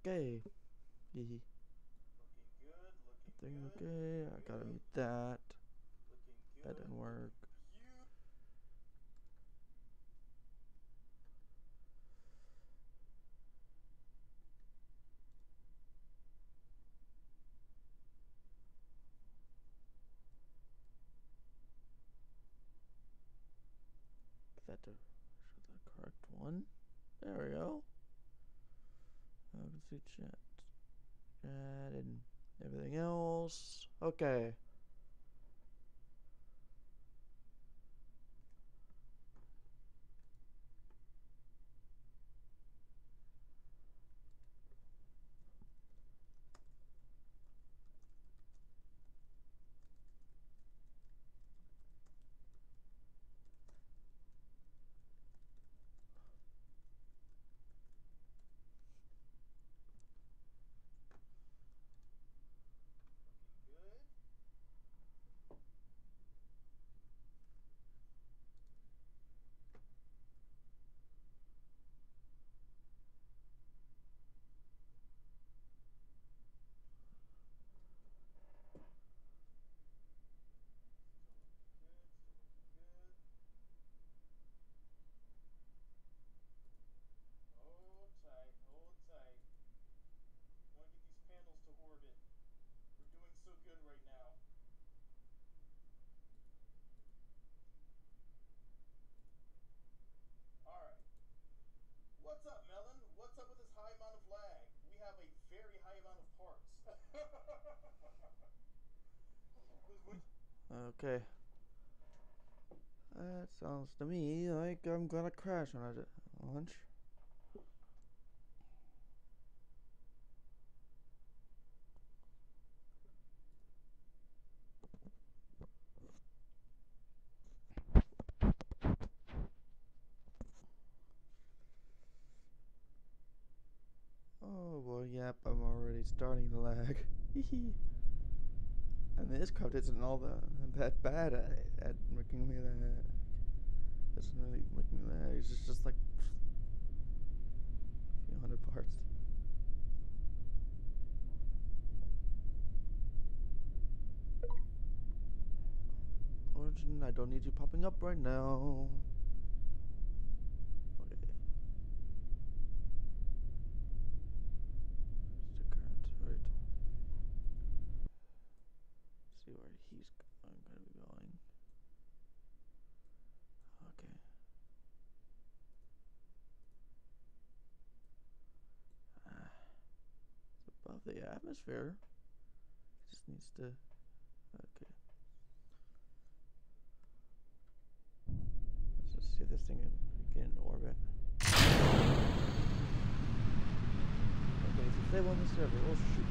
Okay. Hehe. Looking good, Everything looking good, okay? I gotta looking mute good, that. looking That good, didn't work. looking beautiful. Get that to show the correct one. There we go. I can see chat. Chat and everything else. Okay. Looking good. Still looking good, still looking good. Hold tight, hold tight. Want to get these panels to orbit. We're doing so good right now. Alright. What's up, Melon? What's up with this high amount of lag? We have a very high amount of parts. Okay. That sounds to me like I'm gonna crash when I launch. Oh well, yep, I'm already starting to lag. Hehe. And this craft isn't all that bad at making me lag. It doesn't really make me lag. It's just like a few hundred parts. Origin, I don't need you popping up right now. Okay. Where's the current? Right. See where he's gonna be going. Okay. It's above the atmosphere. It just needs to. Okay. Let's just see if this thing can get in orbit. Okay, it's stable on the server. Oh shoot.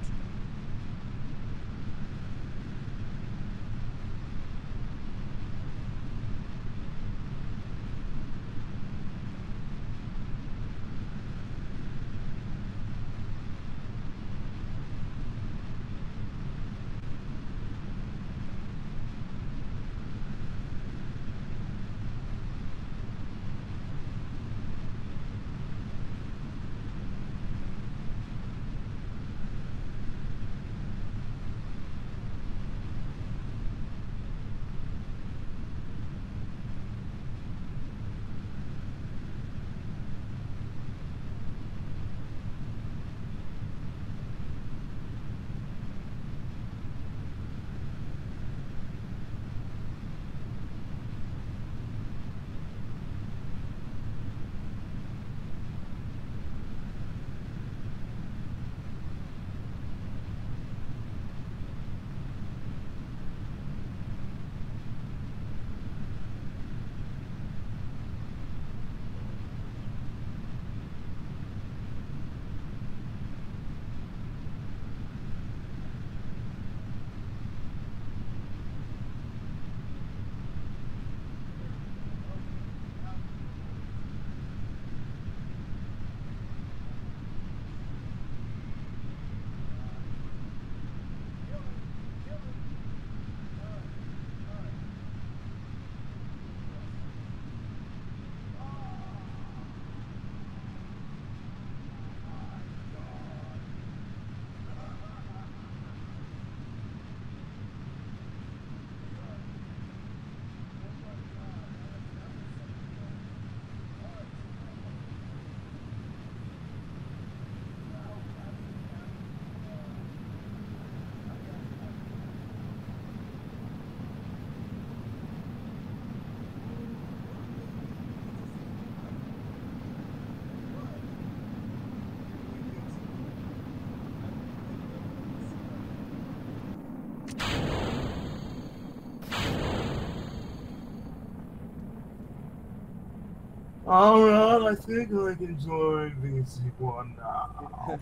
Alright, I think I can join VC1 now.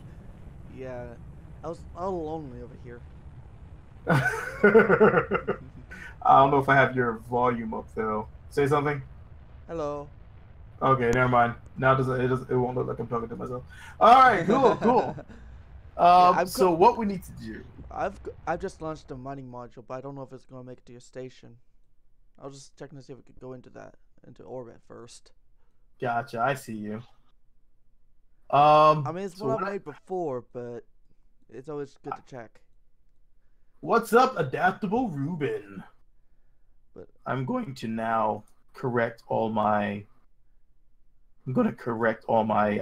Yeah, I was all lonely over here. I don't know if I have your volume up though. Say something. Hello. Okay, never mind. Now it won't look like I'm talking to myself. All right, cool, cool. Yeah, So what we need to do? I've just launched a mining module, but I don't know if it's gonna make it to your station. I was just checking to see if we could go into orbit first. Gotcha, I see you. I mean, it's So one I've made before, but it's always good to check. what's up, adaptable Ruben? But I'm going to now correct all my. I'm going to correct all my.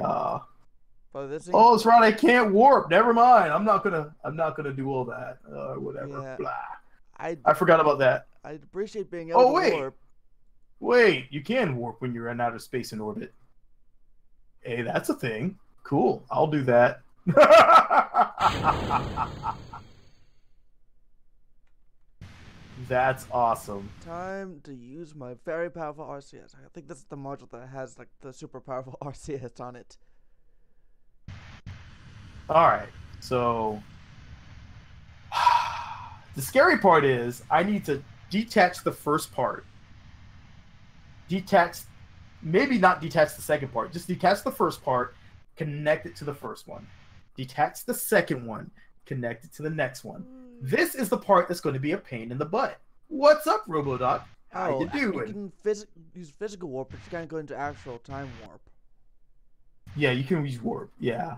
but this thing, Oh, that's right. I can't warp. Never mind. I'm not gonna. I'm not gonna do all that. Whatever. yeah, Blah. I I forgot about that. I appreciate being able Oh to wait, warp. wait. You can warp when you're in outer space in orbit. Hey, that's a thing. Cool. I'll do that. That's awesome. Time to use my very powerful RCS. I think this is the module that has like the super powerful RCS on it. All right. So the scary part is I need to detach the first part. Detach, maybe not detach the second part. Just detach the first part, connect it to the first one. Detach the second one, connect it to the next one. This is the part that's going to be a pain in the butt. What's up, Robodoc? How you doing? You can use physical warp, but you can't go into actual time warp. Yeah, you can use warp. Yeah.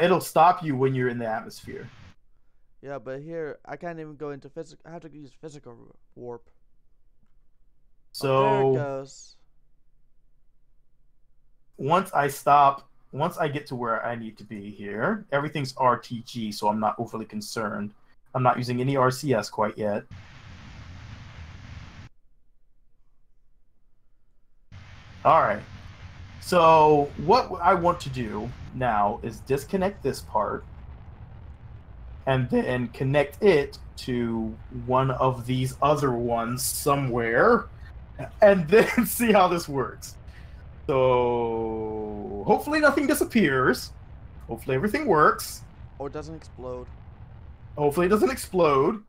It'll stop you when you're in the atmosphere. Yeah, but here I can't even go into physical. I have to use physical warp. So there it goes. Once I get to where I need to be here, everything's RTG, so I'm not overly concerned. I'm not using any RCS quite yet. All right. So what I want to do now is disconnect this part and then connect it to one of these other ones somewhere and then see how this works. So hopefully nothing disappears. Hopefully everything works. Or it doesn't explode. Hopefully it doesn't explode.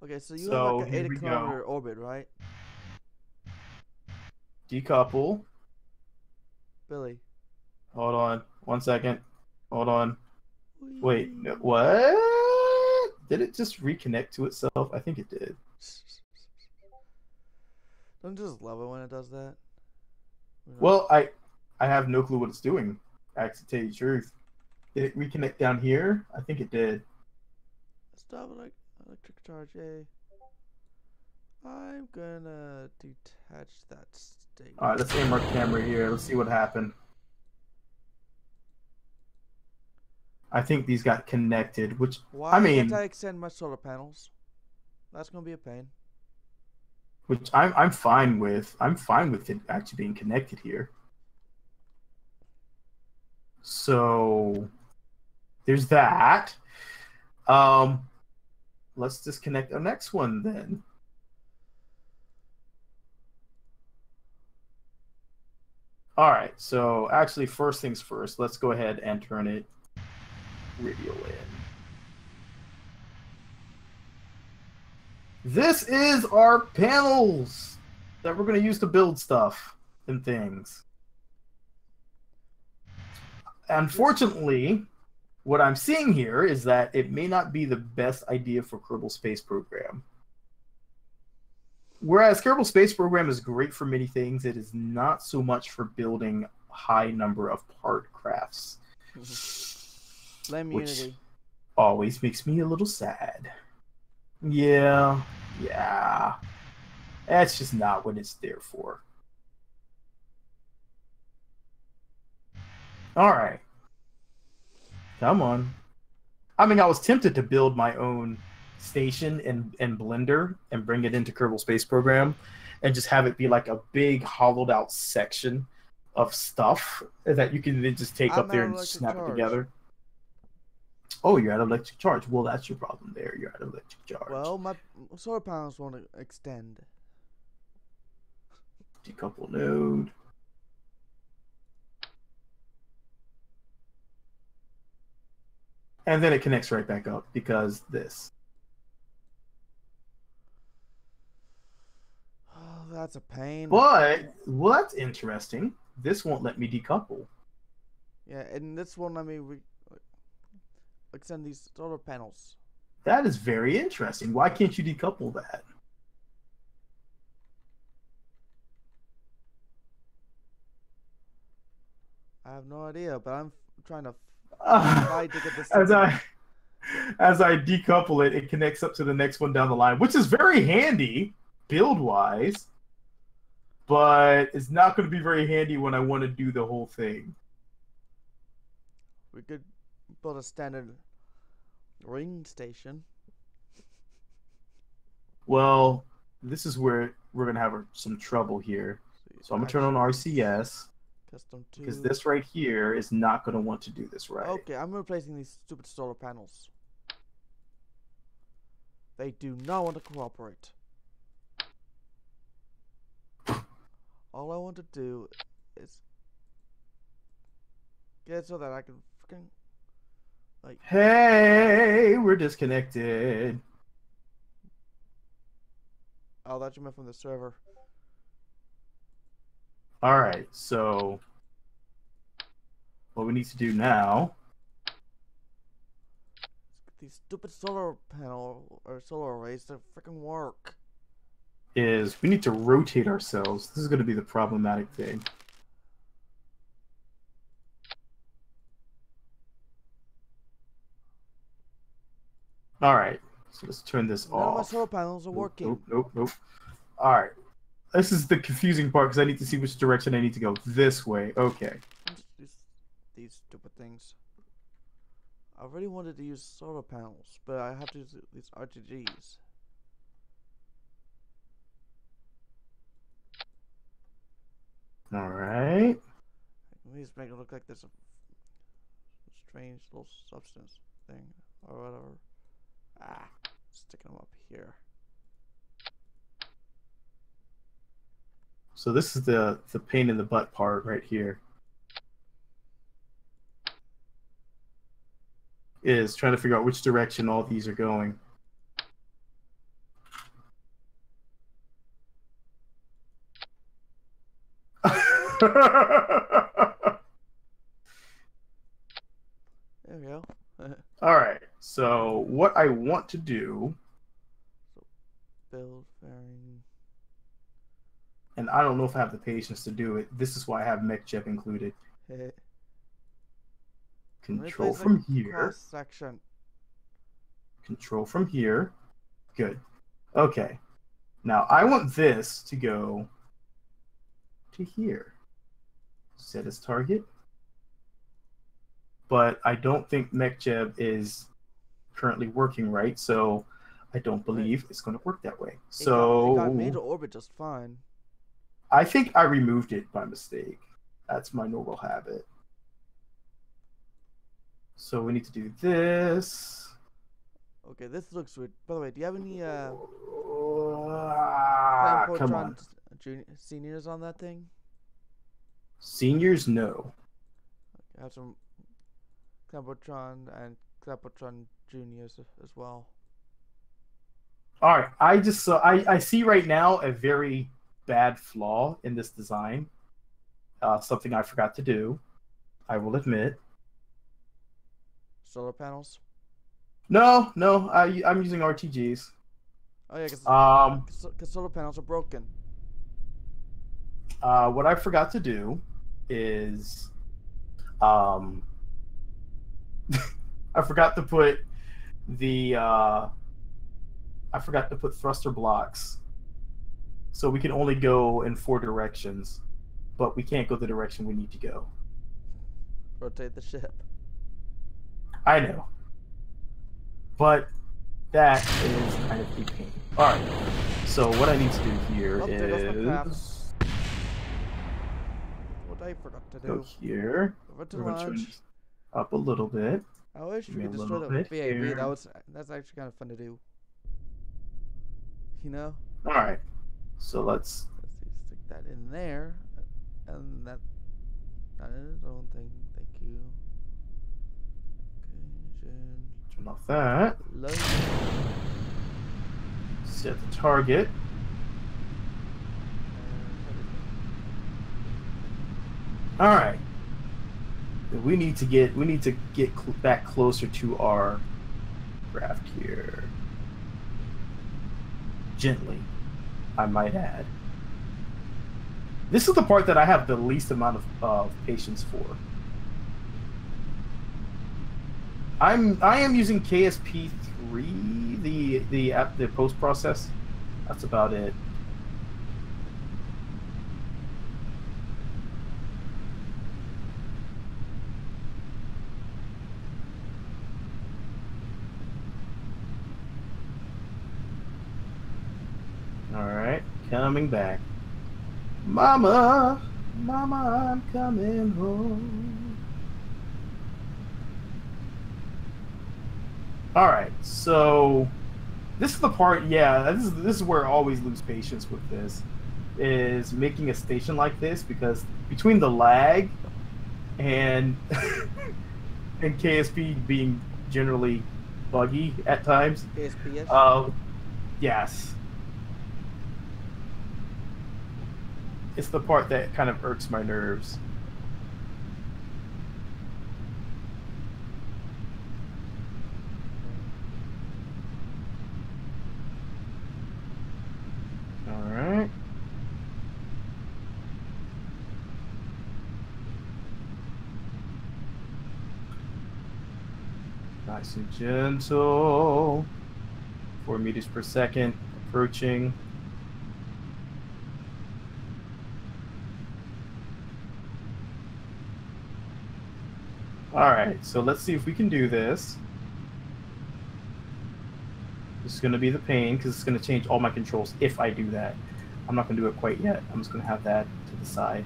Okay, so you have like an 80-kilometer go. orbit, right? Decouple. Billy. Hold on. 1 second. Hold on. Wait, what? Did it just reconnect to itself? I think it did. Don't you just love it when it does that? Well, I have no clue what it's doing. Actually, to tell you the truth. Did it reconnect down here? I think it did. Stop electric charge, yay. I'm gonna detach that state. Alright, let's aim our camera here. Let's see what happened. I think these got connected, which Why I mean, can't I extend my solar panels? That's gonna be a pain. Which I'm fine with. I'm fine with it actually being connected here. So there's that. Let's disconnect our next one then. All right. So actually, first things first. Let's go ahead and turn it radio in. This is our panels that we're going to use to build stuff and things. Unfortunately, what I'm seeing here is that it may not be the best idea for Kerbal Space Program. Whereas Kerbal Space Program is great for many things, it is not so much for building a high number of part crafts. Blame Unity. Always makes me a little sad. Yeah. That's just not what it's there for. All right. Come on. I mean, I was tempted to build my own station in Blender and bring it into Kerbal Space Program and just have it be like a big hollowed out section of stuff that you can then just take up there and snap it together. Oh, you're at electric charge. Well, that's your problem there. You're at electric charge. Well, my solar panels won't extend. Decouple node. And then it connects right back up because this. Oh, that's a pain. But, well, that's interesting. This won't let me decouple. Yeah, and this won't let me extend these solar panels. That is very interesting. Why can't you decouple that? I have no idea, but I'm trying to fight to get this. as I decouple it, it connects up to the next one down the line, which is very handy build-wise, but it's not going to be very handy when I want to do the whole thing. We could build a standard ring station. Well, this is where we're going to have some trouble here. So I'm going to turn on RCS. Custom 2. Because this right here is not going to want to do this right. Okay, I'm replacing these stupid solar panels. They do not want to cooperate. All I want to do is get it so that I can freaking like. Hey, we're disconnected. Oh, that you meant from the server. All right, so what we need to do now, These stupid solar panel or solar arrays to freaking work. is we need to rotate ourselves. This is going to be the problematic thing. All right, so let's turn this None of my off. solar panels are working. Nope. All right, this is the confusing part because I need to see which direction I need to go. This way, okay. These stupid things. I really wanted to use solar panels, but I have to use these RGGs. All right. Let me just make it look like there's a strange little substance thing or whatever. Ah, sticking them up here. So this is the pain in the butt part right here. Is trying to figure out which direction all these are going. There we go. All right. So what I want to do, Build fairing. and I don't know if I have the patience to do it. This is why I have MechJeb included. Control from here. Cross section. Control from here. Good. Okay. Now I want this to go to here. Set as target. But I don't think MechJeb is currently working right, so I don't believe it's going to work that way. So it got made to orbit just fine. I think I removed it by mistake. That's my normal habit. So we need to do this. Okay, this looks weird. By the way, do you have any Come on. seniors on that thing? Seniors, no. I have some Clampotron and Clampotron juniors as well. All right, I see right now a very bad flaw in this design. Something I forgot to do. I will admit. Solar panels? No, I'm using RTGs. Oh yeah, because solar panels are broken. What I forgot to do is, I forgot to put thruster blocks, so we can only go in 4 directions, but we can't go the direction we need to go. Rotate the ship. I know, but that is kind of a pain. All right, so what I need to do here is what I forgot to do. go here. Over to We're gonna turn launch. this up a little bit. I wish we Give me could a destroy little the bit VAB. here. That's actually kind of fun to do. You know? All right, so let's Let's see, stick that in there, and that is its own thing. Thank you. Occasion. Turn off that. Load. Set the target. All right. We need to get back closer to our craft here. Gently, I might add. This is the part that I have the least amount of patience for. I am using KSP3, the post process. That's about it. All right, coming back. Mama, I'm coming home. All right, so this is the part. Yeah, this is where I always lose patience with this. Is making a station like this, because between the lag and and KSP being generally buggy at times. KSP. Yes. It's the part that kind of irks my nerves. All right. Nice and gentle. 4 meters per second, approaching. All right, so let's see if we can do this. This is going to be the pain because it's going to change all my controls if I do that. I'm not going to do it quite yet. I'm just going to have that to the side.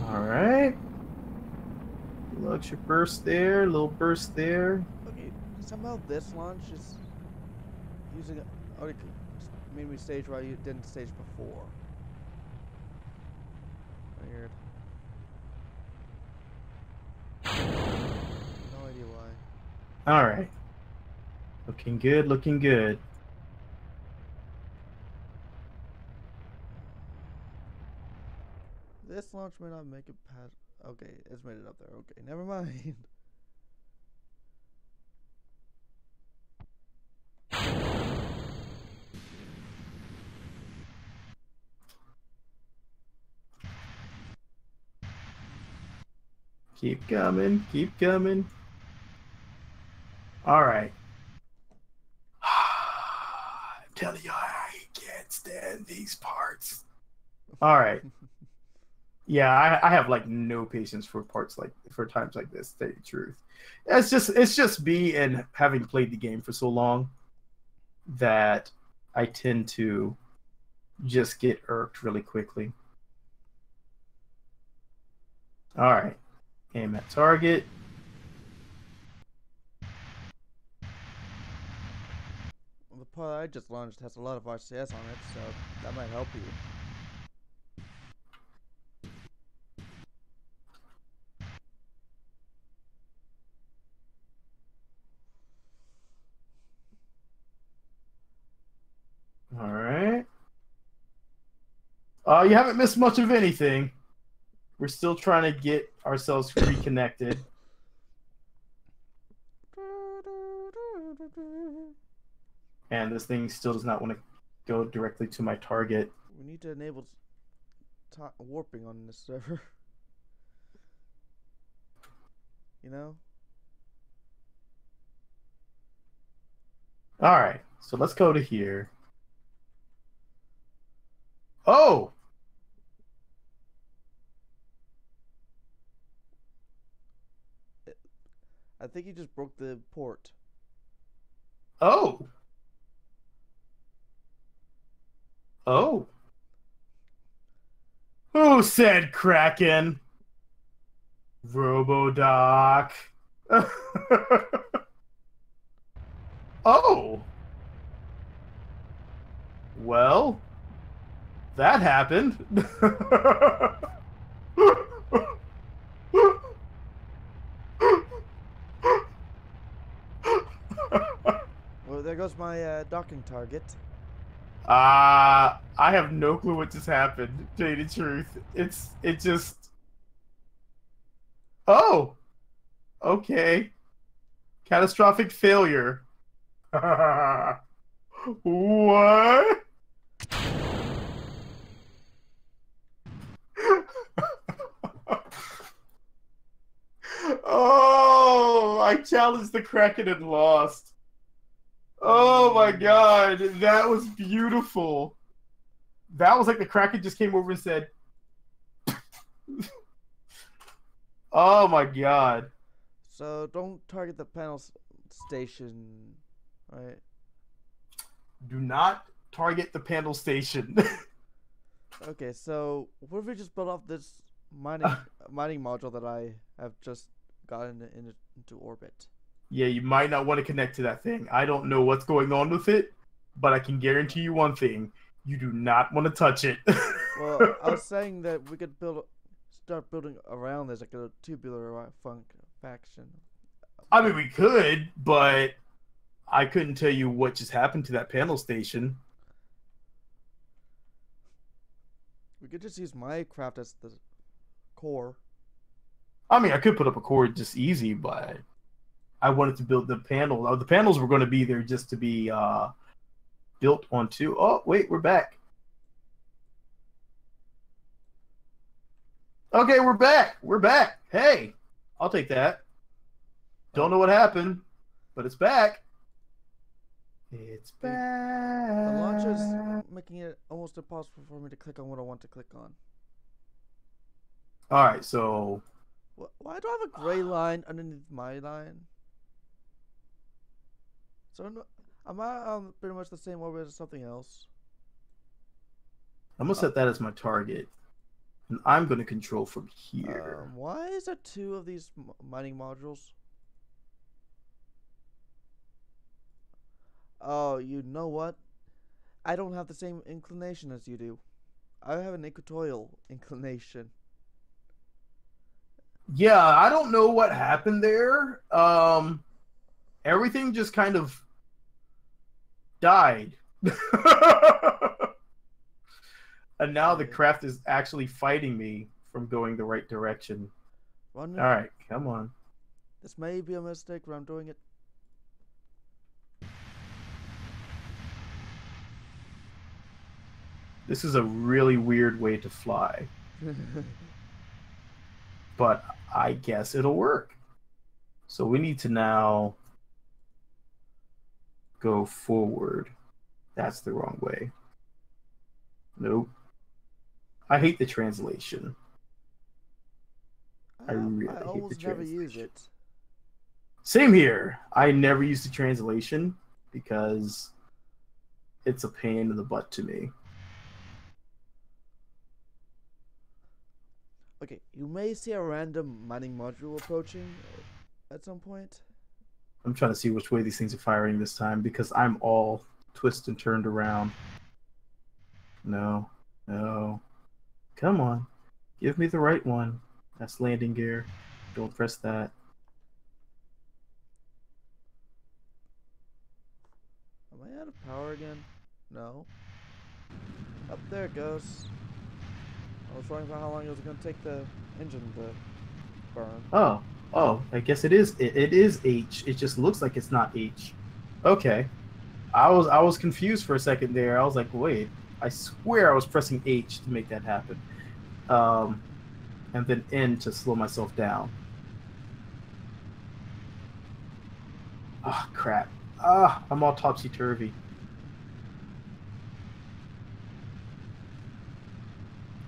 All right. Electric burst there, little burst there. Okay, somehow this launch is using it made me stage while you didn't stage before. Weird. No idea why. All right. Looking good, looking good. This launch may not make it past. Okay, it's made it up there. Okay, never mind. Keep coming, keep coming. All right. I'm telling you, I can't stand these parts. All right. Yeah, I have like no patience for times like this, to tell you the truth. It's just me, and having played the game for so long that I tend to just get irked really quickly. All right. Aim at target. Well, the part I just launched has a lot of RCS on it, so that might help you. All right. You haven't missed much of anything. We're still trying to get ourselves reconnected. And this thing still does not want to go directly to my target. We need to enable warping on this server. You know? All right. So let's go to here. Oh! I think you just broke the port. Oh! Oh. Who said Kraken? Robodoc. Oh. Well, that happened. Well, there goes my docking target. I have no clue what just happened, to tell you the truth. It just. Oh, okay. Catastrophic failure. What? Oh, I challenged the Kraken and lost. Oh my god, that was beautiful. That was like the Kraken just came over and said, oh my god. So don't target the panel station, right? Do not target the panel station. Okay, so what if we just build off this mining module that I have just gotten into orbit? Yeah, you might not want to connect to that thing. I don't know what's going on with it, but I can guarantee you one thing. You do not want to touch it. Well, I was saying that we could start building around this like a tubular faction. I mean, we could, but I couldn't tell you what just happened to that panel station. We could just use Minecraft as the core. I mean, I could put up a core just easy, but I wanted to build the panel. The panels were going to be there just to be built onto. Oh, wait, we're back. Okay, we're back. We're back. Hey, I'll take that. Don't know what happened, but it's back. It's back. The launcher is making it almost impossible for me to click on what I want to click on. All right, so Why do I have a gray line underneath my line? So am I pretty much the same orbit as something else? I'm gonna set that as my target, and I'm gonna control from here. Why is there two of these mining modules? Oh, you know what? I don't have the same inclination as you do. I have an equatorial inclination. Yeah, I don't know what happened there. Everything just kind of died. And now the craft is actually fighting me from going the right direction. All right, come on. This may be a mistake, but I'm doing it. This is a really weird way to fly. But I guess it'll work. So we need to now go forward. That's the wrong way. Nope. I hate the translation. I really hate the almost never translation. use it. Same here. I never use the translation because it's a pain in the butt to me. Okay, you may see a random mining module approaching at some point. I'm trying to see which way these things are firing this time because I'm all twisted and turned around. No. No. Come on. Give me the right one. That's landing gear. Don't press that. Am I out of power again? No. Up there it goes. I was wondering about how long it was going to take the engine to burn. Oh, I guess it is. It is H. It just looks like it's not H. Okay. I was confused for a second there. I was like, wait. I swear I was pressing H to make that happen. And then N to slow myself down. Ah, crap. I'm all topsy-turvy.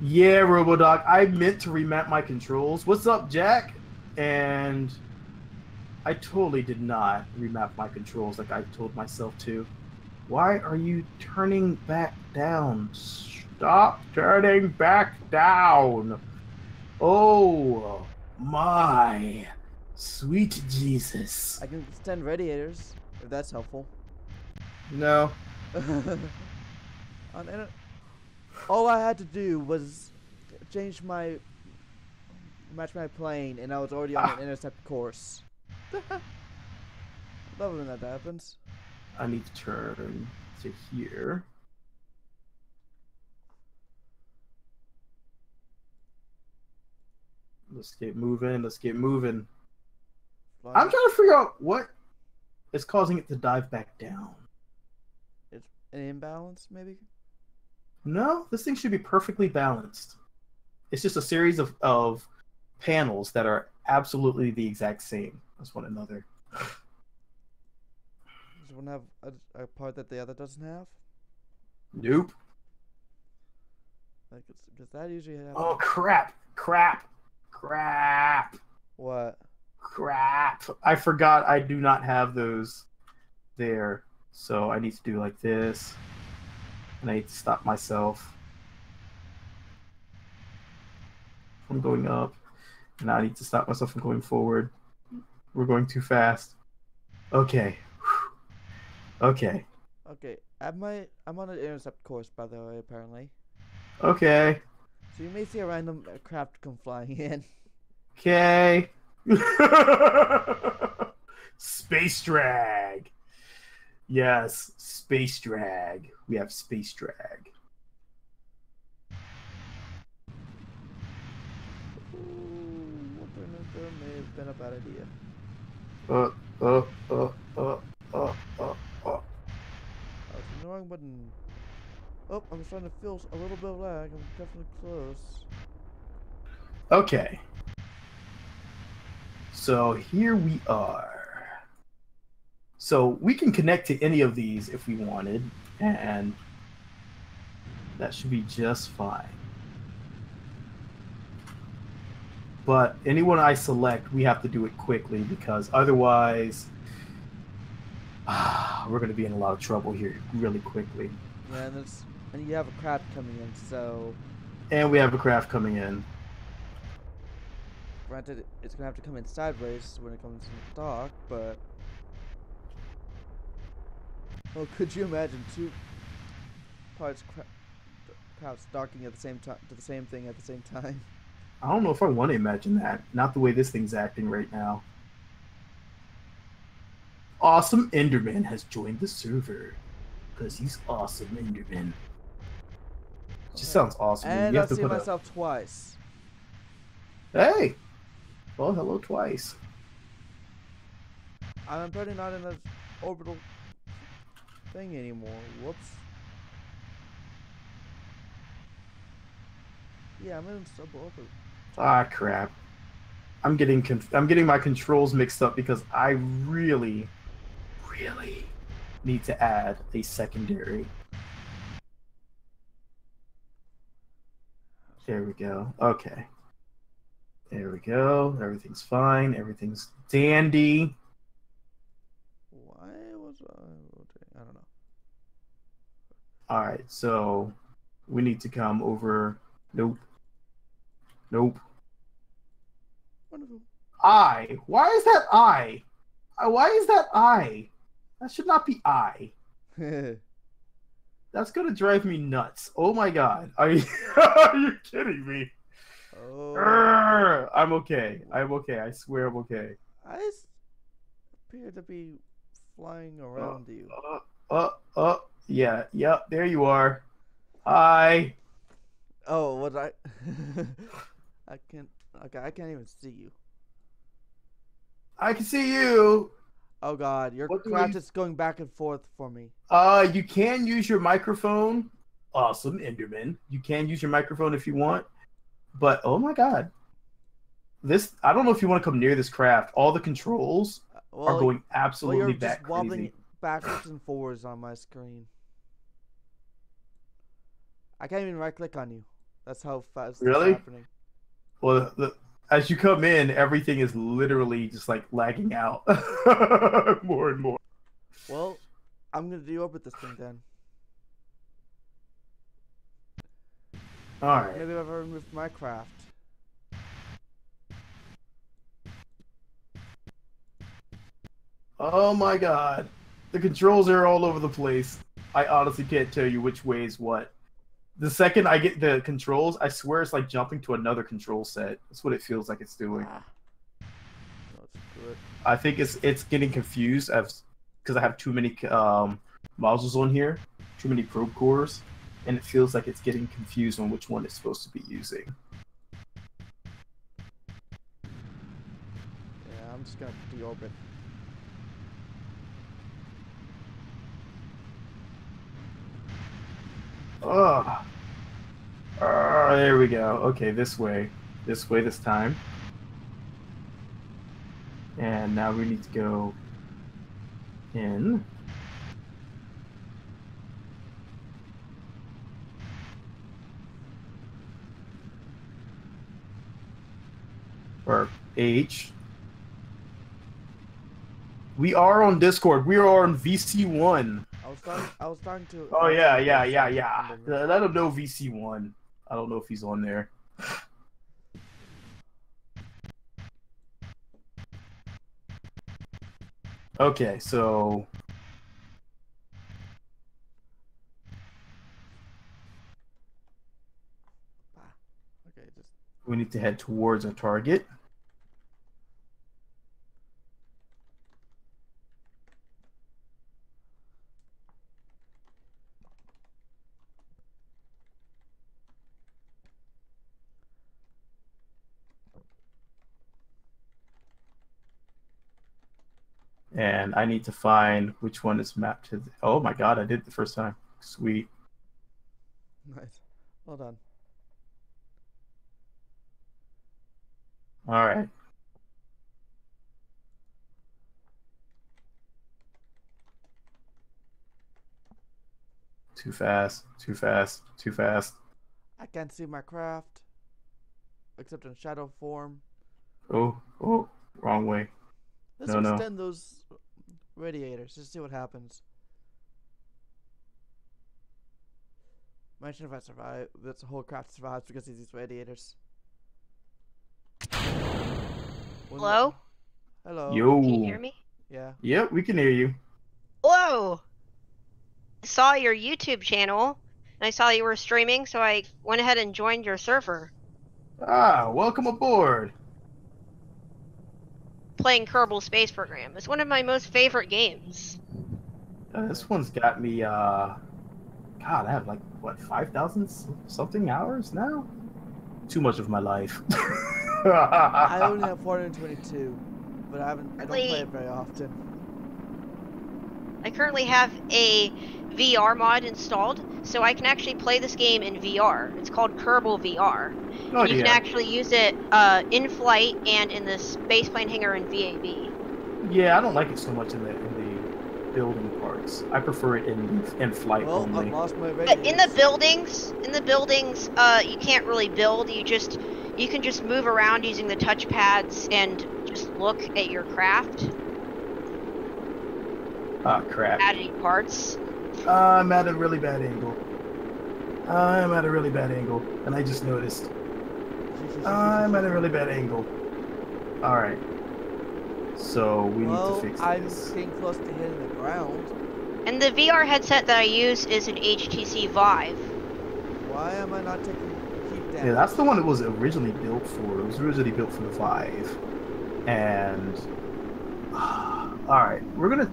Yeah, Robodoc, I meant to remap my controls. What's up, Jack? And I totally did not remap my controls like I told myself to. Why are you turning back down? Stop turning back down. Oh my sweet Jesus. I can extend radiators, if that's helpful. No. All I had to do was change match my plane, and I was already on an intercept course. Love when that happens. I need to turn to here. Let's get moving. Let's get moving. Fly. I'm trying to figure out what is causing it to dive back down. It's an imbalance, maybe? No, this thing should be perfectly balanced. It's just a series of panels that are absolutely the exact same as one another. Does one have a part that the other doesn't have? Nope. Like, does that usually happen? Oh, crap. Crap. Crap. What? Crap. I forgot I do not have those there. So I need to do like this. And I need to stop myself from going up. And I need to stop myself from going forward. We're going too fast. Okay. Okay. Okay, I'm on an intercept course, by the way, apparently. Okay. So you may see a random craft come flying in. Okay. Space drag. Yes, space drag. We have space drag. Ooh, that may have been a bad idea. That's an annoying button. Oh, I'm starting to feel a little bit of lag. I'm definitely close. Okay. So here we are. So we can connect to any of these if we wanted, and that should be just fine. But anyone I select, we have to do it quickly because otherwise we're going to be in a lot of trouble here really quickly. Yeah, and you have a craft coming in, so... And we have a craft coming in. Granted, it's going to have to come in sideways when it comes in the dock, but... Oh, could you imagine two parts crafts docking at the same time to the same thing at the same time? I don't know if I want to imagine that. Not the way this thing's acting right now. Awesome Enderman has joined the server. Because he's awesome Enderman. Just sounds awesome. And I've seen myself twice. Hey! Well, hello twice. I'm apparently not in an orbital thing anymore. Whoops. Yeah, I'm in suborbital. Ah, crap. I'm getting my controls mixed up because I really need to add a secondary. There we go. Okay. There we go. Everything's fine. Everything's dandy. Why was I don't know. Alright, so we need to come over. Nope. Nope. Wonderful. I. Why is that I? Why is that I? That should not be I. That's gonna drive me nuts. Oh my god. Are you kidding me? Oh. I'm okay. I'm okay. I swear I'm okay. I appear to be flying around you. Yeah, yep, there you are. Hi. Oh, what I I can't even see you. I can see you. Oh god, your craft is going back and forth for me. You can use your microphone. Awesome, Enderman. You can use your microphone if you want. But oh my god. I don't know if you want to come near this craft. All the controls are going absolutely you're just wobbling crazy. Backwards and forwards on my screen. I can't even right click on you. That's how fast it's happening. Well, as you come in, everything is literally just like lagging out more and more. Well, I'm gonna deorbit this thing then. All right. Maybe I've removed my craft. Oh my god. The controls are all over the place. I honestly can't tell you which way is what. The second I get the controls, I swear it's like jumping to another control set. That's what it feels like it's doing. Ah. That's good. I think it's getting confused because I have too many modules on here, too many probe cores, and it feels like it's getting confused on which one it's supposed to be using. Yeah, I'm just gonna deorbit. Oh. There we go. Okay, this way. This way this time. And now we need to go in. Or H. We are on Discord. We are on VC1. I was starting to. Oh yeah. Let him know VC1. I don't know if he's on there. Okay, so Okay, just. we need to head towards our target. And I need to find which one is mapped to the... Oh my god, I did it the first time. Sweet. Nice. Well done. All right. Too fast, too fast, too fast. I can't see my craft. Except in shadow form. Oh, wrong way. Let's No. extend those radiators. Just see what happens. Imagine if I survive. This whole craft survives because of these radiators. Hello? Hello. Yo. Can you hear me? Yeah. Yep, we can hear you. Whoa! I saw your YouTube channel, and I saw you were streaming, so I went ahead and joined your server. Ah, welcome aboard. Playing Kerbal Space Program. It's one of my most favorite games. This one's got me, God, I have like, what, 5,000 something hours now? Too much of my life. I only have 422, but I don't play it very often. I currently have a VR mod installed, so I can actually play this game in VR. It's called Kerbal VR. Oh, You yeah. can actually use it in flight and in the spaceplane hangar in VAB. Yeah, I don't like it so much in the building parts. I prefer it in flight Well, only. I've lost my But radiators. in the buildings, you can't really build. You can just move around using the touchpads and just look at your craft. Ah, crap. Add any parts. I'm at a really bad angle. And I just noticed. I'm at a really bad angle. Alright. So, we need to fix I'm this. getting close to hitting the ground. And the VR headset that I use is an HTC Vive. Why am I not taking heat damage? Yeah, that's the one it was originally built for. It was originally built for the Vive. And... Alright, we're gonna...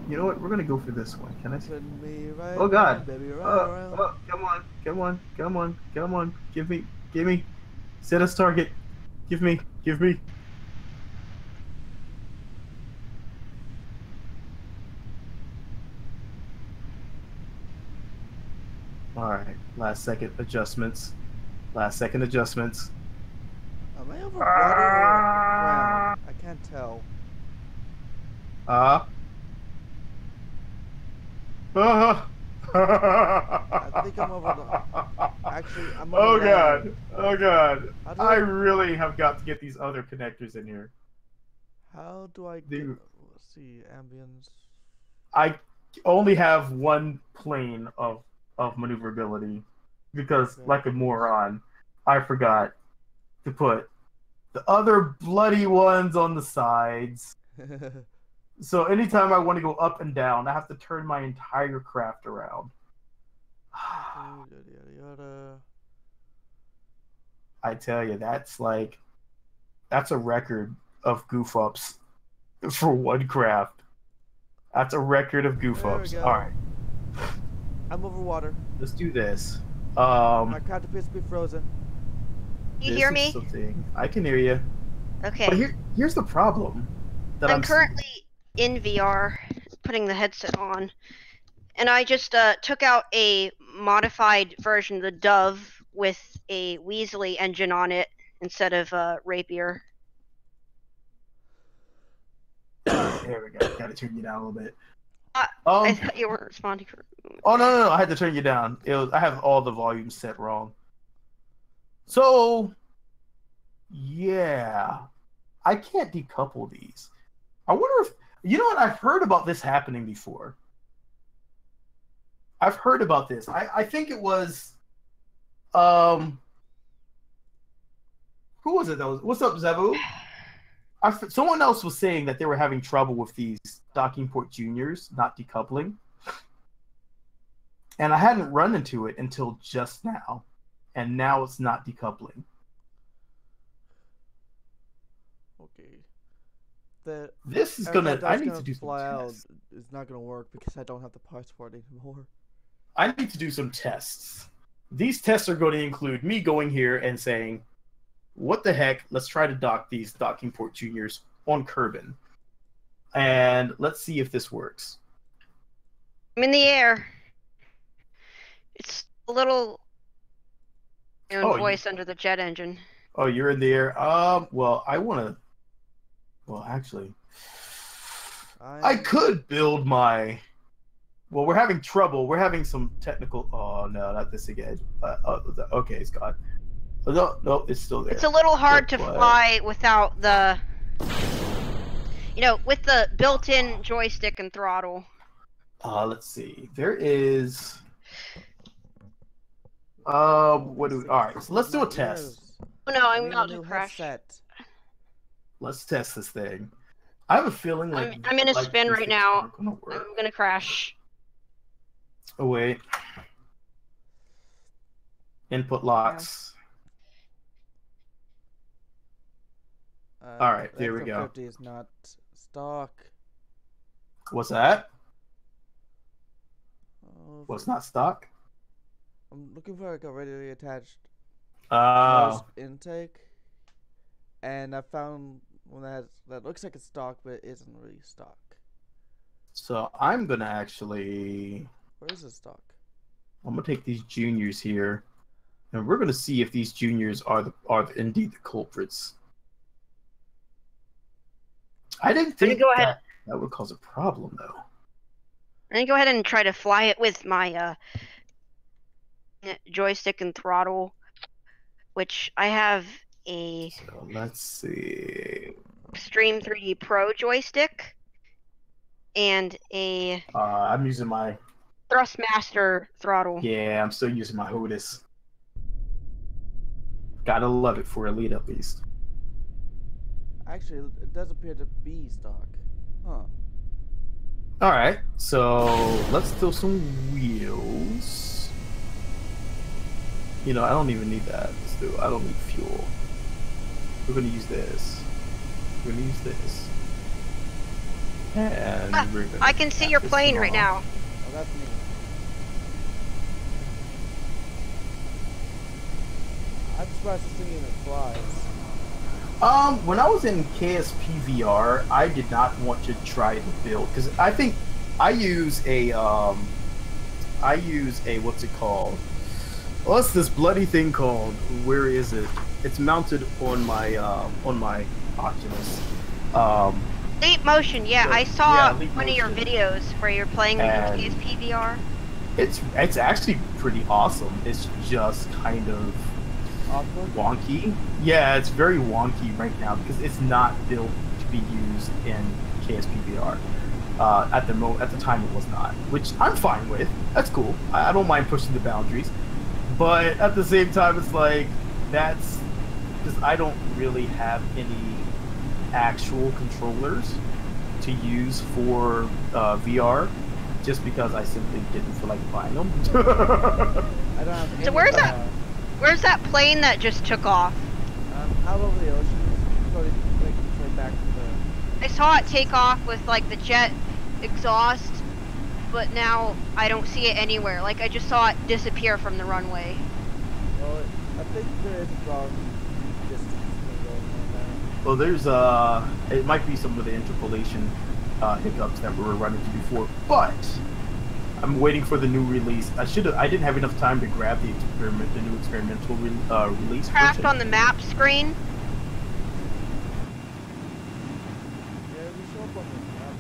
You know what? We're gonna go for this one. Can I see? Turn me right Oh god. around, baby, right around. Come on. Give me. Set us target. Give me. Alright, last second adjustments. Am I over water or ground? I can't tell. I think I'm over the... Actually, I'm Oh over god. How do I I- really have got to get these other connectors in here. How do I get... Dude. Let's see, ambience... I only have one plane of maneuverability because, like a moron, I forgot to put the other bloody ones on the sides. So anytime I want to go up and down, I have to turn my entire craft around. Yada, yada, yada. I tell you, that's a record of goof ups for one craft. That's a record of goof There we ups. go. All right, I'm over water. let's do this. My craft appears to be frozen. You this hear is me? something- I can hear you. Okay. But here's the problem. That I'm currently in VR, putting the headset on, and I just took out a modified version of the Dove with a Weasley engine on it instead of Rapier. There we go. Gotta turn you down a little bit. I thought you weren't responding. Oh no! I had to turn you down. I have all the volumes set wrong. So, yeah, I can't decouple these. I wonder if you know what? I've heard about this happening before. I've heard about this. I think it was, who was it? That was what's up, Zebu? Someone else was saying that they were having trouble with these docking port juniors not decoupling. And I hadn't run into it until just now. And now it's not decoupling. Okay. This is gonna. I need to do some fly out. tests. It's not gonna work because I don't have the parts for it anymore. I need to do some tests. These tests are going to include me going here and saying, what the heck, let's try to dock these docking port juniors on Kerbal. And let's see if this works. I'm in the air. It's a little voice under the jet engine. Oh, you're in the air. Well, I want to. Well, actually, I could build my. Well, we're having trouble. We're having some technical. Oh no, not this again. Okay, it's gone. No, it's still there. It's a little hard to fly without the, with the built-in joystick and throttle. Let's see. There is. What do we? All right, so let's do a test. Oh no, I'm about to crash. Let's test this thing. I have a feeling like I'm in a spin right now. I'm gonna crash. Oh wait. Input locks. All right, there we go. Is not stock. What's that? What's not stock? I'm looking for like a readily attached intake, and I found one that looks like it's stock, but it isn't really stock. So I'm gonna actually. Where is the stock? I'm gonna take these juniors here, and we're gonna see if these juniors are indeed the culprits. I didn't think that would cause a problem, though. I'm gonna go ahead and try to fly it with my joystick and throttle, which I have a. So let's see. Extreme 3D Pro joystick and a. I'm using my. Thrustmaster throttle. Yeah, I'm still using my HOTAS. Gotta love it for Elite, at least. Actually, it does appear to be stock. Huh. Alright, so let's do some wheels. I don't even need that. I don't need fuel. We're gonna use this. We're gonna use this. And I can see your plane right now. Oh, that's me. I'm surprised this thing even flies. When I was in KSP VR, I did not want to try to build because I think I use a what's it called? What's this bloody thing called? Where is it? It's mounted on my Oculus. Leap Motion, yeah, I saw one of your videos where you're playing with your KSP VR. It's actually pretty awesome. It's just kind of wonky. Yeah, it's very wonky right now because it's not built to be used in KSP VR. At the time, it was not, which I'm fine with. That's cool. I don't mind pushing the boundaries, but at the same time, it's like that's because I don't really have any actual controllers to use for VR, just because I simply didn't feel like buying them. I don't have So any, where's that plane that just took off? out over the ocean. It's going like straight back to the. I saw it take off with like the jet exhaust, but now I don't see it anywhere. Like I just saw it disappear from the runway. Well, I think there is a strong distance going on there. Well, there's it might be some of the interpolation hiccups that we were running into before, but I'm waiting for the new release. I didn't have enough time to grab the new experimental release Craft version. on the map screen. Yeah, we show up on the map.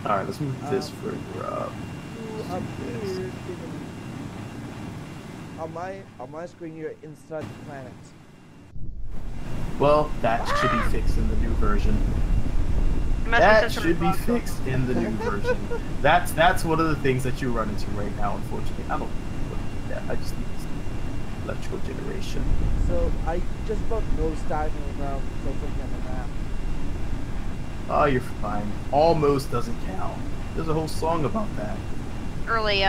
All right, let's move this further up. Up here, on my screen, you're inside the planet. Well, that should be fixed in the new version. It must That be some should be sort of bug. fixed in the new version. That's one of the things that you run into right now. Unfortunately, I don't need that. I just need electrical generation. So I just about noticed diving around so looking at the map. Oh, you're fine. Almost doesn't count. There's a whole song about that. Early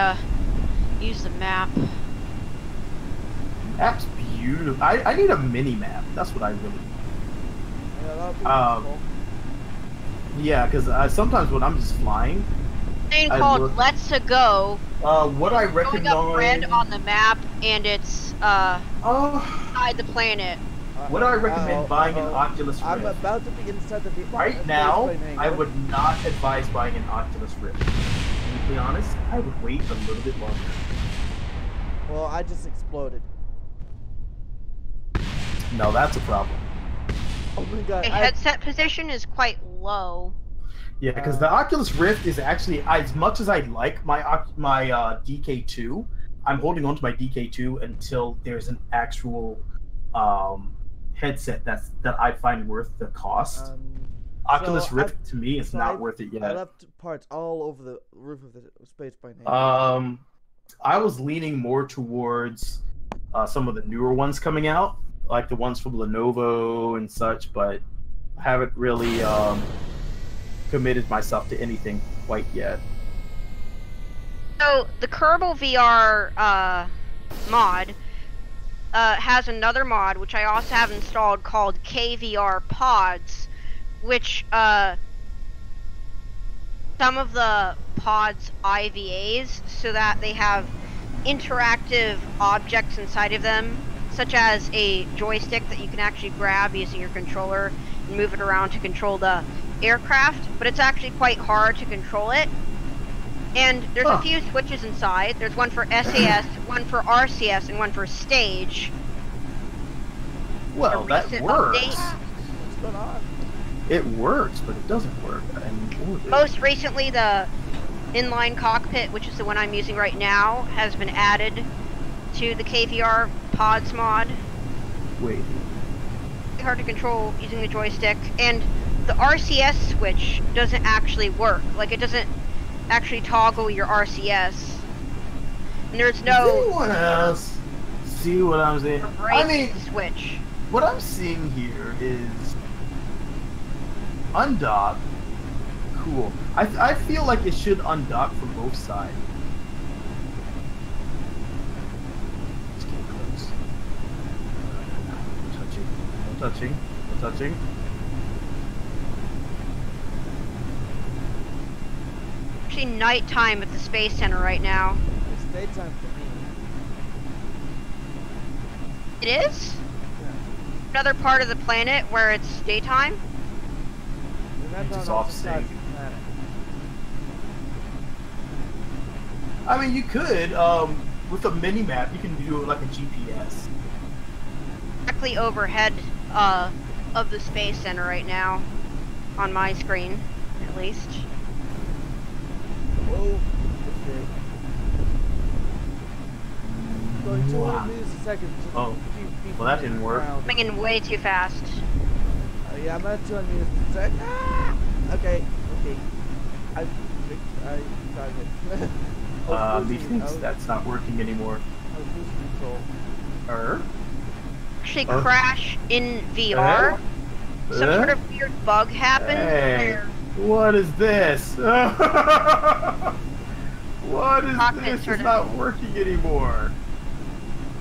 use the map. Map's beautiful. I need a mini map. That's what I really need. Yeah, a lot of people Yeah, because sometimes when I'm just flying, Thing I called look- Let's A Go. what I Showing up red recommend. on the map, and it's inside the planet. What I recommend buying an Oculus I'm Rift. about to be inside the Right now, I would not advise buying an Oculus Rift. To be honest, I would wait a little bit longer. Well, I just exploded. No, that's a problem. Oh my god. The headset position is quite low. Yeah, because the Oculus Rift is actually, as much as I like my DK2, I'm holding on to my DK2 until there's an actual headset that I find worth the cost. Oculus Rift to me is not worth it I yet. left parts all over the roof of the space by now. I was leaning more towards some of the newer ones coming out, like the ones from Lenovo and such, but I haven't really committed myself to anything quite yet. So the Kerbal VR mod has another mod which I also have installed called KVR Pods, which some of the pods IVAs so that they have interactive objects inside of them, such as a joystick that you can actually grab using your controller and move it around to control the aircraft, but it's actually quite hard to control it. And there's a few switches inside. There's one for SAS, one for RCS, and one for stage. Well, that recent works. update. What's going on? It works, but it doesn't work anymore. Most recently, the inline cockpit, which is the one I'm using right now, has been added to the KVR Pods mod. Wait. It's hard to control using the joystick, and the RCS switch doesn't actually work. Like, it doesn't actually toggle your RCS. And there's Does no anyone else see what I'm saying? I mean, switch. what I'm seeing here is undock. Cool. I feel like it should undock from both sides. Let's get close. No touching. No touching. No touching. Actually, nighttime at the Space Center right now. It's daytime for me. It is? Yeah. Another part of the planet where it's daytime? We're not Just on off opposite sides sync. of the planet. I mean, you could, with a mini map, you can do it like a GPS. Directly overhead of the Space Center right now. On my screen, at least. Oh, okay. Going 200 Wow. meters a second. to Oh, keep people well, that didn't work. around. Coming in way too fast. Yeah, I'm at 200 meters a second. Ah! Okay. I tried it. I was losing- Methinks that's not working anymore. I was losing control. Actually crash in VR. Some sort of weird bug happened. Hey, what is this? What is Cockpit this? sort It's of- not working anymore.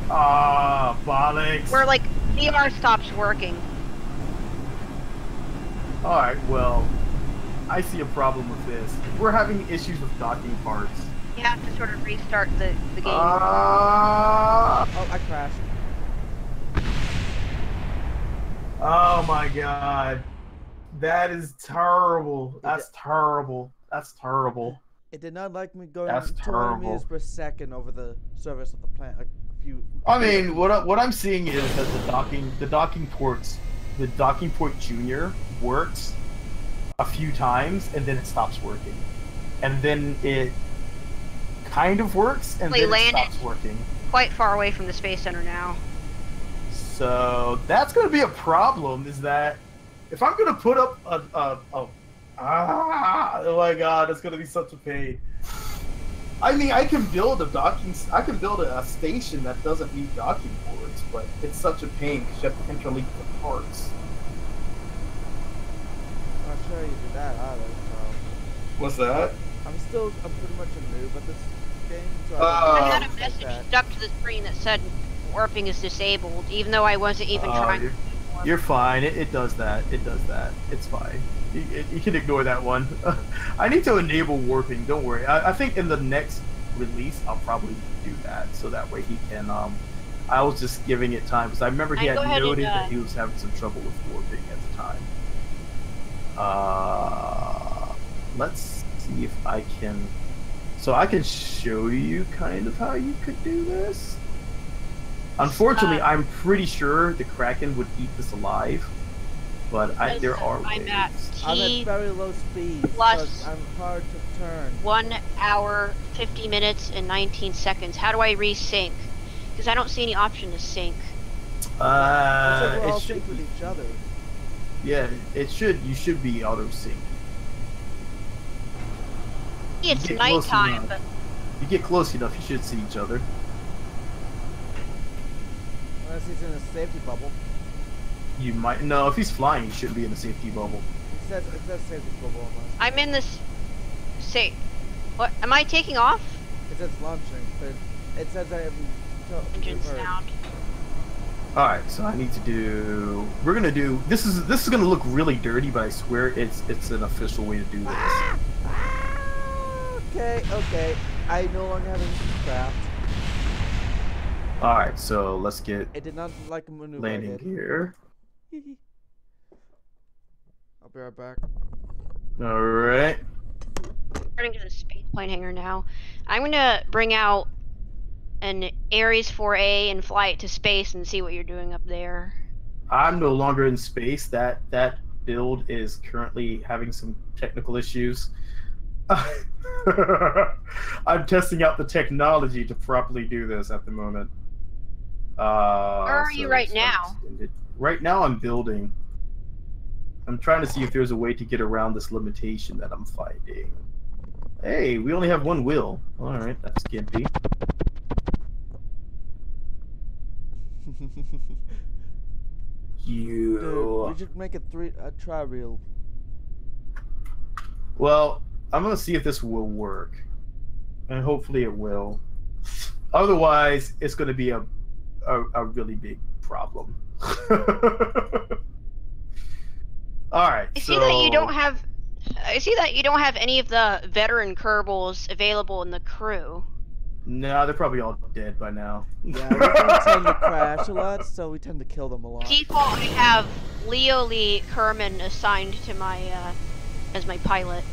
Ah, bollocks. Where like VR stops working. Alright, well, I see a problem with this. We're having issues with docking parts. You have to sort of restart the game. Ah! Oh, I crashed. Oh my god. That is terrible. That's terrible. That's terrible. It did not like me going That's 200 meters terrible. per second over the surface of the planet. Like a few. I mean, what I'm seeing is that the docking port junior works a few times and then it stops working, and then it kind of works and They then it landed. stops working. Quite far away from the Space Center now. So that's going to be a problem. Is that if I'm going to put up oh my god, it's going to be such a pain. I mean, I can build a station that doesn't need docking ports, but it's such a pain because you have to interlink the parts. I'm not sure you do that either. So What's that? I'm pretty much a noob at this game. So I don't had a like message that. stuck to the screen that said warping is disabled, even though I wasn't even trying. You're fine. It does that. It does that. It's fine. You can ignore that one. I need to enable warping. Don't worry. I think in the next release I'll probably do that, so that way he can. I was just giving it time because I remember he I had go ahead and, noted that he was having some trouble with warping at the time. Let's see if I can. So I can show you kind of how you could do this. Unfortunately, I'm pretty sure the Kraken would eat this alive, but there are ways. I'm at I'm T at very low speed, plus so I'm hard to turn. 1 hour, 50 minutes, and 19 seconds. How do I resync? Because I don't see any option to sync. So we're all It should synced with each other. Yeah, it should. You should be auto sync. It's Get close nighttime, enough. but You get close enough, you should see each other. Unless he's in a safety bubble. You might no. If he's flying, he shouldn't be in a safety bubble. It says safety bubble almost. I'm in this. Say, what? Am I taking off? It says launching, but it says I have Engine sound. All right, so I need to do. We're gonna do. This is gonna look really dirty, but I swear it's an official way to do this. Okay. I no longer have any craft. All right, so let's get It did not like a maneuver. landing gear. I'll be right back. All right. Turning to the spaceplane hangar now. I'm gonna bring out an Ares 4A and fly it to space and see what you're doing up there. I'm no longer in space. That build is currently having some technical issues. I'm testing out the technology to properly do this at the moment. Where are you right now? Right now I'm building. I'm trying to see if there's a way to get around this limitation that I'm finding. Hey, we only have one wheel. Alright, that's skimpy. Dude, we should make a tri-reel. Well, I'm gonna see if this will work, and hopefully it will. Otherwise, it's gonna be a really big problem. All right. I see that you don't have any of the veteran Kerbals available in the crew. No, they're probably all dead by now. Yeah, we don't tend to crash a lot, so we tend to kill them a lot. Default, I have Leo Lee Kerman assigned to my as my pilot.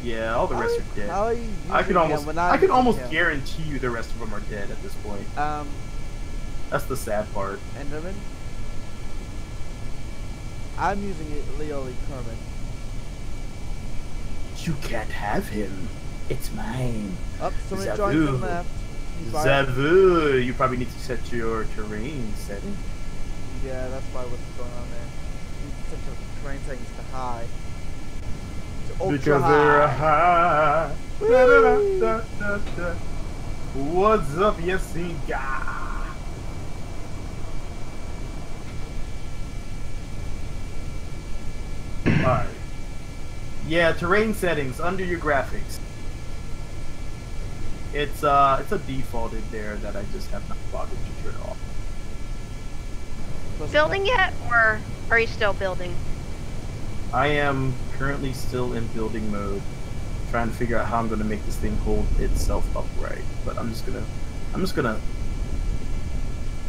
Yeah, all the rest are dead. How are you I can using almost him? guarantee you the rest of them are dead at this point. That's the sad part. Enderman? I'm using it, Leo Lee Kerman. You can't have him. It's mine. Up, somebody joined the Zabu. left. He's right. Zavu, you probably need to set your terrain setting. Yeah, that's probably what's going on there. You set your terrain settings to high. ultra Because they're high. high. Da-da-da-da-da-da. What's up, Yasinga? Alright. Yeah, terrain settings under your graphics. It's a defaulted there that I just have not bothered to turn off. Building yet, or are you still building? I am currently still in building mode, trying to figure out how I'm going to make this thing hold itself upright. But I'm just gonna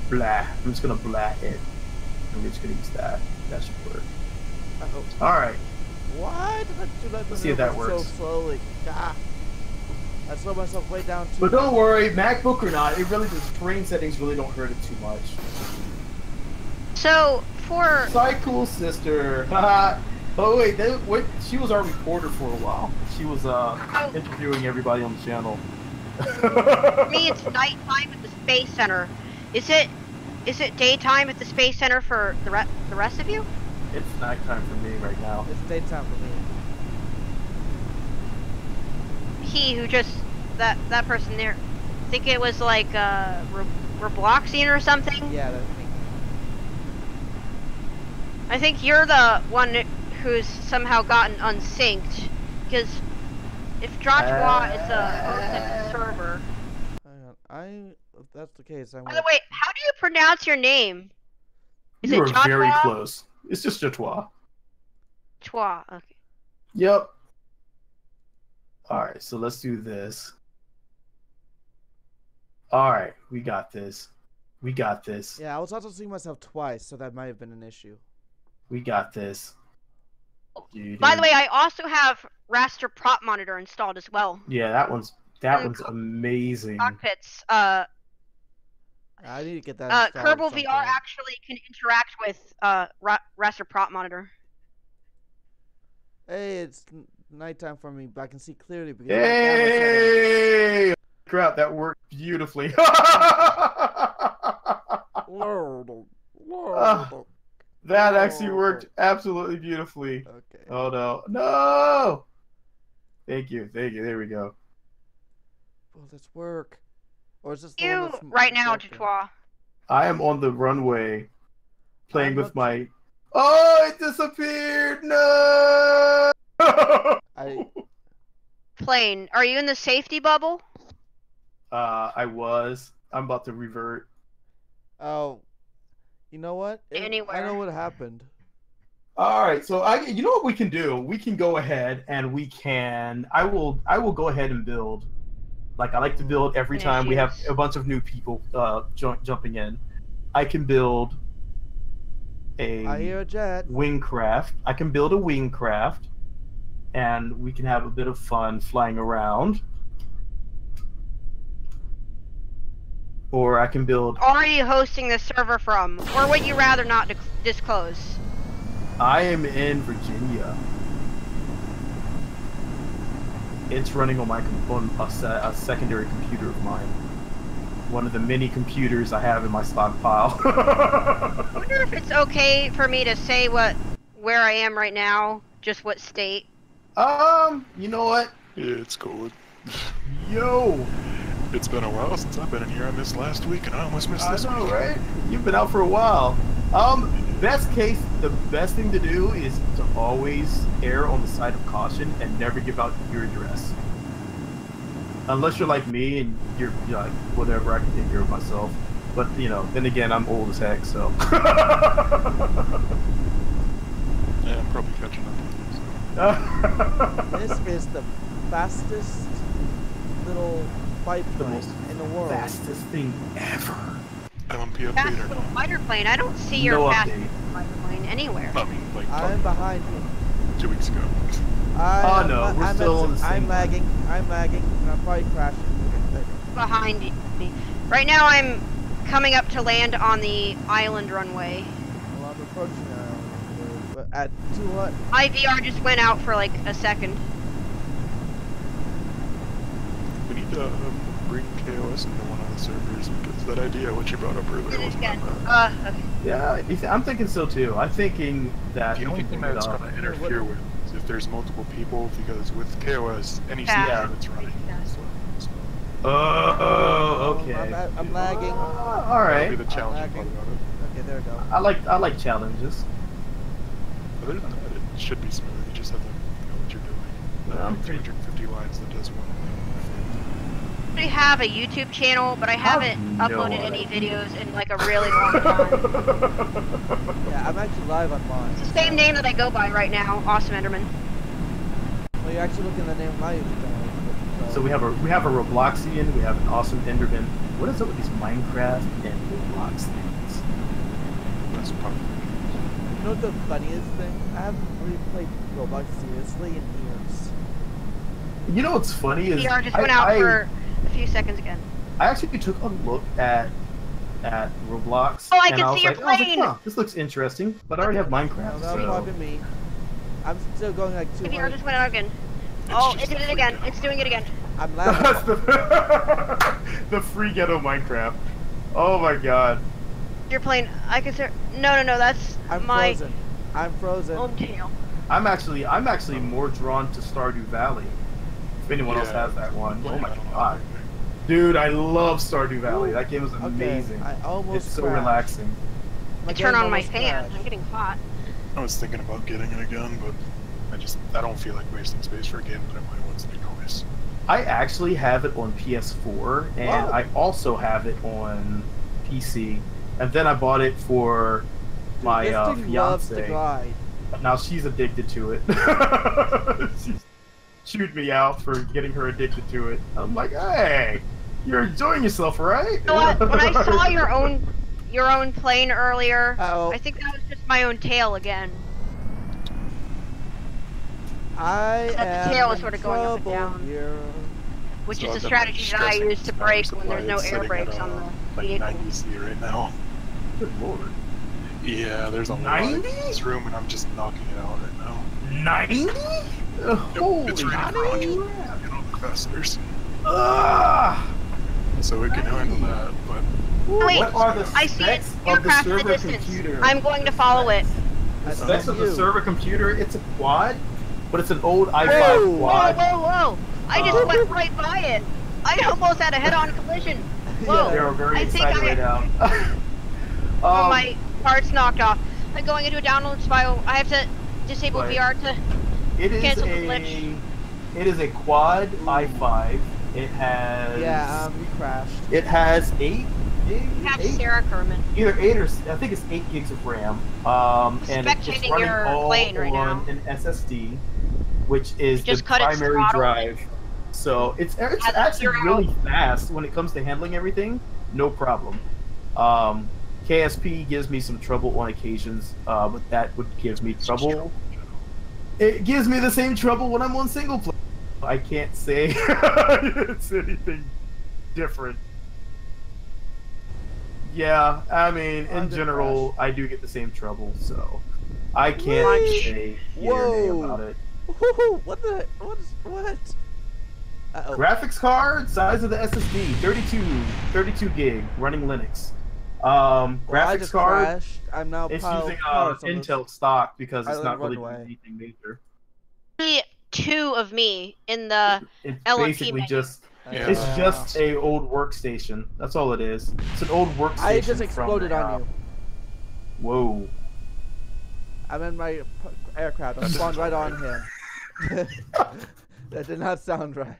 blah. I'm just gonna blah it. And we're just gonna use that. That should work. I hope so. All right. Why did I do that? Let's see if that so works. slowly? Ah. I slowed myself way down too. But don't worry, MacBook or not, it really the terrain settings really don't hurt it too much. So for Cool sister. Haha. Oh wait, wait, she was our reporter for a while. She was interviewing everybody on the channel. for me, it's nighttime at the Space Center. Is it daytime at the Space Center for the rest of you? It's nighttime for me right now. It's daytime for me. He who just that person there, I think it was like Robloxian or something. Yeah, that's me. I think you're the one who's somehow gotten unsynced, because if Joshua is a host of the server. Hang on, if that's the case, I'm By the way, how do you pronounce your name? Is You it are Joshua? very close. It's just Joshua. Chua. Okay. Yep. Alright, so let's do this. Alright, we got this. We got this. Yeah, I was also seeing myself twice, so that might have been an issue. We got this. By the way, I also have raster prop monitor installed as well. Yeah, that one's amazing. Cockpits. I need to get that. Kerbal VR actually can interact with raster prop monitor. Hey, it's nighttime for me, but I can see clearly because Hey! Crap, that worked beautifully. That actually worked absolutely beautifully. Okay. Oh no. No! Thank you. There we go. Will this work? Or is this the You one that's right now, broken? Joshua. I am on the runway playing with my... Oh, it disappeared! No! Plane. Are you in the safety bubble? I was. I'm about to revert. Oh, you know what? Anywhere. I know what happened. All right, so you know what we can do? We can go ahead and we can. I will go ahead and build. Like I like to build every time we have a bunch of new people jumping in. I can build I hear a jet. wingcraft. I can build a wingcraft, and we can have a bit of fun flying around. Or I can build. Or are you hosting the server from? Or would you rather not disclose? I am in Virginia. It's running on my a secondary computer of mine. One of the many computers I have in my stockpile. I wonder if it's okay for me to say where I am right now, just what state. You know what? Yeah, it's cold. Yo! It's been a while since I've been in here. I missed last week, and I almost missed this I know, week. right? You've been out for a while. Best case, the best thing to do is to always err on the side of caution and never give out your address. Unless you're like me and you're like, whatever, I can take care of myself. But, you know, then again, I'm old as heck, so. Yeah, I'm probably catching up on This is the fastest little biplane in the world. Fastest thing ever. I'm on PF Fast Vader little now. fighter plane. I don't see your No fast update. fighter plane anywhere. I mean, like, I'm behind you. 2 weeks ago. No, we're still on the same I'm lagging. I'm lagging. And I'm probably crashing. Behind me. Right now I'm coming up to land on the island runway. Well, I'm approaching now. But at 200. My VR just went out for like a second. We need to bring KOS into one of the servers, because that idea, what you brought up earlier, Did it wasn't again. that bad. Okay. Yeah, I'm thinking so too. I'm thinking that The we only can thing bring it that's up. going to interfere with is if there's multiple people, because with KOS, any Yeah. server that's running. So Oh, okay. I'm lagging. All that'll right. be the challenging part lagging. about it. Okay, there we go. I like challenges. Other than that, it should be smooth. You just have to know what you're doing. Yeah, I'm pretty- 250 lines that does one. I have a YouTube channel, but I haven't no uploaded any idea. videos in like a really long time. Yeah, I'm actually live on mine. It's the same name that I go by right now, Awesome Enderman. Well, you're actually looking at the name of my YouTube channel. So we have a Robloxian, we have an awesome Enderman. What is up with these Minecraft and Roblox things? That's probably. You know what the funniest thing? I haven't really played Roblox seriously in years. You know what's funny is VR just went out for a few seconds again. I actually took a look at Roblox. Oh, I and can was see your like, I was like, plane! huh, this looks interesting, but I already have No, Minecraft. that So. probably me. I'm still going like VR 200. just went out again. Oh, it did it again. It's doing it again. I'm That's lagging. the free ghetto Minecraft. Oh my god. You're playing. I consider. No, that's I'm my frozen. I'm frozen. own tail. I'm actually more drawn to Stardew Valley. If anyone else Yeah. has that one. Oh my I don't know god. anything. Dude, I love Stardew Valley. That game is Okay, amazing. I almost It's so crashed. relaxing. My Turn game on my almost fan. crashed. I'm getting hot. I was thinking about getting it again, but I don't feel like wasting space for a game that I might want to do twice. I actually have it on PS4, and Wow. I also have it on PC. And then I bought it for my This thing loves to fiance. glide. Now she's addicted to it. She's chewed me out for getting her addicted to it. I'm like, hey, you're enjoying yourself, right? You know what? When I saw your own plane earlier, Uh-oh. I think that was just my own tail again. I The am tail is in sort of going up and trouble down. here. Which So is I'm the definitely strategy that I stressing use to this brake time, when there's no it's air sitting brakes at, on the like vehicle. 90 C right now. Good lord. Yeah, there's a lot 90? in this room, and I'm just knocking it out right now. 90? Holy it's rated for 100 crap. in all the capacitors, Ah! so it can handle that. But Wait, What are the I see it. specs of the Aircraft in the server distance. computer? I'm going to follow it. The That's specs of the you. server computer, it's a quad, but it's an old i5 Whoa. Whoa, quad. whoa! I just went right by it. I almost had a head-on collision. Whoa! They are very I think excited right now. Oh, my parts knocked off. I'm going into a download spiral. I have to disable Right. VR to. It is cancel the glitch. It is a quad i5. It has Yeah, you crashed. it has 8 Have Sarah Kerman. either 8 or I think it's 8 gigs of RAM. And it's Spectating running your all plane right on now. an SSD, which is Just the cut its primary throttle. drive. So it's Has actually 0. really fast when it comes to handling everything. No problem. KSP gives me some trouble on occasions, but that would give me trouble. It gives me the same trouble when I'm on single player. I can't say it's anything different. Yeah, I mean, in Under general, I do get the same trouble, so I can't Lunch. say yay or nay Whoa. about it. Woohoo! What the? What? Uh-oh. Graphics card, size of the SSD, 32 gig, running Linux. Well, I Graphics just card, crashed. I'm now it's piled using parts on this. Intel stock because I it's not run really doing away. anything major. Only 2 of me in the. It's LMP basically menu. just Yeah. it's just a old workstation. That's all it is. It's an old workstation. I just from exploded a, on you. Whoa. I'm in my aircraft. I spawned right on him. That did not sound right.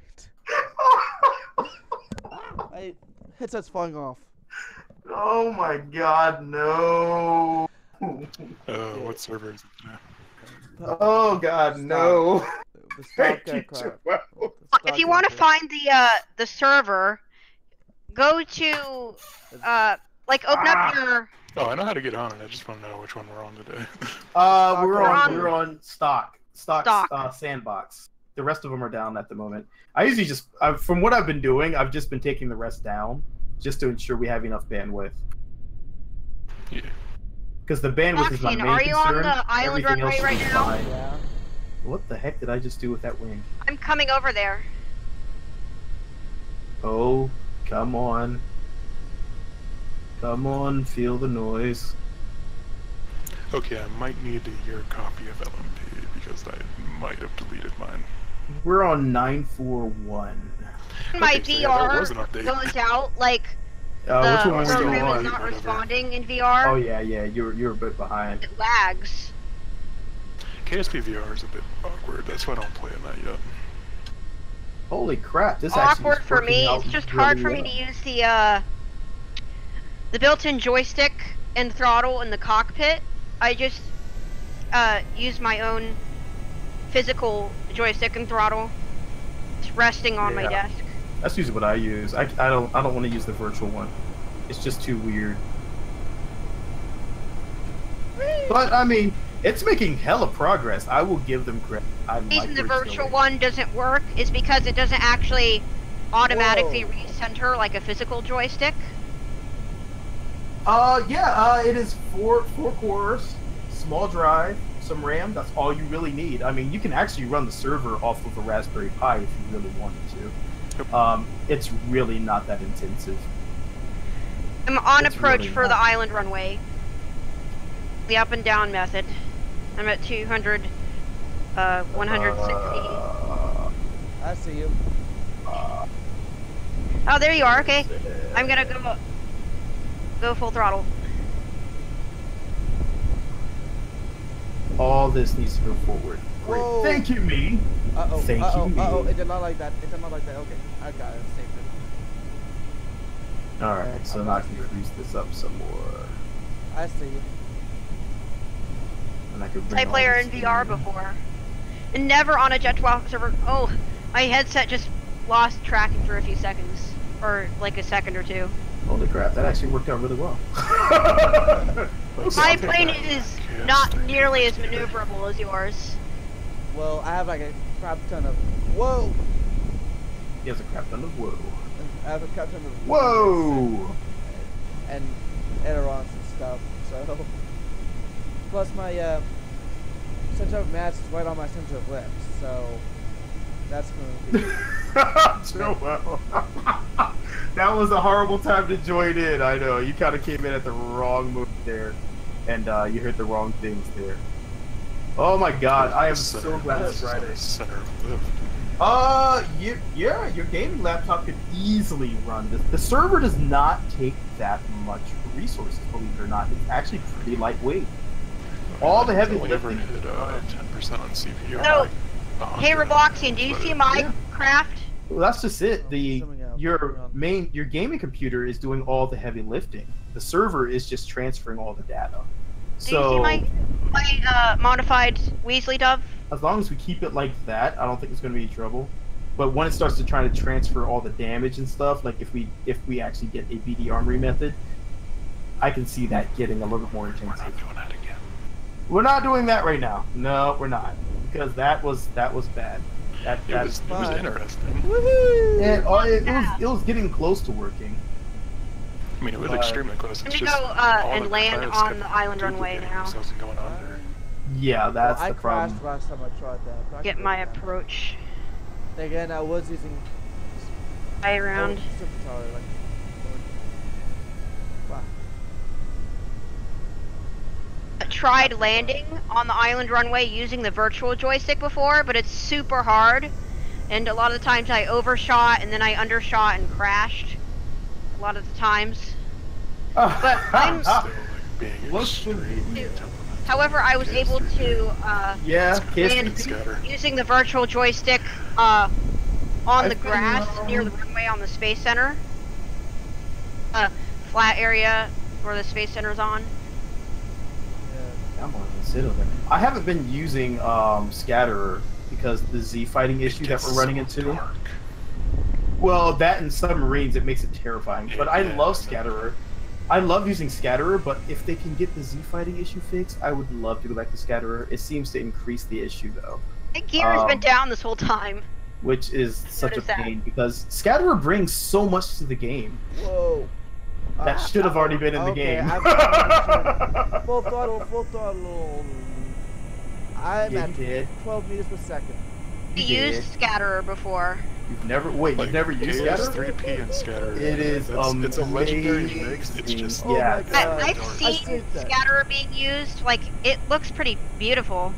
My headset's falling off. Oh my god, no. what server is it? Oh god, no. The stock Thank you, aircraft. Joel. The stock If you want to aircraft. find the server, go to open up your. Oh, I know how to get on it. I just want to know which one we're on today. We're on stock Stock. sandbox. The rest of them are down at the moment. I usually just from what I've been doing, I've just been taking the rest down just to ensure we have enough bandwidth. Yeah. Because the bandwidth is my Roxanne, main are you on concern. the island Everything runway else right is now? fine. Yeah. What the heck did I just do with that wing? I'm coming over there. Oh, come on. Come on, feel the noise. Okay, I might need your copy of LMP because I might have deleted mine. We're on 941. My Okay, so yeah, there VR was an update. goes out like Which the one are still you program on? is not Whatever. responding in VR. Oh yeah, you're a bit behind. It lags. KSP VR is a bit awkward. That's why I don't play in that yet. Holy crap! This actually Awkward is for working me. out It's just really hard for me well. to use the built-in joystick and throttle in the cockpit. I just use my own physical joystick and throttle. It's resting on my Yeah. desk. That's usually what I use. I don't want to use the virtual one. It's just too weird. But I mean, it's making hella progress. I will give them credit. I The reason like the where it's virtual going. one doesn't work is because it doesn't actually automatically Whoa. recenter like a physical joystick. Yeah. It is four cores, small drive, some RAM. That's all you really need. I mean, you can actually run the server off of a Raspberry Pi if you really wanted to. It's really not that intensive. I'm on It's approach really for the not. island runway. The up and down method. I'm at 200, 160. I see you. Oh, there you are. Okay, I'm gonna go full throttle. All this needs to go forward. Great. Whoa. Thank you, me. Uh-oh, Thank uh-oh, you, me. uh-oh, it did not like that. It did not like that. Okay, I got it. Saved it. Alright, so now I can increase this up some more. I see you. And I can bring I all play her this in VR before. And never on a Jet 12 server. Oh, my headset just lost tracking for a few seconds. Or like a second or two. Holy crap, that actually worked out really well. My plane is not nearly as maneuverable as yours. Well, I have like a crap ton of. Whoa! He has a crap ton of whoa. I have a crap ton of. Whoa! And ailerons and stuff. So. Plus my center of mass is right on my center of lift. So. That's going to be. Joel. That was a horrible time to join in. I know you kind of came in at the wrong moment there, and you heard the wrong things there. Oh my God, I am so glad it's Friday. Center of lift. Yeah, your gaming laptop could easily run this. The server does not take that much resources, believe it or not. It's actually pretty lightweight. All the heavy Only ever lifting. hit 10% on CPU. No. like, Hey, Robloxian, do you see my Yeah. craft? Well, that's just it. Something else. Your gaming computer is doing all the heavy lifting. The server is just transferring all the data. Do you see my modified Weasley Dove? As long as we keep it like that, I don't think it's going to be any trouble. But when it starts to try to transfer all the damage and stuff, like if we actually get a BD armory method, I can see that getting a little bit more We're intensive. not doing that again. We're not doing that right now. No, we're not, because that was bad. It was fun. interesting. Woohoo! It was getting close to working. I mean, it was extremely close. I'm It's gonna just go all and the land cars on kept the island runway duplicating now. themselves and going under. Yeah, that's I the problem. crashed last time I tried that. but I Get can my do it now. approach Again, I was using. way around. Super tower, like. Wow. I tried landing on the island runway using the virtual joystick before, but it's super hard. And a lot of the times I overshot and then I undershot and crashed. A lot of the times. But I'm- Still, like, being What's extremely the- temperamental. However, I was able to Yeah, land Scatter. using the virtual joystick on the I've been, grass near the runway on the Space Center. Flat area where the Space Center's on. Yeah. I'm on the Citadel. I haven't been using Scatterer because the Z fighting issue that we're running into. Dark. Well, that and submarines, it makes it terrifying. But I Yeah. love Scatterer. I love using Scatterer, but if they can get the Z fighting issue fixed, I would love to go back to Scatterer. It seems to increase the issue though, My gear's been down this whole time. which is such a Notice that. pain because Scatterer brings so much to the game. Whoa. That should have already been in the okay, game. Full throttle, full throttle. I'm Yeah, at you did. 12 meters per second. I You used did. Scatterer before. You've never used Scatter? KS3P and Scatter. It is It's a legendary amazing. mix. It's just Oh yeah. my God. I've I seen see that. Scatter being used. Like, it looks pretty beautiful.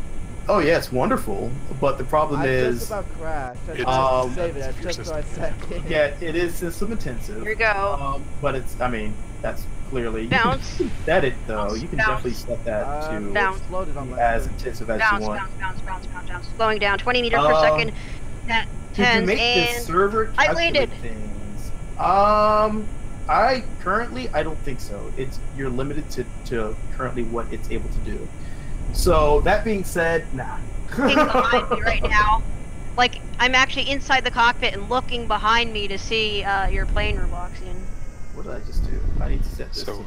Oh yeah, it's wonderful. But the problem I just is, about crashed. I It's- tried to save it if at your just the right second. yeah, it is system intensive. Here we go. But it's, I mean, that's clearly Bounce. You can set it though. You can Bounce. definitely set that to It Bounce. exploded on be my as screen. intensive as Bounce, you want. bounce. Slowing down 20 meters per second. That To 10 make this and server I calculate landed. things, I don't think so. You're limited to currently what it's able to do. So that being said, nah. looking behind me right now. Like, I'm actually inside the cockpit and looking behind me to see your plane Robloxian. What did I just do? I need to set this. so.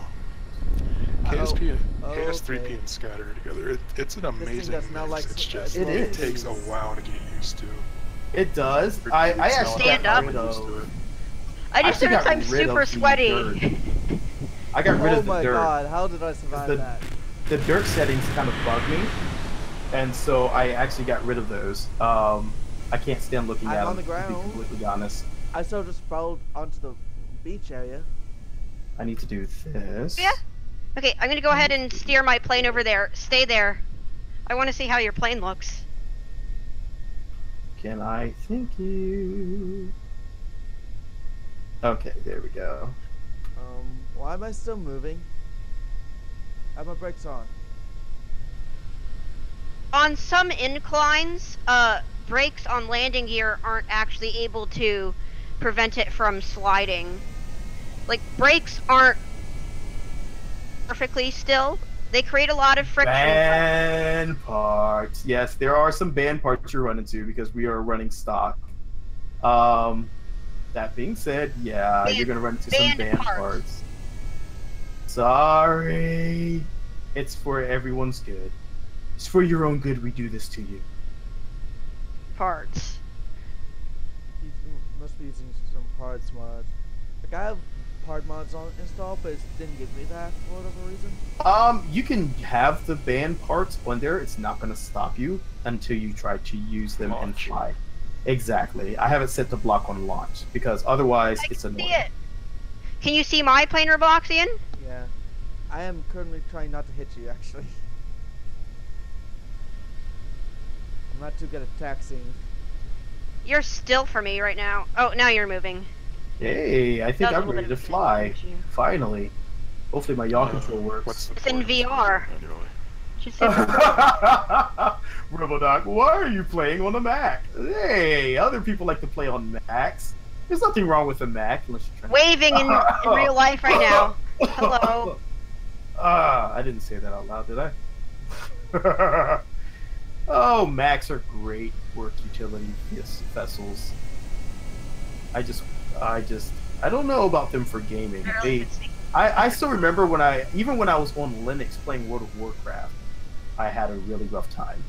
Oh, KS3P okay. and Scatter together. It's an thing amazing does not mix. like It's just It it is. takes a while to get used to. It does. For I dudes now, actually Stand got up. rid used to of. it. I just actually noticed got I'm rid super of the sweaty. dirt. I got rid Oh of the my dirt. God! How did I survive The- that? The dirt settings kind of bug me, and so I actually got rid of those. I can't stand looking I'm at on them. the To be ground. completely honest, I sort of just fell onto the beach area. I need to do this. Yeah. Okay, I'm gonna go ahead and steer my plane over there. Stay there. I want to see how your plane looks. Can I? Thank you. Okay, there we go. Why am I still moving? I have my brakes on. On some inclines, brakes on landing gear aren't actually able to prevent it from sliding. Like, brakes aren't perfectly still. They create a lot of friction. Band parts. Yes, there are some band parts you run into because we are running stock. That being said, yeah, you're gonna run into some band band parts. parts. Sorry. It's for everyone's good. It's for your own good we do this to you. Parts. He must be using some parts mods. Like I have part mods on installed, but it didn't give me that for whatever reason. You can have the band parts on there. It's not gonna stop you until you try to use them and Launch. fly. Exactly. I have it set to block on launch because otherwise I it's can annoying. see it. Can you see my plane Robloxian? Yeah. I am currently trying not to hit you, actually. I'm not too good at taxiing. You're still for me right now. Oh, now you're moving. Hey, I think That was a I'm little ready bit to of fly. advantage, yeah. Finally. Hopefully my yaw control works. What's the It's in point? VR. Anyway. Just say- Robodoc, why are you playing on a Mac? Hey, other people like to play on Macs. There's nothing wrong with a Mac unless you're trying Waving in real life right now. Hello. I didn't say that out loud, did I? Oh, Macs are great work utility vessels. I don't know about them for gaming. I still remember when I was on Linux playing World of Warcraft, I had a really rough time.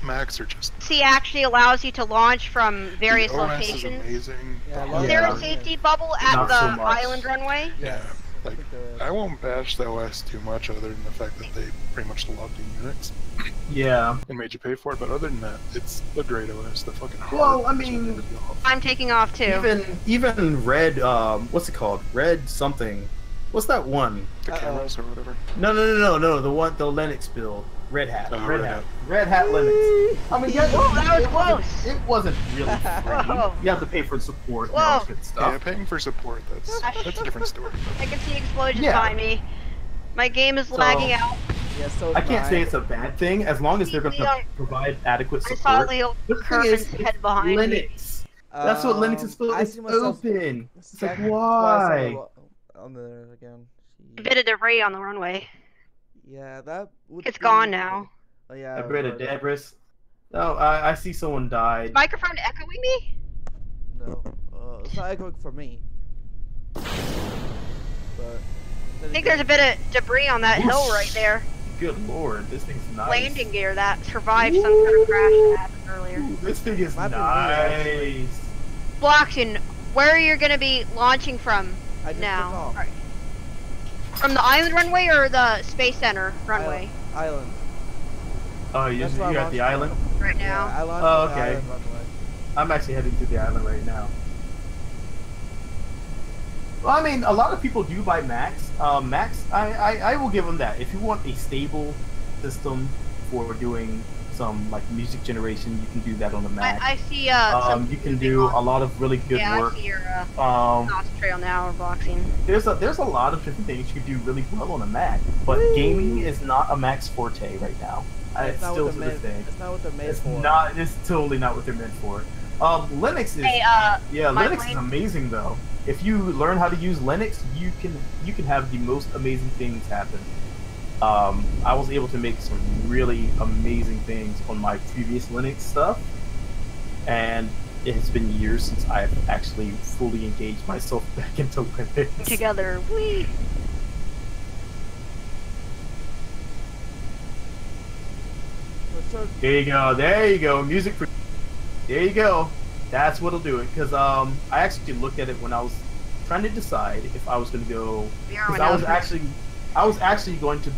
Macs are just. C actually allows you to launch from various the OS locations. is amazing. Yeah, I The love Is there Yeah. a safety bubble at Not the so much. island runway? Yeah, I like think there is. I won't bash the OS too much, other than the fact that they pretty much loved the Unix Yeah. and made you pay for it. But other than that, it's a great OS. The fucking Well, I hardware is what mean, threw me off. I'm taking off too. Even Red, what's it called? Red something. What's that one? the cameras or whatever. No, the Linux build. Red Hat. Oh, Red Red Hat. Hat. Red Hat Linux. I mean, yeah, Whoa, that was it close. It wasn't really free. Whoa. You have to pay for support and all Whoa. that good Yeah, stuff. paying for support, that's a different story. I can see explosions Yeah. behind me. My game is So- lagging out. Yeah, so I can't say it's a bad thing as long as they're going to Leon, provide adequate I saw support. Leo The thing Kerman's is, head behind me. Linux. That's what Linux is for. I It's see myself open. It's like, twice why? on there again. A bit of debris on the runway. Yeah, that would It's be- gone now. Oh yeah. A bit of right. debris. No, I see someone died. Microphone echoing me? No, it's not echoing for me. But I think there's a bit of debris on that hill right there. Good lord, this thing's nice. Landing gear that survived some kind of crash that happened earlier. Ooh, this thing is Might be real, nice. Blockton, where are you going to be launching from I just now? took off. Right. From the island runway or the Space Center runway? Island. Oh, you're That's where I'm at the launching island? from. right Yeah, now. I launched Oh, the okay. island, by the way. I'm actually heading to the island right now. Well, I mean, a lot of people do buy Macs. Macs, I will give them that. If you want a stable system for doing some like music generation, you can do that on the Mac. I see some You can do a lot of really good yeah, work. I see your Um, mouse trail now or boxing. there's a lot of different things you can do really well on a Mac, but gaming is not a Mac's forte right now. It's not still what to they're this made. day. It's not what they're made It's for. not. It's totally not what they're meant for. Linux is Hey, yeah, my Linux is brain- amazing though. If you learn how to use Linux, you can have the most amazing things happen. I was able to make some really amazing things on my previous Linux stuff, and it has been years since I've actually fully engaged myself back into Linux. Together, we. So, There you go, music. There you go. That's what'll do it. Because I actually looked at it when I was trying to decide if I was going to go. Because I was actually going to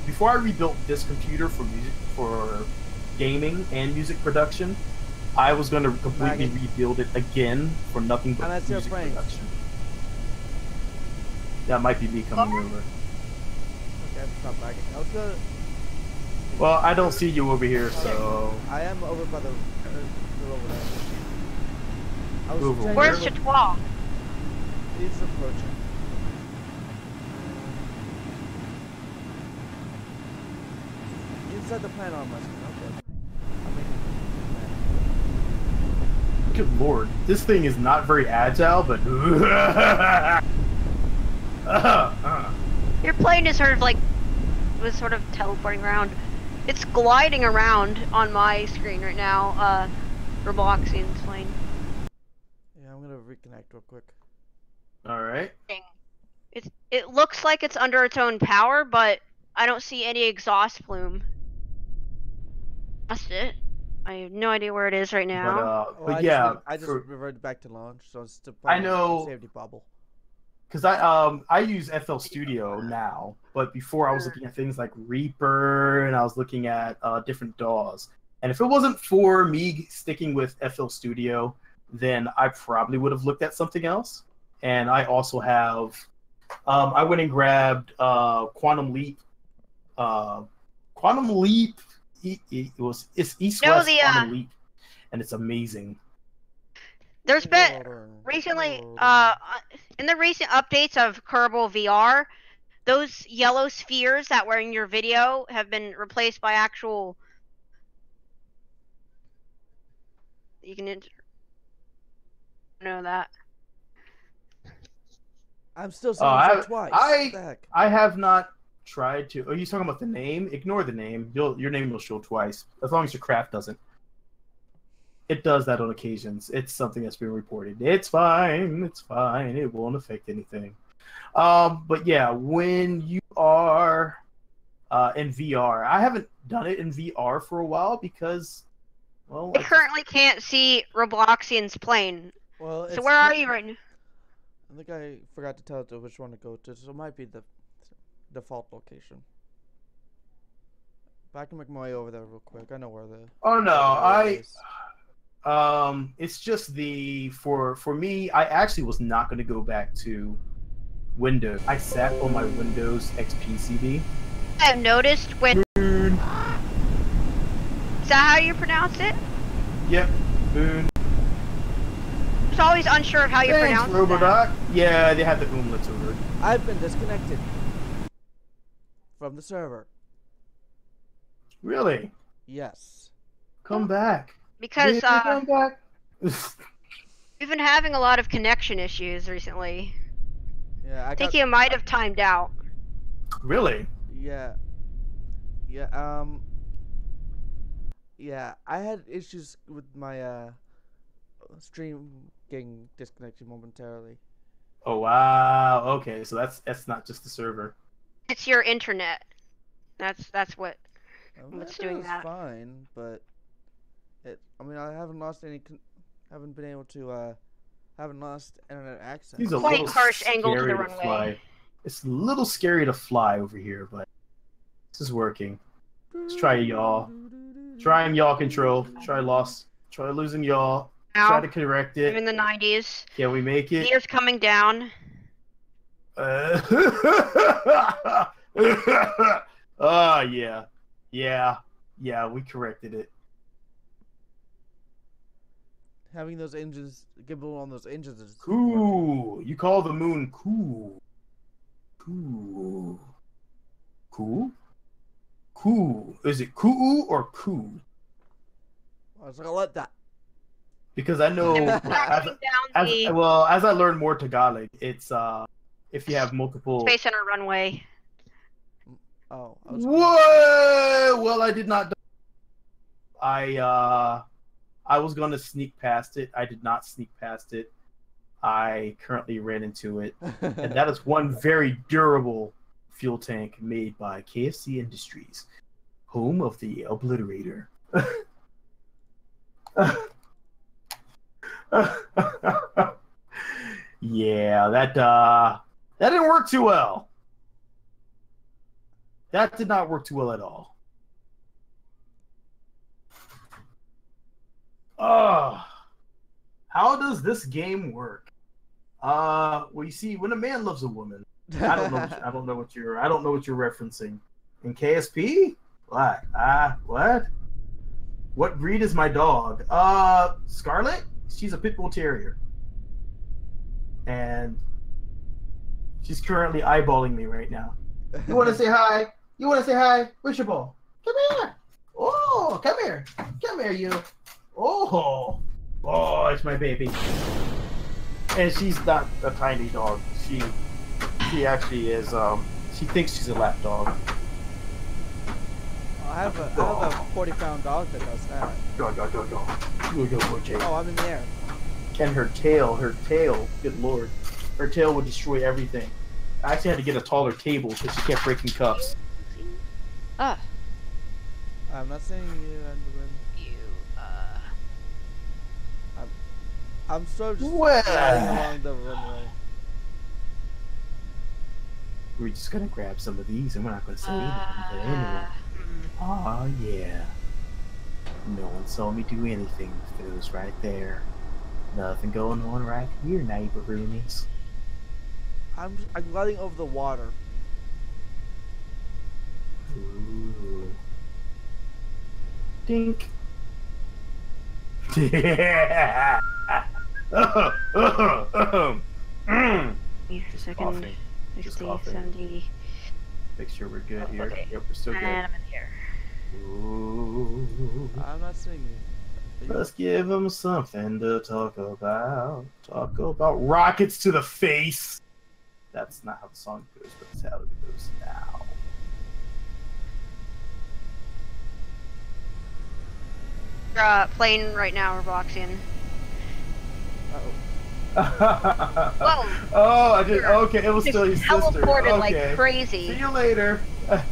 before I rebuilt this computer for gaming and music production, I was going to completely rebuild it again for nothing but And that's your music prank. production. That might be me coming over. okay, stop lagging. I was gonna. Well, I don't see you over here, so I am over by the. Over there. I was Over checking- Where's Chatois? He's approaching. Inside the plant on my screen. Okay. I mean, good lord, this thing is not very agile, but Your plane is sort of like was sort of teleporting around. It's gliding around on my screen right now. Roboxian's plane. yeah, I'm gonna reconnect real quick. all right. It looks like it's under its own power, but I don't see any exhaust plume. That's it. I have no idea where it is right now. But yeah, I just reverted back to launch, so it's still I know- safety bubble. because I use FL Studio now, but before I was looking at things like Reaper and I was looking at different DAWs. And if it wasn't for me sticking with FL Studio, then I probably would have looked at something else. And I also have, I went and grabbed Quantum Leap. Quantum Leap, it's East No, West the, Quantum Leap, and it's amazing. There's been recently, in the recent updates of Kerbal VR, those yellow spheres that were in your video have been replaced by actual. You can know that. I'm still saying it twice. What the heck? I have not tried to. Oh, you talking about the name? Ignore the name. Your name will show twice, as long as your craft doesn't. It does that on occasions. It's something that's been reported. It's fine. It's fine. It won't affect anything. But yeah, when you are in VR, I haven't done it in VR for a while because, well, I currently can't see Robloxian's plane. Well, So where are you right now? I think I forgot to tell it which one to go to, so it might be the default location. But I can make my way over there real quick. I know where the. Oh no, is. it's just for me, I actually was not going to go back to Windows. I sat on my Windows XP CD. I've noticed when. Is that how you pronounce it? Yep, Boon. I was always unsure of how you Thanks, pronounce that. Robodoc. Yeah, they have the umlauts over it. I've been disconnected from the server. Really? Yes. Come back. Because Yeah, come back. we've been having a lot of connection issues recently. Yeah, I think you might have timed out. Really? Yeah. Yeah, I had issues with my stream getting disconnected momentarily. Oh wow. Okay, so that's not just the server. It's your internet. That's what. What's That doing is that? fine, but I mean, I haven't lost any. Haven't been able to. Haven't lost internet access. He's a Quite little harsh angle to the scary runway. fly. It's a little scary to fly over here, but this is working. Let's try it, y'all. Trying yaw control. Try losing yaw. Try Ow. to correct I'm in it. the 90s. Can we make it? Gears coming down. Yeah. Yeah, we corrected it. Having those engines, gimbal on those engines is Cool. You call the moon cool. Cool. Cool? Cool. Is it cool or cool? I was gonna let that. Because I know Crashing down the as I learn more Tagalog, it's if you have multiple Space Center runway. Oh. Whoa! Well, I did not. I was going to sneak past it. I did not sneak past it. I currently ran into it, and that is one very durable fuel tank made by KFC Industries, home of the Obliterator. Yeah, that didn't work too well. That did not work too well at all. How does this game work? Well, you see, when a man loves a woman, I don't know what you're referencing. In KSP? What? What? What breed is my dog? Scarlet? She's a pit bull terrier. And she's currently eyeballing me right now. You want to say hi? You want to say hi? Where's your ball? Come here. Oh, come here. Come here, you. Oh, it's my baby. And she's not a tiny dog. She actually is. She thinks she's a lap dog. I have a 40-pound dog that does that. Go, Jake. Oh, I'm in there. And her tail, good lord. Her tail would destroy everything. I actually had to get a taller table because she kept breaking cups. Ah. I'm not saying you, Enderman. I'm sort of just riding along the runway. We're just gonna grab some of these and we're not gonna say anything to anyone. Oh yeah. No one saw me do anything with those right there. Nothing going on right here, neighbor roomies. I'm gliding over the water. Ooh. Dink. Yeah. Just second. Coughing. 60, coughing. 70. Make sure we're good here. Okay. Yep, we're still good. And I'm in here. Ooh. I'm not singing. Let's give them something to talk about. Talk about rockets to the face. That's not how the song goes, but that's how it goes now. Playing right now, Robloxian. Uh-oh. Whoa! Oh, I did. Okay, it was Just still your sister. teleported Okay. like crazy. See you later. I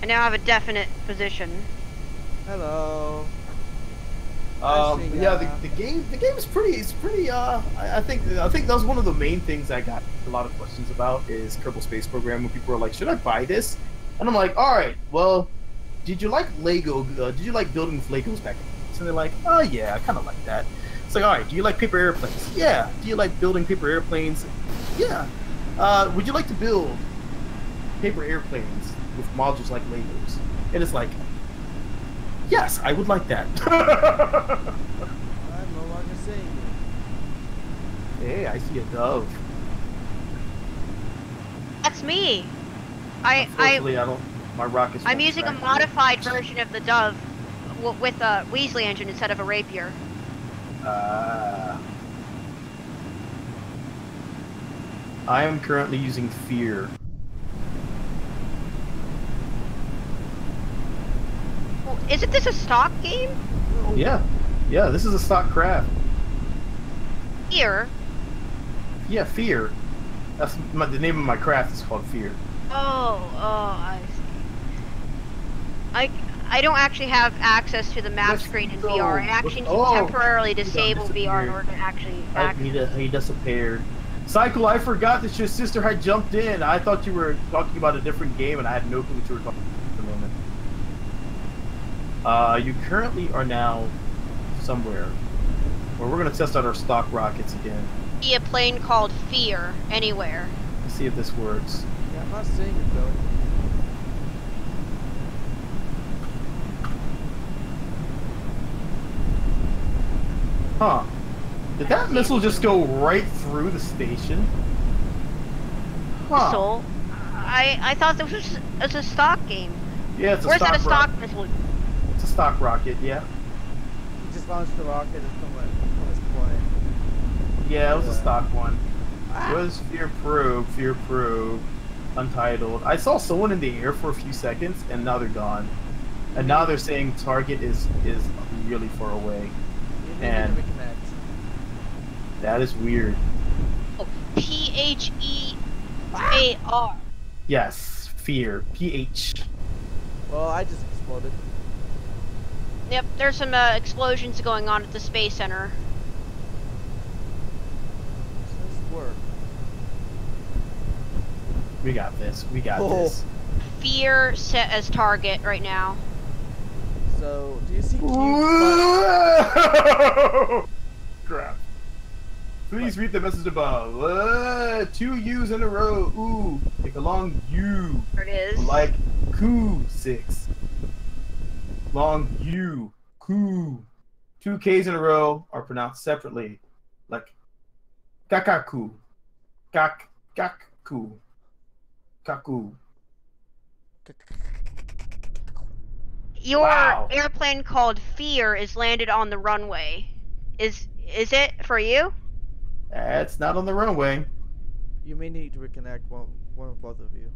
now have a definite position. Hello. Yeah, the game is pretty. It's pretty. I think that was one of the main things I got a lot of questions about is Kerbal Space Program. When people are like, "Should I buy this?" And I'm like, "All right, well, did you like Lego? Did you like building with Legos back then?" So they're like, "Oh yeah, I kind of like that." It's like, "All right, do you like paper airplanes?" "Yeah." "Do you like building paper airplanes?" "Yeah." Would you like to build paper airplanes with modules like Legos? And it's like, yes, I would like that. I'm no longer saying it. Hey, I see a dove. That's me. Unfortunately, I don't. My rockets. I'm won't using a track me. modified version of the Dove with a Weasley engine instead of a Rapier. I am currently using Fear. Well, isn't this a stock game? Yeah, this is a stock craft. Here. Yeah, Fear. That's the name of my craft is called Fear. I see. I don't actually have access to the map Yes, screen in no. VR. I actually need to Oh, temporarily he disable VR in order to actually He disappeared. Cycle, I forgot that your sister had jumped in. I thought you were talking about a different game, and I had no clue what you were talking about at the moment. You currently are now somewhere where we're gonna test out our stock rockets again. See a plane called Fear anywhere. Let's see if this works. Yeah, I'm not seeing it though. Huh. Did that missile just go right through the station? Huh. Missile. I thought this was a stock game. Yeah, it's a Where's stock that a stock rocket. missile? It's a stock rocket, yeah. He just launched the rocket from his plane. Yeah, it was a Yeah. stock one. Ah. It was Fear Probe, Untitled. I saw someone in the air for a few seconds, and now they're gone. And now they're saying target is really far away. You need And- to reconnect. That is weird. Oh, PHEAR. Yes, Fear. PH. Well, I just exploded. Yep, there's some explosions going on at the Space Center. Does this work? We got this. We got Oh. this. Fear set as target right now. So, do you see Q? Crap. Please read the message above. 2 U's in a row. Ooh, like a long U. There it is. Like Ku 6. Long U. Ku. 2 K's in a row are pronounced separately. Like Kakaku. Kakku. Kaku. Your Wow. airplane called Fear is landed on the runway. Is it for you? That's not on the runway. You may need to reconnect one or both of you.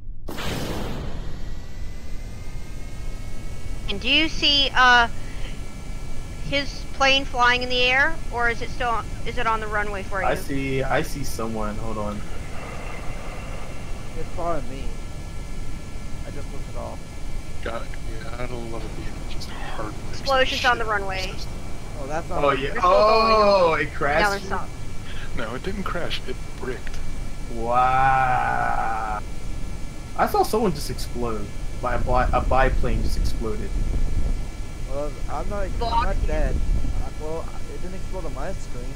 And do you see his plane flying in the air, or is it on the runway for you? I see someone. Hold on. It's following me. I just looked it off. Got it. Yeah, I don't love it being just hard. Explosions on the runway. Oh, that's not. Oh yeah. They're still going Oh, it Now crashed. they're stopped. No, it didn't crash. It bricked. Wow. I saw someone just explode. A biplane just exploded. Well, I'm not dead. Well, it didn't explode on my screen.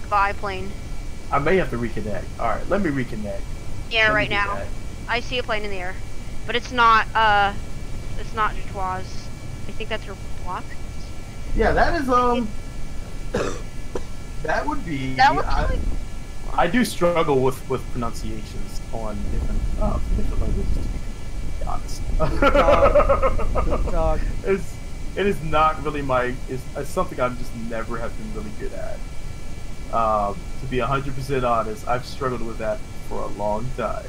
Biplane. I may have to reconnect. All right, let me reconnect. Yeah, Let me right do now. that. I see a plane in the air, but it's not Dutois. I think that's her block. Yeah, that is that would be. That looks like I do struggle with pronunciations on different languages. To be honest, Good talk. it is not really it's something I've just never have been really good at. To be 100% honest, I've struggled with that for a long time.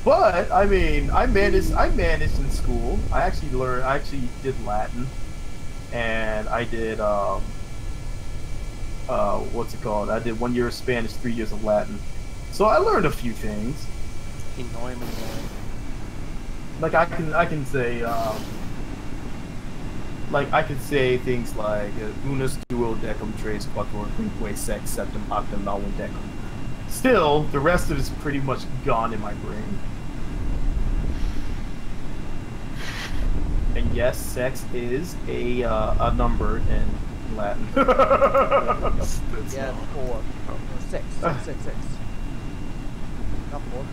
But I mean, I managed in school. I actually did Latin, and I did what's it called? I did 1 year of Spanish, 3 years of Latin. So I learned a few things. Like I can say like I could say things like unus duodecum tres quattuor quinque sex septem octam novum decum. Still, the rest of it is pretty much gone in my brain. And yes, sex is a number in Latin. That's Yeah, not- 4. No, 6. 6. Not 4.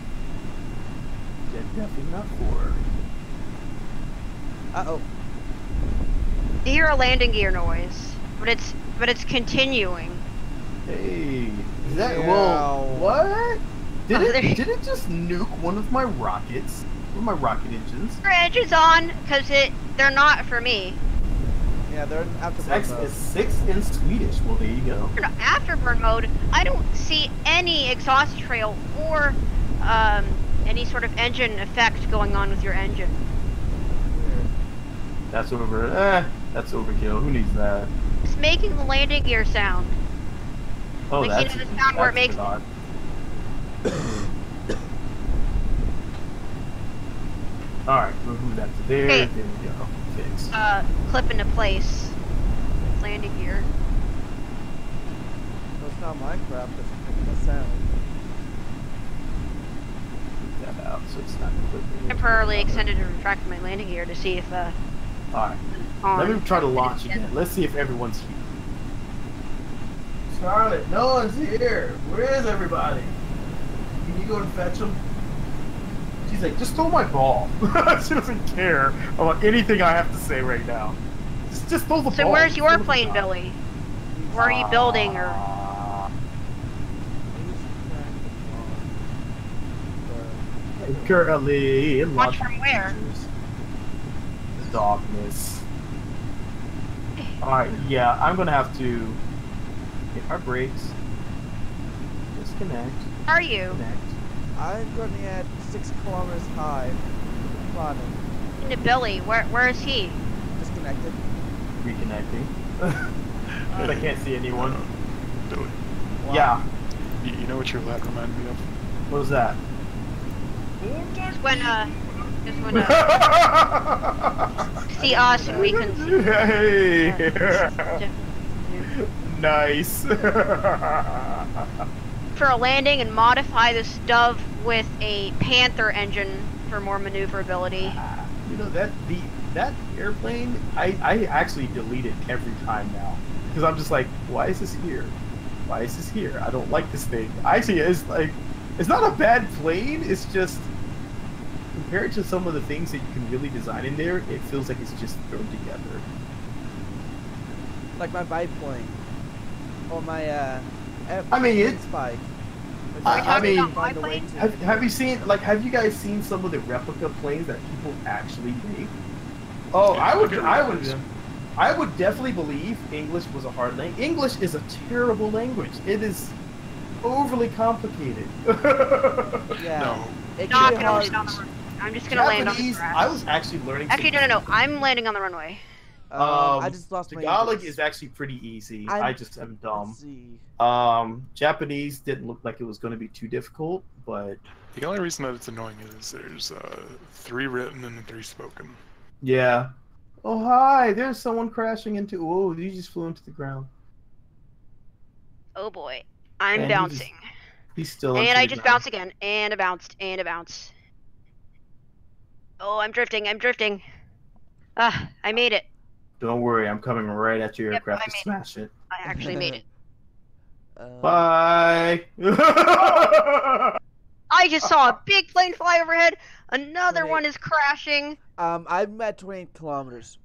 Yeah, definitely not 4. Uh-oh. you hear a landing gear noise, but it's continuing. Hey, is that Yeah. well? What? Did there- did it just nuke one of my rockets? One of my rocket engines? Your engine's on, cause they're not for me. Yeah, they're in Sex afterburn is mode. 6 in Swedish. Well, there you go. In afterburn mode, I don't see any exhaust trail or any sort of engine effect going on with your engine. Weird. That's that's overkill. Who needs that? It's making the landing gear sound. Oh, Like, you that's know the sound where it that's makes- odd. All right, we'll move that to there. Okay. There we go. Fixed. Clip into place. Landing gear. So it's not Minecraft that's making a sound. Move that out so it's not clipping. Temporarily extended and retracted my landing gear to see if Alright. on. Let me try to launch again. Let's see if everyone's here. Scarlet, no one's here. Where is everybody? Can you go and fetch them? She's like, just throw my ball. She doesn't care about anything I have to say right now. Just throw the ball. So where's Just your throw the plane, ball. Billy? Where are you building, or Currently in launch launch from where? features. Darkness. Alright, yeah, I'm gonna have to hit our brakes. Disconnect. Are you? Connect. I'm currently at 6 kilometers high. Climbing. Into Billy. Where is he? Disconnected. Reconnecting. But I can't see anyone. Billy, Wow. Yeah. you know what your lad reminded me of? What was that? Just when see us and we can see. Hey! Nice. For a landing and modify this dove with a Panther engine for more maneuverability. You know that airplane, I actually delete it every time now because I'm just like, why is this here? Why is this here? I don't like this thing. Actually, it's like, it's not a bad plane. It's just compared to some of the things that you can really design in there, it feels like it's just thrown together. Like my biplane. Or my I mean, it- spike. I mean, Find a way to- Have you seen, like, have you guys seen some of the replica planes that people actually make? Oh, Yeah, I would definitely believe English was a hard language. English is a terrible language. It is overly complicated. Yeah. No. It Not can be gonna hard. land on the runway. I'm just gonna land on the Japanese, grass. I was actually learning. Actually, no. I'm landing on the runway. I just lost my Tagalog engines. is actually pretty easy. I'm- I just am dumb. Let's see. Japanese didn't look like it was going to be too difficult, but The only reason that it's annoying is there's 3 written and 3 spoken. yeah. Oh hi, there's someone crashing into. Oh, you just flew into the ground. Oh boy, I'm And he bouncing. He's still. And into I the just ground. bounced again, and I bounced, and I bounced. Oh, I'm drifting. Ah, I made it. Don't worry, I'm coming right at your Yep, aircraft I to made it. smash it. I actually made it. Bye. I just saw a big plane fly overhead. Another Wait. one is crashing. I'm at 28 kilometers.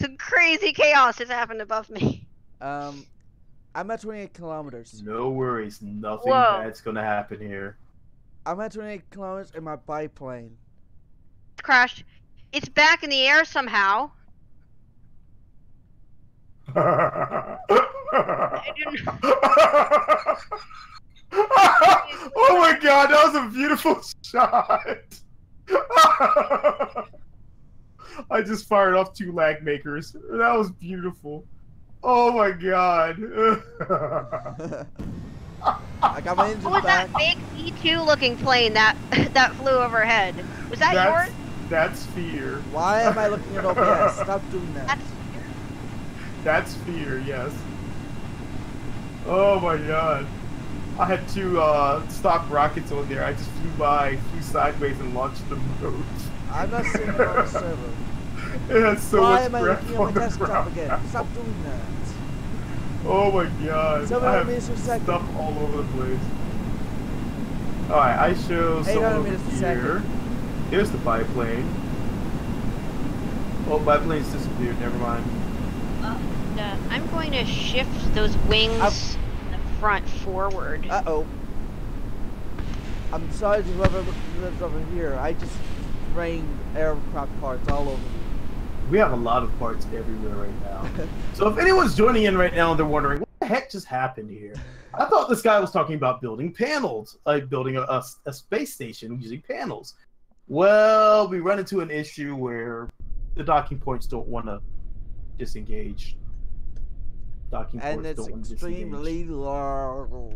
Some crazy chaos has happened above me. I'm at 28 kilometers. No worries, nothing Whoa. bad's gonna happen here. I'm at 28 kilometers in my biplane. It's crashed. It's back in the air somehow. I didn't. Oh my god, that was a beautiful shot! I just fired off 2 lag makers. That was beautiful. Oh my god. I got my engine What was back. that big B-2 looking plane that flew overhead? Was that yours? That's fear. Why am I looking at OBS? Stop doing that. That's That's fear, yes. Oh my god. I had 2 stock rockets on there. I just flew sideways and launched them both. I'm not sitting on the server. It has so Why much am I crap looking at my on the desktop ground. again? Stop doing that. Oh my god. 700 I have meters per second. stuff all over the place. Alright, I show 800 someone meters per over second. here. Here's the biplane. Oh, biplane's disappeared, never mind. I'm going to shift those wings in the front forward. Uh-oh. I'm sorry to whoever lives over here. I just rained aircraft parts all over me. We have a lot of parts everywhere right now. So if anyone's joining in right now and they're wondering, what the heck just happened here? I thought this guy was talking about building panels, like building a space station using panels. Well, we run into an issue where the docking points don't want to disengage. Docking And ports it's don't want to extremely disengage. low.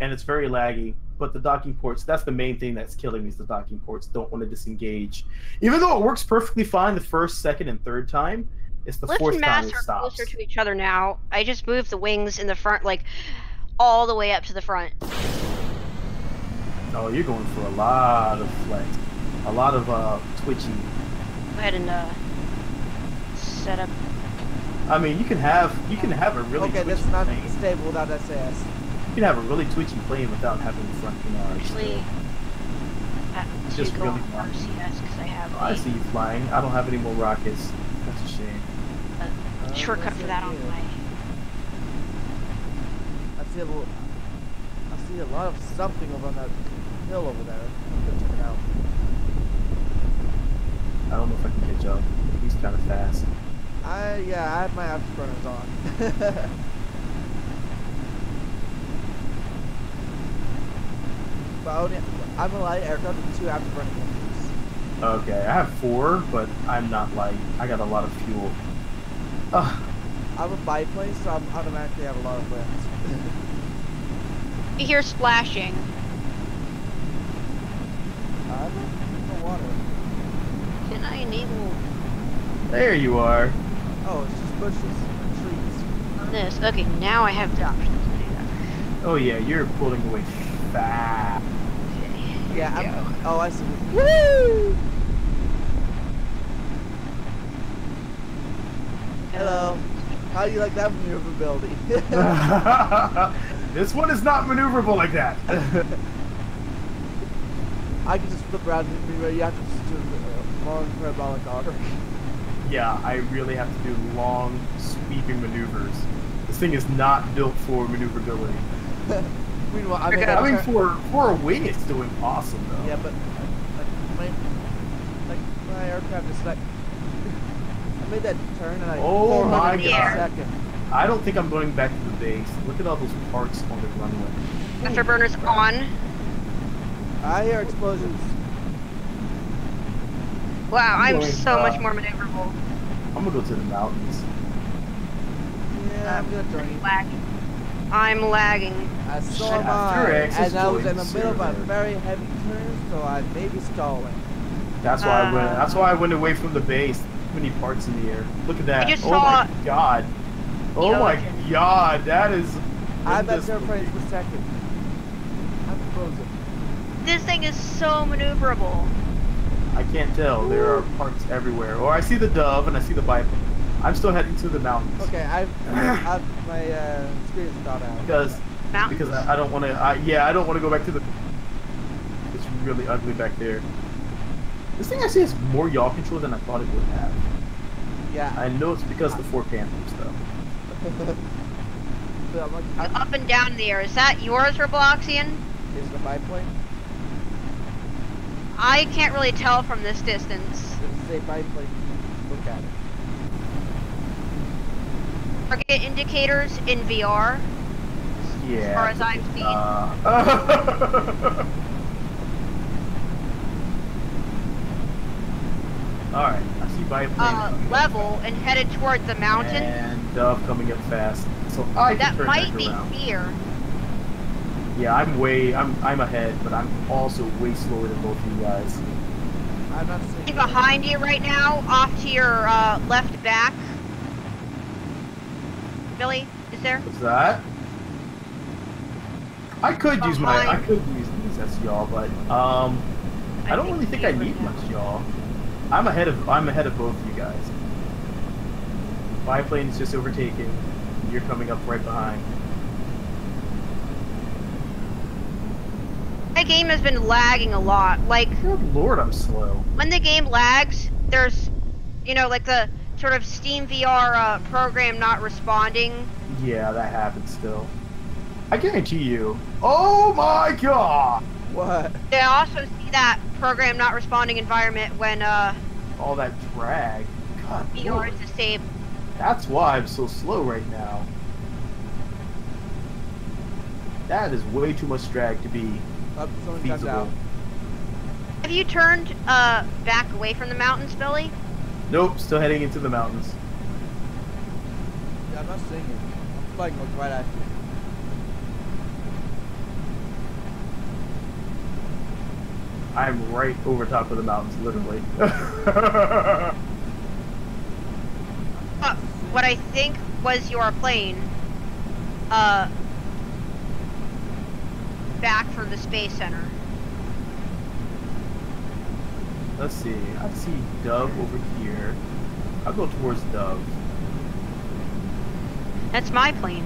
And it's very laggy. But the docking ports, that's the main thing that's killing me, is the docking ports don't want to disengage. Even though it works perfectly fine the first, second, and third time, it's the Lift fourth and time mass it are stops. closer to each other now. I just moved the wings in the front, like, all the way up to the front. Oh, you're going for a lot of flex. A lot of twitching. Go ahead and setup. I mean, you can have a really Okay, this twitchy is not plane. stable without SAS. You can have a really twitchy plane without having the front canard. Actually, to Just go really on fast. RCS because I have Oh, I see you flying. I don't have any more rockets. That's a shame. a shortcut for that on yeah. my. I see a lot of something over on that hill over there. I'm gonna check it out. I don't know if I can catch up. He's kind of fast. Yeah, I have my afterburners on. But only, I'm a light aircraft with 2 afterburning engines. Okay, I have 4, but I'm not light. I got a lot of fuel. I'm a biplane, so I'm automatically have a lot of lift. You hear splashing. I'm in the water. Can I enable There you are. Oh, it's just bushes and trees. this? Okay, now I have the options to do that. Oh yeah, you're pulling away fast. Okay. here Yeah, we go. oh, I see. Woo! Hello. How do you like that maneuverability? This one is not maneuverable like that. I can just flip around and you have to just do a long parabolic arc. Yeah, I really have to do long, sweeping maneuvers. This thing is not built for maneuverability. Meanwhile, I You're made good. that I mean, turn- for a wing, it's doing awesome though. Yeah, but my aircraft is like I made that turn and I Oh 400 my in a God. second. I don't think I'm going back to the base. Look at all those parts on the runway. Afterburners on. I hear explosions. Wow, I'm Going, so much more maneuverable. I'm gonna go to the mountains. Yeah, I'm gonna join you. Lagging. I'm lagging. So am After I. X is And I was in joined the middle of a server. very heavy turn, so I may be stalling. That's why I went. That's why I went away from the base. Too many parts in the air. Look at that. I just Oh saw my God. Oh the my ocean. God. That is. I'm at this 0 will frames be- per second. I'm frozen. This thing is so maneuverable. I can't tell. There are parts everywhere. Or I see the dove and I see the biplane. I'm still heading to the mountains. Okay, I've my screen is thought out. Mountains. Because I don't want to. I don't want to go back to the. It's really ugly back there. This thing actually has more yaw control than I thought it would have. Yeah. I know it's because of the 4 Panthers though. So I'm like, Up and down in the air. Is that yours, Robloxian? is the biplane? I can't really tell from this distance. It's a biplane. Look at it. Target indicators in VR. Yeah. As far as I've seen. Alright, I see biplane. coming up Level and headed towards the mountain. And dove coming up fast. So I can That turn might back be around. fear. Yeah, I'm ahead, but I'm also way slower than both of you guys. I'm not seeing Behind you right now, off to your left back. Billy, is there? What's that? I could use these as yaw, but I don't really think I need much yaw. I'm ahead of both you guys. Biplane's just overtaking. You're coming up right behind. That game has been lagging a lot. Like, Good lord, I'm slow. when the game lags, there's, like the sort of Steam VR program not responding. Yeah, that happens still. I guarantee you. Oh my god! what? They also see that program not responding environment when All that drag. God, VR lord. is disabled. That's why I'm so slow right now. That is way too much drag to be Oh, someone comes out. feasible. Have you turned back away from the mountains, Billy? Nope, still heading into the mountains. Yeah, I'm not seeing it. I'm flying like right at you. I'm right over top of the mountains, literally. What I think was your plane, back from the space center. Let's see. I see Dove over here. I'll go towards Dove. That's my plane.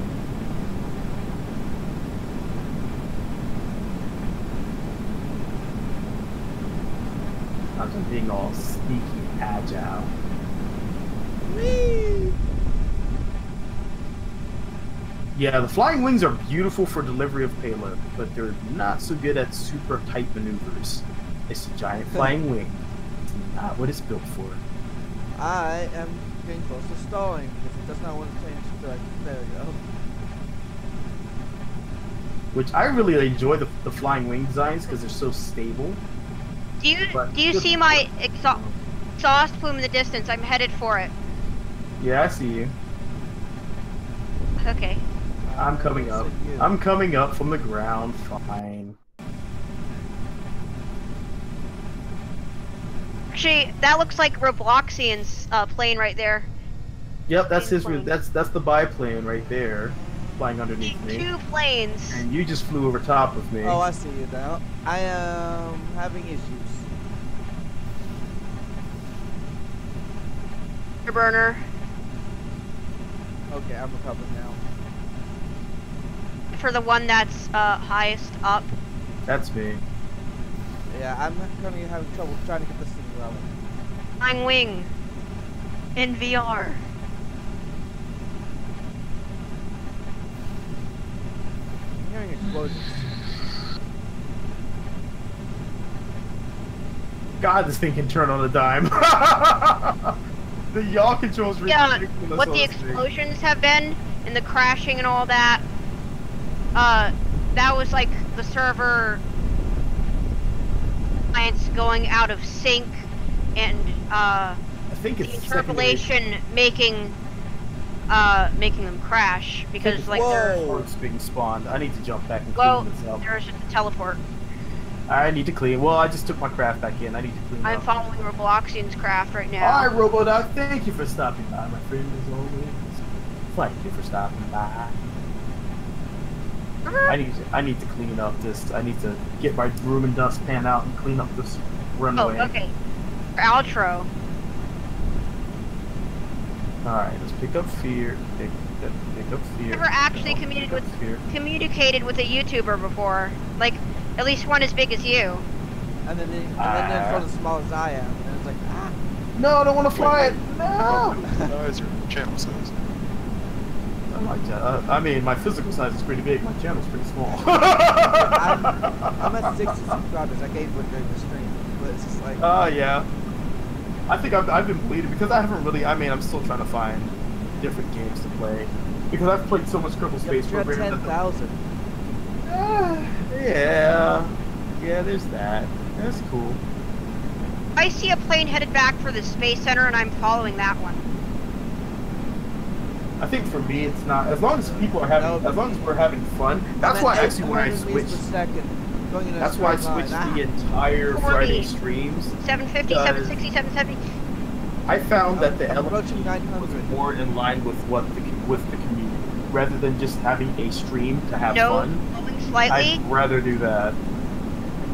I'm just being all sneaky and agile. Whee! Yeah, the flying wings are beautiful for delivery of payload, but they're not so good at super tight maneuvers. It's a giant flying wing. It's not what it's built for. I am getting close to stalling because it does not want to change to like, there we go. Which I really enjoy the flying wing designs because they're so stable. Do you But see good my for- exhaust plume in the distance? I'm headed for it. Yeah, I see you. Okay. I'm coming up. See you. I'm coming up from the ground. Fine. Actually, that looks like Robloxian's plane right there. Yep, that's his. Plane. That's the biplane right there, flying underneath me. 2 planes. And you just flew over top of me. Oh, I see you now. I am having issues. Burner. Okay, I'm recovering now. For the one that's highest up. That's me. Yeah, I'm currently having trouble trying to get this thing level. Flying wing. In VR. I'm hearing explosions. God, this thing can turn on a dime. The yaw controls Yeah, ridiculous. what on the this thing. explosions have been and the crashing and all that. That was like the server science going out of sync and I think the it's secondary interpolation making them crash because like they're ports being spawned. I need to jump back and well clean this up. there's a teleport. I need to clean. Well, I just took my craft back in. I need to clean I'm up. following Robloxian's craft right now. Alright, Robodoc, thank you for stopping by, my friend, as always. Thank you for stopping by. I need to clean up this. I need to get my broom and dustpan out and clean up this Oh, runway. okay. Outro. Alright, let's pick up fear. Pick up fear. Never actually Pick communicated up fear. with a YouTuber before. Like at least one as big as you. And then they're as small as I am. And it's like, ah. No, I don't want to fly it. No. Size or channel size? I mean, my physical size is pretty big. My channel's pretty small. I'm at 60 subscribers. I gave one during the stream. But it's just like, Yeah. I think I've been bleeding because I haven't really. I mean, I'm still trying to find different games to play because I've played so much Kerbal Space you're at Program. 10,000. Yeah, there's that. That's cool. I see a plane headed back for the space center, and I'm following that one. I think for me, it's not as long as people are having, as long as we're having fun. That's I'm why at actually when I 800 meters switched, per second, going in a that's why I straight line. switched the entire 40. Friday streams. 750, Does- 760, 770. I found that the I'm element approaching was 900. more in line with what the community, rather than just having a stream to have No, fun. going slightly. I'd rather do that.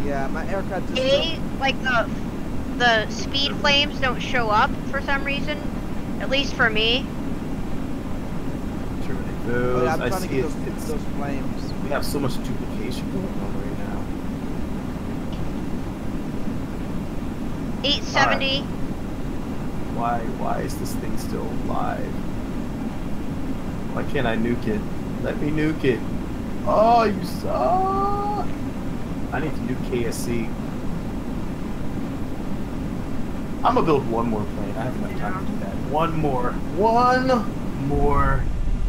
Yeah, my aircraft just. Like the speed flames don't show up for some reason. At least for me. Terminate Oh, those. yeah, I'm I trying to see get it's, those flames. we have so much duplication going on right now. 870. Why is this thing still alive? Why can't I nuke it? Let me nuke it. Oh, you suck! I need to nuke KSC. I'm gonna build one more plane. I have enough time to do that. One more.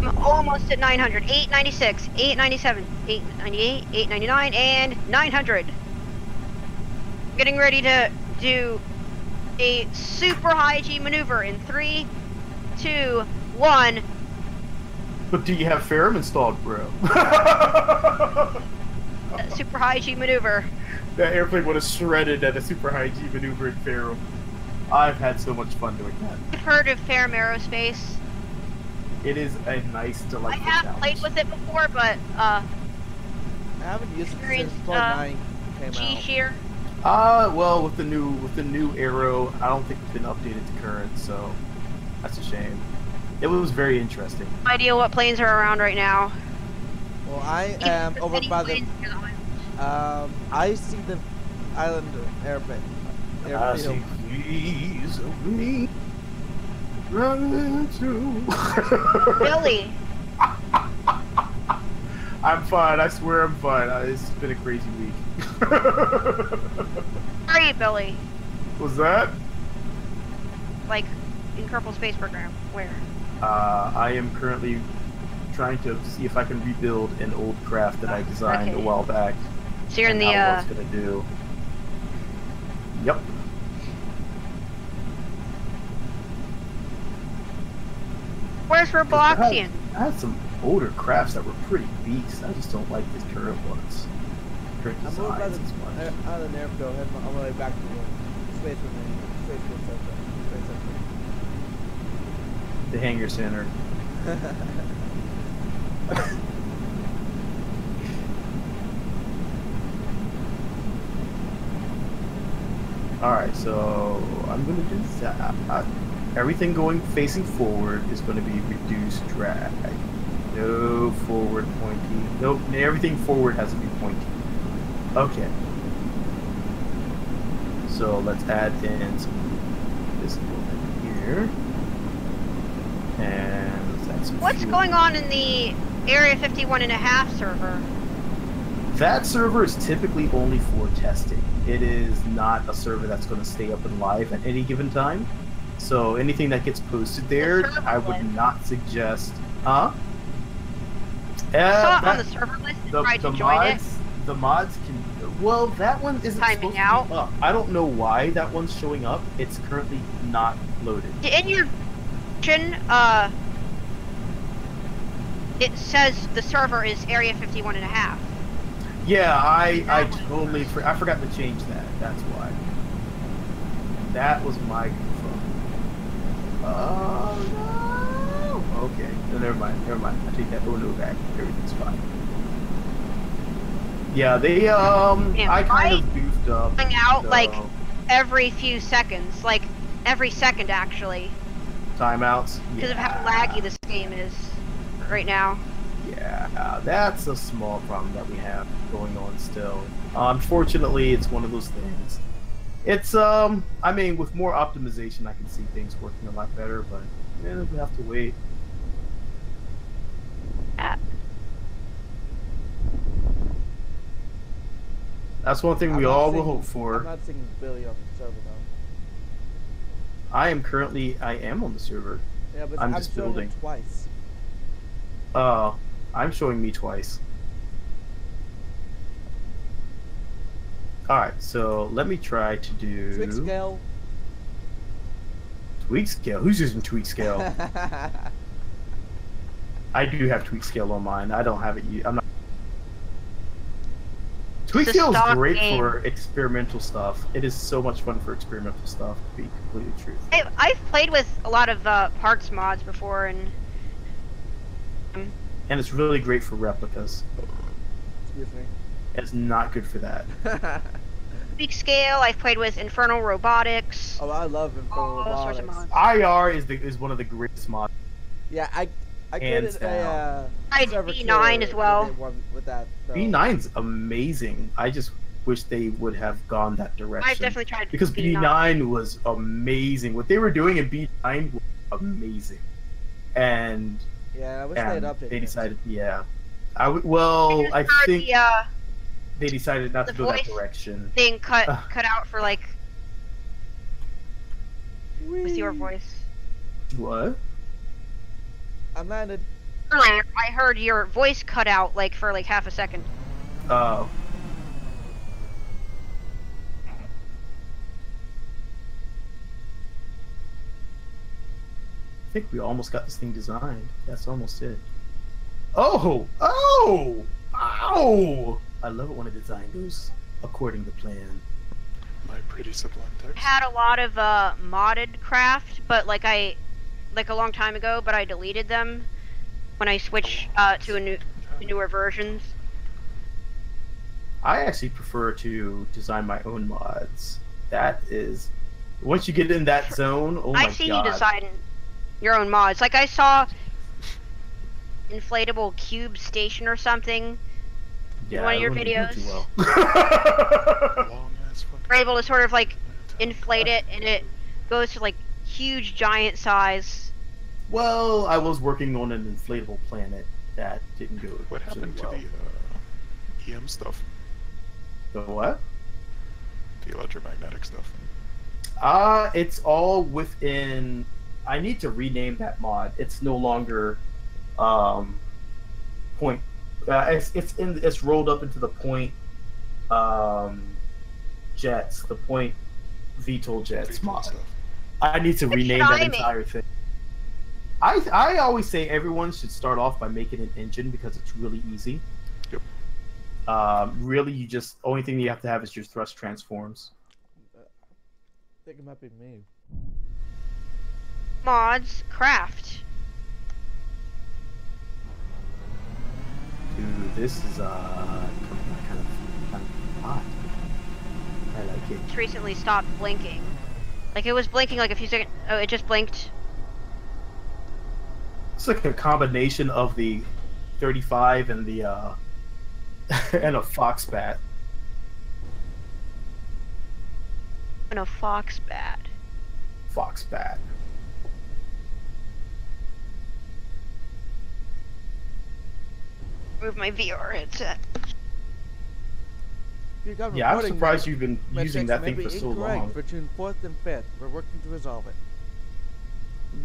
I'm almost at 900. 896, 897, 898, 899, and 900. Getting ready to do a super high G maneuver in 3, 2, 1. But do you have Ferrum installed, bro? Super high G maneuver. That airplane would have shredded at a super high G maneuver in Ferrum. I've had so much fun doing that. I've heard of Ferrum Aerospace. It is a nice, I delightful have challenge. played with it before, but I haven't used it since Experienced, Flood 9 came G out. shear. Well, with the new Arrow, I don't think it's been updated to current, so That's a shame. It was very interesting. No idea what planes are around right now. Well, I If am there's over any by the. planes near the island. I see the island airplane. I see Airfield. fleas of me running to. Billy, I'm fine. I swear I'm fine. It's been a crazy week. where are you, Billy? Was that? Like, in Kerbal Space Program, where? I am currently trying to see if I can rebuild an old craft that I designed a Okay. while back. So you're in and the, how it's gonna do. Yep. where's 'Cause Robloxian? I had some older crafts that were pretty beasts. I just don't like these current ones. Current I'm over by designs the as much. island airfield, heading on my way back to the space center. The hangar center. Alright, so I'm going to do that. Everything going facing forward is going to be reduced drag. No forward pointy. Nope, everything forward has to be pointy. Okay. So let's add in some this over here. And let's add some What's fuel. going on in the Area 51.5 server? That server is typically only for testing. It is not a server that's going to stay up and live at any given time. So anything that gets posted there, server I would list. not suggest. Huh? I saw it on the server list and tried to join it. The mods can. Well, that one isn't Timing supposed out. to be up. I don't know why that one's showing up. It's currently not loaded. In your version, it says the server is Area 51.5. Yeah, I totally I forgot to change that. That's why. That was my goof. Oh no. Okay. No, never mind. I take that oh no back. Everything's fine. Yeah, they I kind of goofed up. Going out so- like every few seconds, like every second actually, timeouts. because of how laggy this game is right now. Yeah, that's a small problem that we have going on still. Unfortunately, it's one of those things. It's I mean, with more optimization, I can see things working a lot better, but yeah, we have to wait. That's one thing we all will hope I'm for. not seeing Billy on the server though. I am on the server. Yeah, but I'm I'm just showing building. it twice. I'm showing me twice. Alright, so let me try to do... Twig scale. Tweak scale? Who's using tweak scale? I do have tweak scale on mine. I don't have it. I'm not. Tweak It's a scale is stock great game. for experimental stuff. It is so much fun for experimental stuff, to be completely truthful. I've played with a lot of parts mods before, and And it's really great for replicas. Excuse me. It's not good for that. Big Scale. I've played with Infernal Robotics. Oh, I love Infernal All sorts of Robotics. mods. IR is one of the greatest mods. Yeah, I Hands created a I did server B9 killer as well. with that. So. B9's amazing. I just wish they would have gone that direction. I've definitely tried Because B9. B9 was amazing. What they were doing in B9 was amazing. And Yeah, I wish they had updated. they it. decided, yeah. I I think the they decided not the to go that voice direction. thing cut out for like with your Whee! voice. What? I landed. Earlier, I heard your voice cut out like for like half a second. Oh. I think we almost got this thing designed. That's almost it. Oh! Oh! Ow! I love it when a design goes according to plan. My pretty sublime text. Had a lot of modded craft, but like a long time ago, but I deleted them when I switched to newer versions. I actually prefer to design my own mods. That is, once you get in that zone, oh my I've seen god. you design your own mods. Like I saw inflatable cube station or something in one of your wouldn't do too videos. well. Long ass fucking. We're able to sort of like inflate it, and it goes to like huge giant size. Well, I was working on an inflatable planet that didn't go What happened well. to the EM stuff? The what? The electromagnetic stuff. It's all within. I need to rename that mod. It's no longer point. It's rolled up into the point jets, the point VTOL jets VTOL mod. stuff. I need to What rename should that I make? entire thing. I always say everyone should start off by making an engine because it's really easy. Yep. Really, you just only thing you have to have is your thrust transforms. I think it might be me. Mods craft. Dude, this is kind of hot. I like it. It's recently stopped blinking. Like it was blinking like a few seconds. Oh, it just blinked. It's like a combination of the 35 and the and a fox bat. And a fox bat. Fox bat. Move my VR headset. You got Yeah, I'm recording surprised you've been metrics using that may thing be for so incorrect long. between 4th and 5th. We're working to resolve it.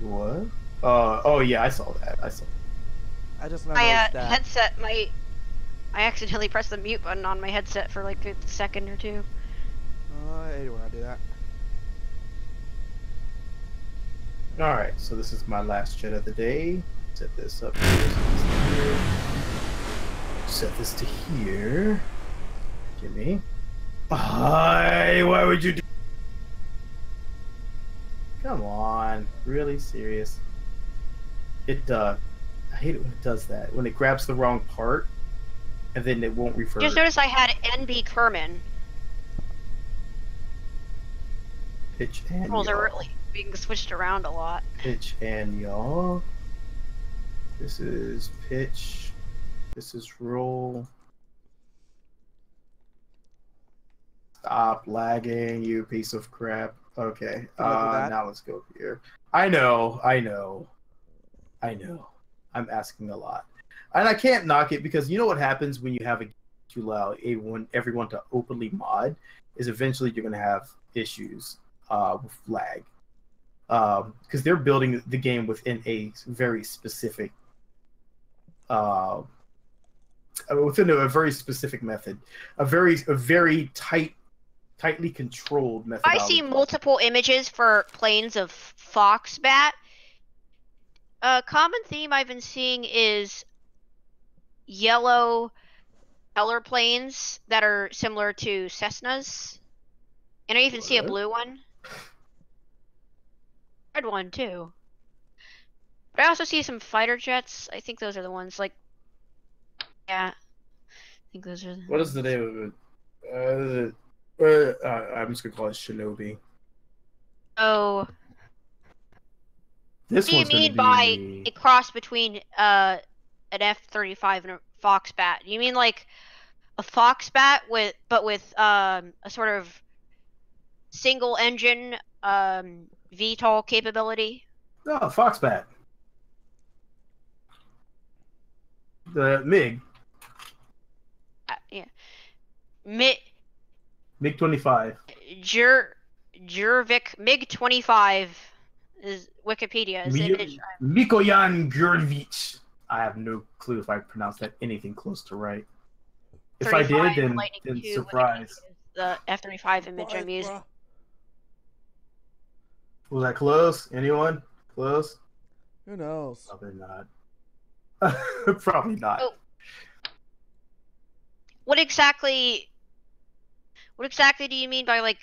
What? Oh yeah, I saw that. I saw. I just not My noticed that. headset, I accidentally pressed the mute button on my headset for like a second or two. I hate when I do that. All right, so this is my last jet of the day. Set this up here. Set this to here. Gimme. Why would you do? Come on, really serious? I hate it when it does that. When it grabs the wrong part, and then it won't revert. Just notice I had NB Kerman. Pitch and Controls are yaw. really being switched around a lot. Pitch and yaw. This is pitch. This is roll. Stop lagging, you piece of crap. Okay, Good luck with that. now let's go here. I know. I'm asking a lot. And I can't knock it because you know what happens when you have to allow everyone to openly mod is eventually you're going to have issues with lag. Because they're building the game within a very specific within a very specific method. A very tightly controlled method. I see multiple images for planes of Foxbat. A common theme I've been seeing is yellow color planes that are similar to Cessnas. And I even see a What? blue one. Red one too. But I also see some fighter jets. I think those are the ones like yeah. I think those are What is the name of it? I'm just gonna call it Shinobi. Oh, This what do you one's gonna mean by be a cross between an F-35 and a Foxbat? You mean like a Foxbat with a sort of single engine VTOL capability? no Foxbat. The MiG Yeah. MiG-25. Jurvik MiG-25 is Wikipedia is image. Mikoyan Gurevich. I have no clue if I pronounced that anything close to right. If I did, 35 then Lightning II surprise. Wikipedia is the F-35 image I'm using. Was that close? Anyone? Close? Who knows? Probably not. Probably not. Oh. What exactly do you mean by like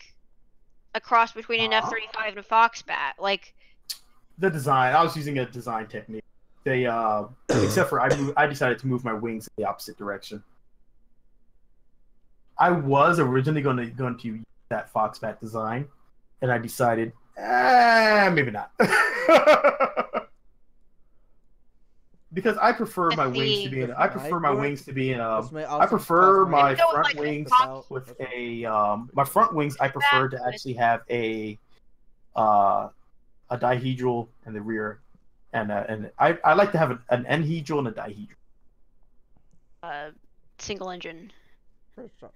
a cross between an F-35 and a Foxbat? Like The design. I was using a design technique. They except for I decided to move my wings in the opposite direction. I was originally going to use that Foxbat design, and I decided, maybe not. because I prefer my With wings to the- be in. This I prefer my might work. wings to be in. This may I also prefer cause my You know, front like, wings pop- with That's a. My front wings, I prefer to actually have a dihedral in the rear, and I like to have an enhedral and a dihedral. single engine. First off.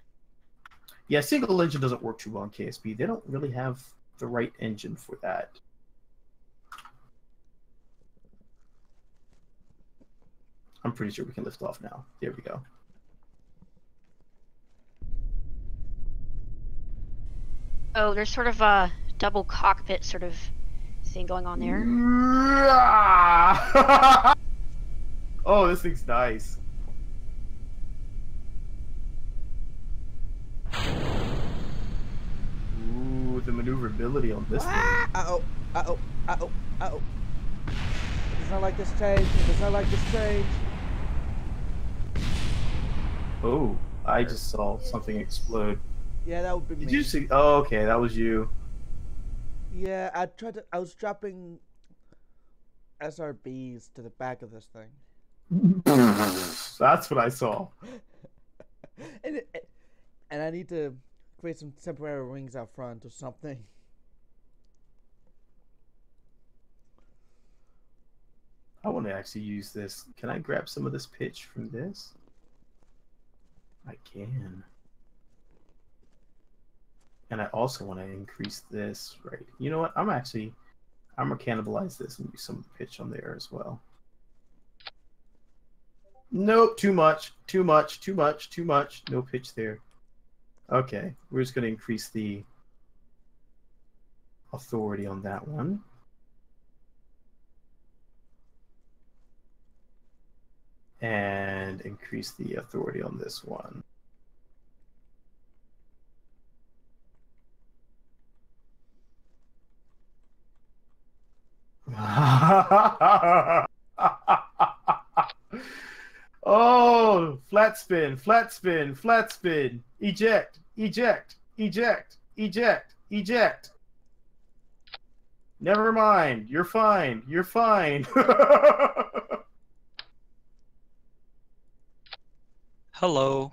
Yeah, single engine doesn't work too well in KSP. They don't really have the right engine for that. I'm pretty sure we can lift off now. There we go. Oh, there's sort of a double cockpit sort of thing going on there. Oh, this thing's nice. Ooh, the maneuverability on this thing. Uh-oh. Uh-oh. Uh-oh. Uh-oh. It does not like this change. It does not like this change. Oh, I just saw something explode. Yeah, that would be me. Did you see? Oh, okay, that was you. Yeah, I was dropping SRBs to the back of this thing. That's what I saw. and I need to create some temporary wings out front or something. I want to actually use this. Can I grab some of this pitch from this? I can. And I also want to increase this, right? You know what? I'm going to cannibalize this and use some of the pitch on there as well. Nope, too much. No pitch there. Okay, we're just going to increase the authority on that one. And increase the authority on this one. Oh, flat spin. Eject. Never mind. You're fine. Hello.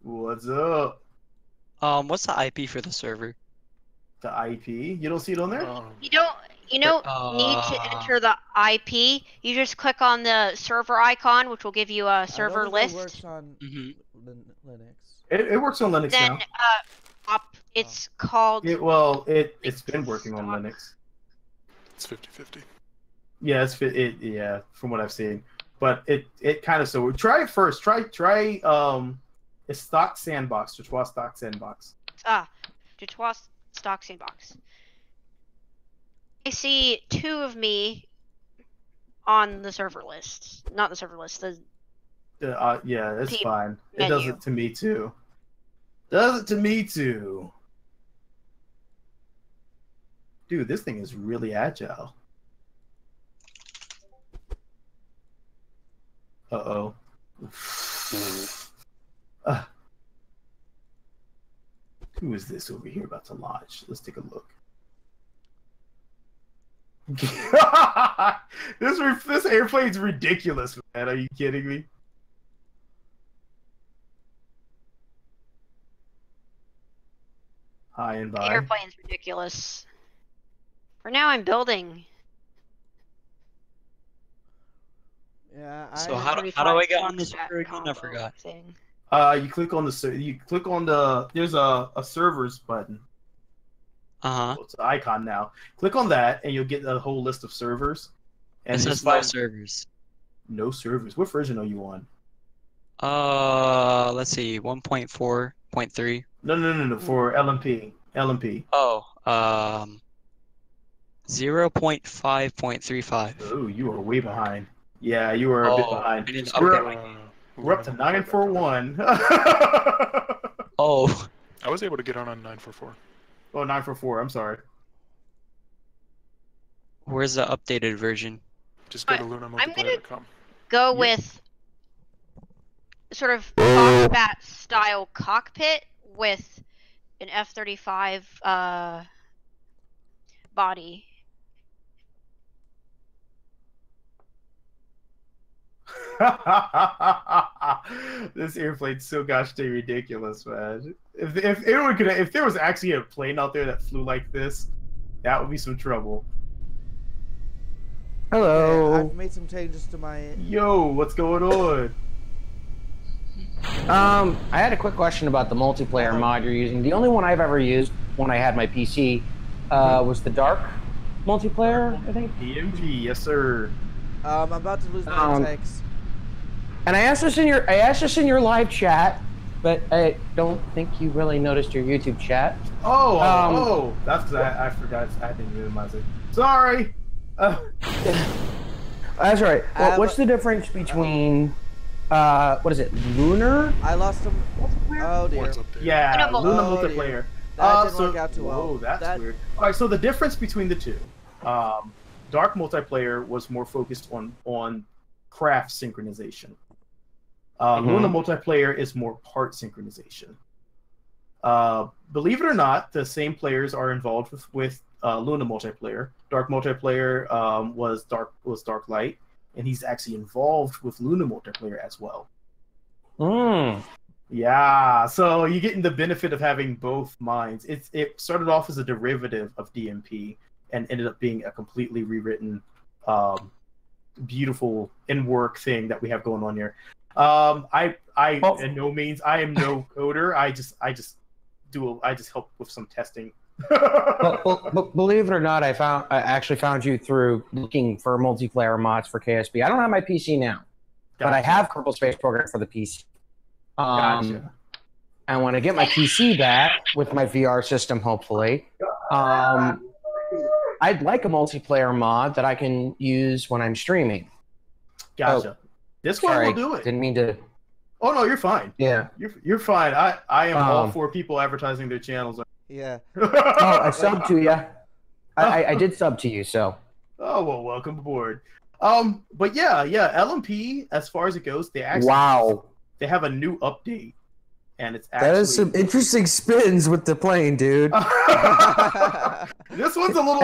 What's up? What's the IP for the server? The IP? You don't see it on there? You don't need to enter the IP. You just click on the server icon, which will give you a server I don't think list. It works on Linux. It works on Linux Then now. it's called. It's been working on Linux. It's 50-50. Yeah, yeah, from what I've seen. But it kind of so try it first. Try it's stock sandbox, Detroit stock sandbox. Detroit stock sandbox. I see 2 of me on the server list. Not the server list. Yeah, that's Team fine. menu. It does it to me too. Dude, this thing is really agile. Uh-oh. Who is this over here about to launch? Let's take a look. This airplane's ridiculous, man. Are you kidding me? Hi and The bye. airplane's ridiculous. For now, I'm building. Yeah, So I how do I get on the server again? I forgot. Thing. You click on there's a servers button. Uh-huh. Well, it's an icon now. Click on that and you'll get a whole list of servers. And It just says no find servers. no servers. What version are you on? Let's see, 1.4.3. No. For LMP. Oh, 0.5.35. Oh, you are way behind. Yeah, you are a bit behind. I need to We're update up, my- we're up to 941. Oh, I was able to get on 944. Oh, 944. I'm sorry. where's the updated version? Just go to I'm gonna- lunamultiplayer.com. Go Yeah. with sort of combat style cockpit with an F-35 body. This airplane's so gosh dang ridiculous, man. If anyone could, if there was actually a plane out there that flew like this, that would be some trouble. Hello. I've made some changes to my. Yo, what's going on? I had a quick question about the multiplayer mod you're using. The only one I've ever used when I had my PC was the Dark multiplayer, I think. DMG, yes sir. I'm about to lose my text. And I asked this in your live chat, but I don't think you really noticed your YouTube chat. Oh, that's because I forgot. I didn't minimize it. Sorry. That's right. Well, what's the difference between what is it, Lunar? I lost some. Oh dear. Yeah, Lunar multiplayer. That didn't work out too well. Oh, that's weird. All right, so the difference between the two, Dark multiplayer was more focused on craft synchronization. Lunar multiplayer is more part synchronization. Believe it or not, the same players are involved with Luna multiplayer. Dark multiplayer was Dark Light, and he's actually involved with Luna multiplayer as well. Yeah, so you're getting the benefit of having both minds. It started off as a derivative of DMP and ended up being a completely rewritten, beautiful in-work thing that we have going on here. In no means I am no coder. I just help with some testing. Well, believe it or not, I actually found you through looking for multiplayer mods for KSP. I don't have my PC now, but I have Kerbal Space Program for the PC. Gotcha. And when I get my PC back with my VR system, hopefully, I'd like a multiplayer mod that I can use when I'm streaming. Gotcha. This one will do it. Didn't mean to. Oh no, you're fine. Yeah, you're fine. I am all for people advertising their channels. Yeah. Oh, I subbed to you. I did sub to you, so. Oh well, welcome aboard. But yeah, LMP, as far as it goes, they actually they have a new update, and it's actually that is some interesting spins with the plane, dude. This one's a little.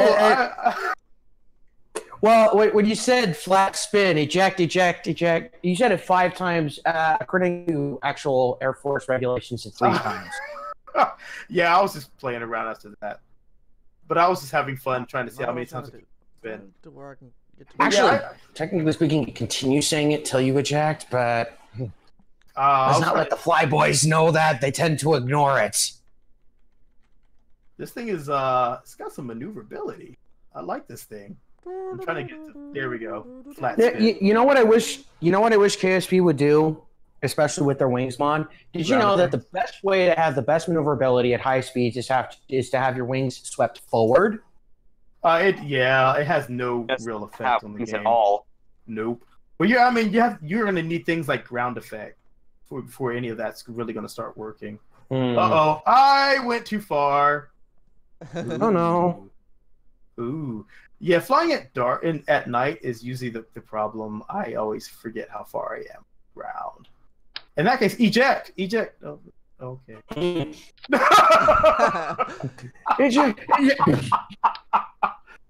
Well, when you said flat spin, eject, you said it 5 times. According to actual Air Force regulations, it's 3 times. Yeah, I was just playing around after that. But I was just having fun trying to see how many times I could spin. Actually, technically speaking, you continue saying it till you eject, but let's not let the flyboys know that. They tend to ignore it. This thing is, it's got some maneuverability. I like this thing. I'm trying to get to. There we go. Flat spin. You know what I wish? You know what I wish KSP would do, especially with their wings mod. Did you know that the best way to have the best maneuverability at high speeds is to have your wings swept forward? It has no real effect on the game at all. Nope. Well, yeah, I mean, you're gonna need things like ground effect before any of that's really gonna start working. Uh-oh, I went too far. Oh no. Ooh. Yeah, flying at dark and at night is usually the problem. I always forget how far I am around. In that case, eject. Oh, okay.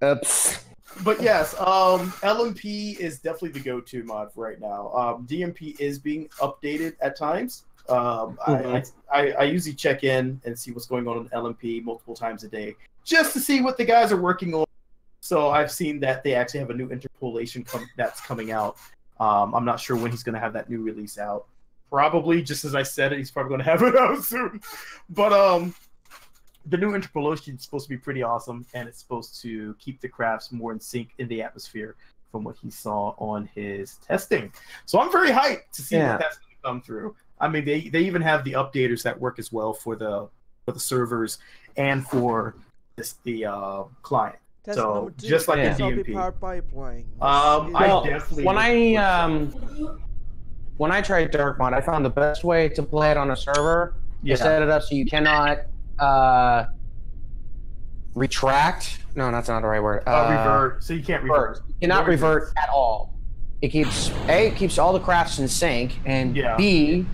Oops. But yes, LMP is definitely the go-to mod right now. DMP is being updated at times. I usually check in and see what's going on in LMP multiple times a day, just to see what the guys are working on. So I've seen that they actually have a new interpolation that's coming out. I'm not sure when he's going to have that new release out. Probably, just as I said it, he's probably going to have it out soon. But the new interpolation is supposed to be pretty awesome, and it's supposed to keep the crafts more in sync in the atmosphere from what he saw on his testing. So I'm very hyped to see what that's going to come through. I mean, they even have the updaters that work as well for the servers and for the client. Test so just like the DMP. When I tried Dark Mod, I found the best way to play it on a server is set it up so you cannot retract. No, that's not the right word. Revert. So you can't revert. You cannot revert at all. It keeps all the crafts in sync, and B,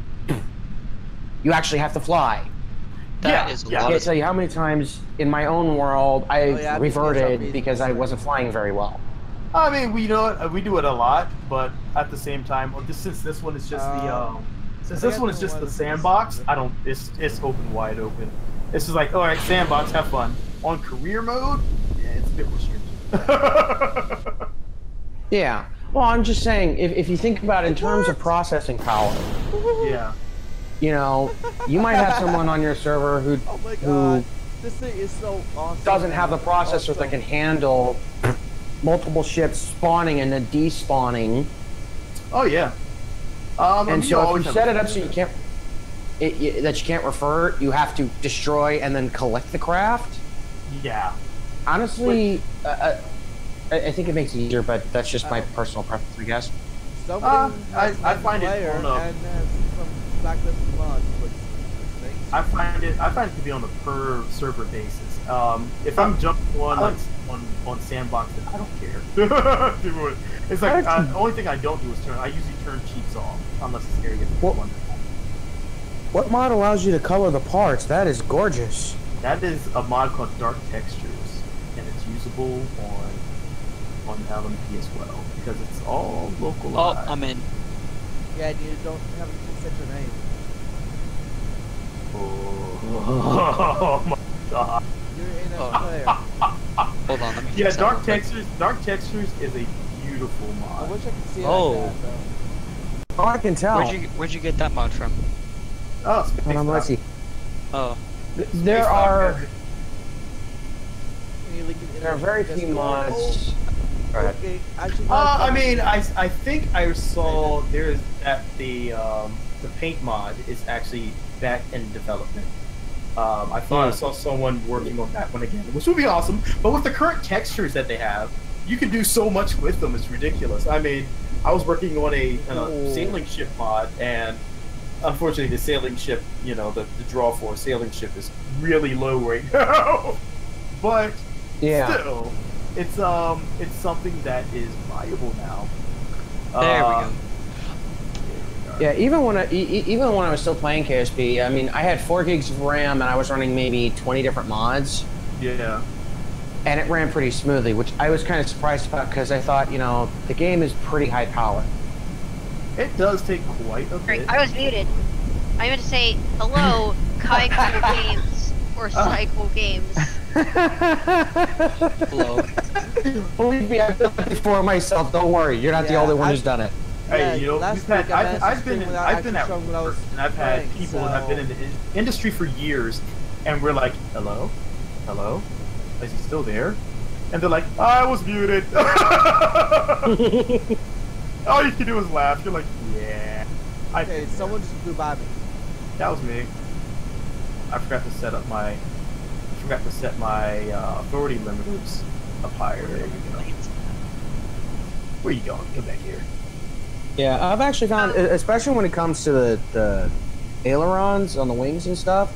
you actually have to fly. That is a lot. I can't tell you how many times in my own world I reverted because I wasn't flying very well. I mean, we know it, we do it a lot, but at the same time, since this one is just since this one is just the sandbox, I don't. It's open wide open. It's just like, all right, sandbox, have fun. On career mode, yeah, it's a bit restricted. Yeah. Well, I'm just saying, if you think about it in terms of processing power, Yeah. you know, you might have someone on your server who Oh my who god. This thing is so awesome. doesn't have the processor Awesome. that can handle multiple ships spawning and then despawning. Oh yeah. And so if always you have- set it up so you can't that you can't refer, you have to destroy and then collect the craft. Yeah. Honestly, I think it makes it easier, but that's just my personal preference, I guess. Somebody I find it player on a- and has some blacklisted mods with things. I find it to be on a per server basis. If I'm jumping on sandbox, I don't care. It's like the only thing I don't do is I usually turn cheats off unless it's area Well- one. What mod allows you to color the parts? That is gorgeous. That is a mod called Dark Textures, and it's usable on LMP as well because it's all Oh, localized. I'm in. Yeah, and you don't have to set your name. Oh my god! You're in a Oh. player. Hold on, let me Yeah, fix that Dark real quick. Textures. Dark Textures is a beautiful I mod. wish I could see it Oh. like that, though. Oh, I can tell. Where'd you get that mod from? Oh, Hold on, let's see. Oh, There are Can you link it in there are the very Discord? few mods. Go ahead. Okay, actually, I mean, I think I saw there's that the paint mod is actually back in development. I thought I saw someone working on that one again, which would be awesome. But with the current textures that they have, you can do so much with them. It's ridiculous. I mean, I was working on a sailing ship mod, and unfortunately, the sailing ship, you know, the draw for a sailing ship is really low right now. But Yeah. still, it's something that is viable now. there we go. Yeah, even when I was still playing KSP, I mean, I had 4 gigs of RAM and I was running maybe 20 different mods, Yeah. and it ran pretty smoothly, which I was kind of surprised about because I thought, you know, the game is pretty high power. It does take quite a Great. bit. I was muted. I meant to say hello, Kai Cool Games or Cycle Games. Hello. Believe me, I've done it before myself. Don't worry, you're not the Yeah, only one who's done it. Hey, Yeah, you know, last we've had, week I managed to I've been stream without at actually showing what I work, was and I've had playing, people that have so- been in the industry for years, and we're like, hello, is he still there? And they're like, I was muted. All you can do is laugh. You're like, yeah. Okay, someone just flew by me. That was me. I forgot to set my authority limiters up higher. There you go. Where you going? Come back here. Yeah, I've actually found, especially when it comes to the ailerons on the wings and stuff,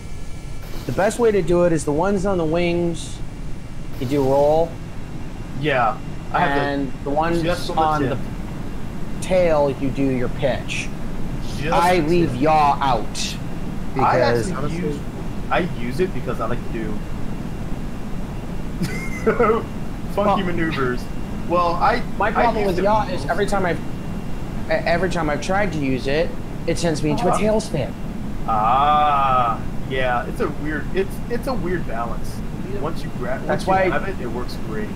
the best way to do it is the ones on the wings, you do roll, Yeah. I have and the ones just on on the the tip. tail, you do your pitch. just I leave yaw out because I use it because I like to do funky maneuvers. Well, my problem use with it- yaw is every time I've tried to use it, it sends me into a tailspin. Ah, yeah, it's a weird balance. Once you grab, That's once you why- have it, it works great.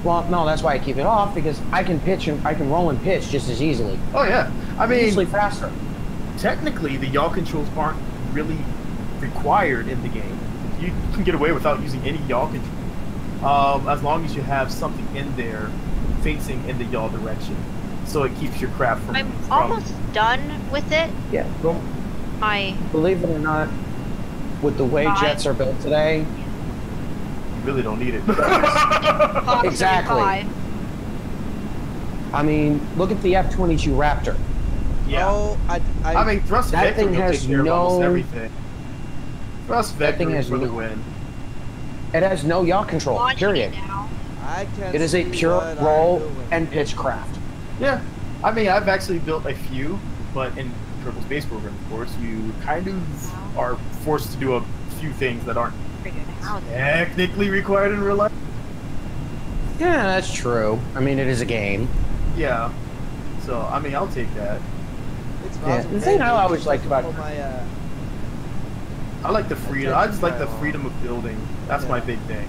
Well, no, that's why I keep it off, because I can pitch and I can roll and pitch just as easily. Oh yeah, I mean, Easily faster. technically the yaw controls aren't really required in the game. You can get away without using any yaw control, as long as you have something in there facing in the yaw direction, so it keeps your craft from. I'm almost done with it. Yeah. Well, I believe it or not, with the way Five. jets are built today, You really don't need it. Exactly. 5. I mean, look at the F-22 Raptor. Yeah. Oh, I mean, thrust That vector thing will has take care of almost no- everything. Thrust vector thing is has for the no- win. It has no yaw control, Launching period. it now. I can It is a see pure what I'm roll doing. and pitch craft. Yeah. I mean, I've actually built a few, but in Kerbal Space Program, of course, you kind of are forced to do a few things that aren't Pretty good. How technically required in real life. Yeah, that's true. I mean, it is a game. Yeah. So I mean, I'll take that. It's an Yeah, awesome the thing game, I dude. always Just liked about- all my, I like the freedom. I just like the freedom of building. That's my Yeah. big thing.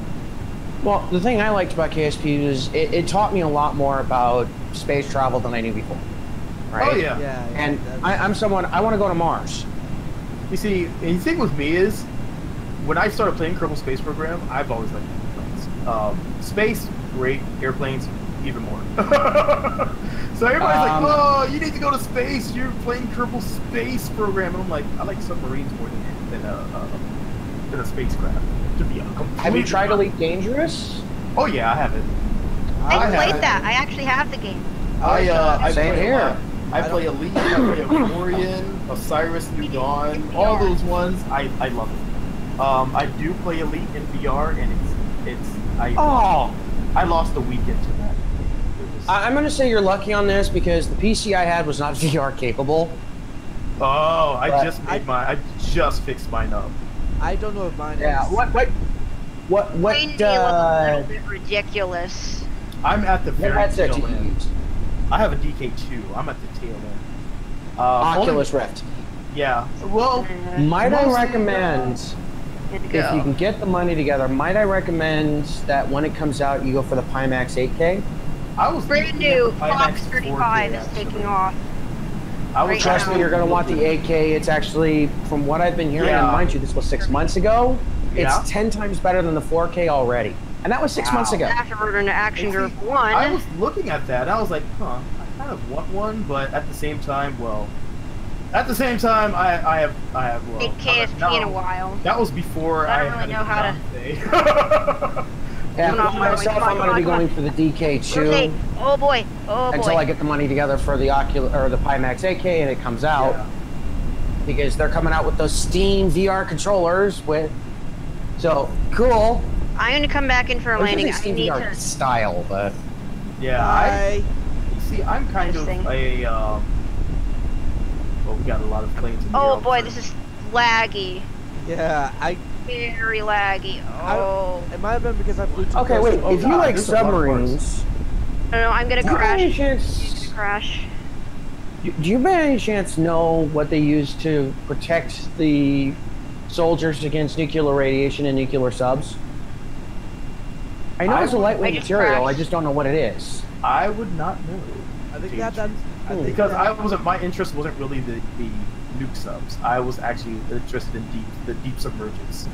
Well, the thing I liked about KSP is it taught me a lot more about space travel than I knew before. Right? Oh yeah. yeah. And that's- I'm someone, I want to go to Mars. You see, the thing with me is, when I started playing Kerbal Space Program, I've always liked airplanes. Space, great. Airplanes, even more. So everybody's like, "Oh, you need to go to space. You're playing Kerbal Space Program." And I'm like, I like submarines more than a spacecraft. To be honest. Have you tried Elite Dangerous? Oh yeah, I have it. I have played it. that. I actually have the game. I Same play here. I play Elite, I play Orion, Osiris, New Dawn, all those ones. I love it. I do play Elite in VR, and I lost the weekend to that. It was- I'm going to say you're lucky on this because the PC I had was not VR capable. Oh, I But I just fixed mine up. I don't know if mine Yeah. is. What? Mine was a little bit ridiculous. I'm at the What very headset do tail you end. use? I have a DK2. I'm at the tail end. Oculus only- Rift. Yeah. Well, Might I mostly, recommend, Good to if go. you can get the money together, might I recommend that when it comes out, you go for the Pimax 8K? I was Brand looking at new the Pimax Fox 35 4K, is actually. taking off. I was Right Trust now. me, you're going to want the 8K. It's actually, from what I've been hearing, Yeah. and mind you, this was 6 months ago, Yeah. it's 10 times better than the 4K already. And that was 6 months Wow. ago. After Order into Action And Group see, 1. I was looking at that. I was like, huh, I kind of want one, but at the same time, I have Big KSP in a while. That was before I I don't had really know how to- to. Yeah, Come on, for myself, come on, I'm going to come be on, going for the DK2 Okay. Oh boy. Oh boy. until I get the money together for the the Pimax 8K and it comes out. Yeah. Because they're coming out with those Steam VR controllers with. So cool. I'm gonna come back in for a I was gonna landing. say I Steam need VR to. style, but Yeah, Bye. you see, I'm kind of Interesting. a. Well, we got a lot of planes in the Oh air boy, for- this is laggy. Yeah, Very laggy. Oh. it might have been because I flew too okay. close Wait, to Oh, if you God, like there's a lot of submarines, I don't know. I'm gonna do you by any crash. chance? Crash. Do you by any chance know what they use to protect the soldiers against nuclear radiation and nuclear subs? I know it's a lightweight I just material. I crashed. just don't know what it is. I would not know. I think that's. I think Because that- I wasn't. My interest wasn't really the nuke subs. I was actually interested in the deep submergence.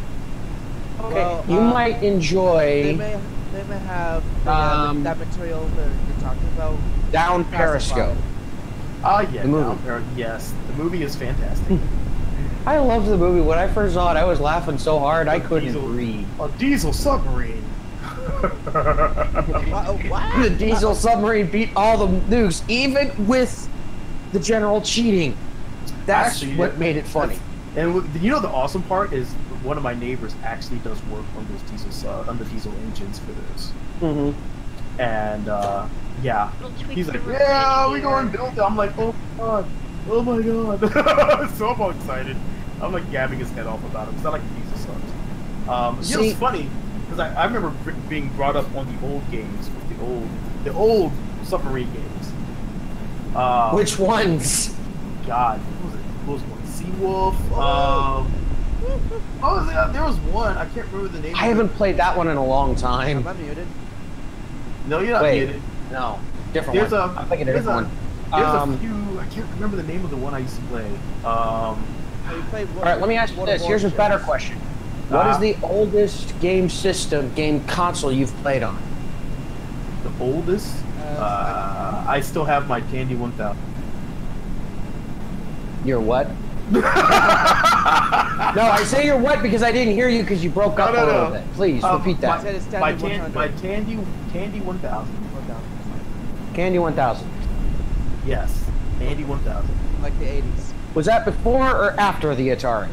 Okay, Well, you might enjoy They may have that material that you're talking about. Down classified. Periscope. Ah, yeah. The movie. Down there, yes, the movie is fantastic. I love the movie. When I first saw it, I was laughing so hard I couldn't Diesel. breathe. A diesel submarine. What? The diesel submarine beat all the nukes, even with the general cheating. That's Actually, what made it funny. And you know the awesome part is one of my neighbors actually does work on those on the diesel engines for those. Mm-hmm. And yeah, Little tweak he's to like, the yeah, we radio. go and build it. I'm like, oh my god, so I'm all excited. I'm like gabbing his head off about it. It's not like the diesel subs. You know, See- it's funny because I remember being brought up on the old games, the old submarine games. Which ones? God, what was one? Seawolf. There was one. I can't remember the name. I of haven't it. played that one in a long Am time. I muted? No, you're not Wait. muted. No, different There's one. I'm thinking a there's different one. There's a few. I can't remember the name of the one I used to play. Oh, you played All right, let me ask you this. Here's a better question. What is the oldest game console you've played on? The oldest. I still have my Tandy 1000. Your what? No, I say you're what because I didn't hear you because you broke up a little bit. Please repeat that. said it's My Tandy 100. Tandy 1000. Candy 1000. Yes, Tandy 1000. Like the 80s. Was that before or after the Atari?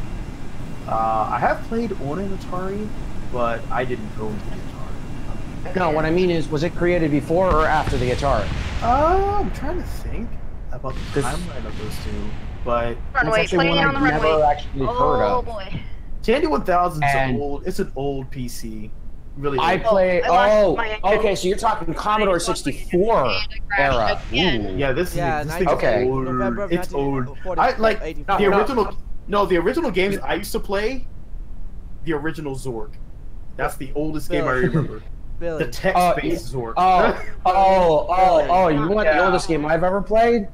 I have played on an Atari, but I didn't go into the Atari. No, what I mean is, was it created before or after the Atari? I'm trying to think about the 'Cause- timeline of those two, but Runway, It's actually playing one on the I've never runway. actually heard Oh of. boy. Tandy 1000 is And- old. It's an old PC. really. I old. play. I lost Oh, my- okay. So you're talking Commodore 64 era. Again. Ooh. Yeah, this Yeah, thing is Okay. old. November of It's old. 1940 I like 84. the No. original. No, the original games I used to play. The original Zork. That's the oldest game I remember. Billy. The text-based Zork. You want the Yeah. oldest game I've ever played?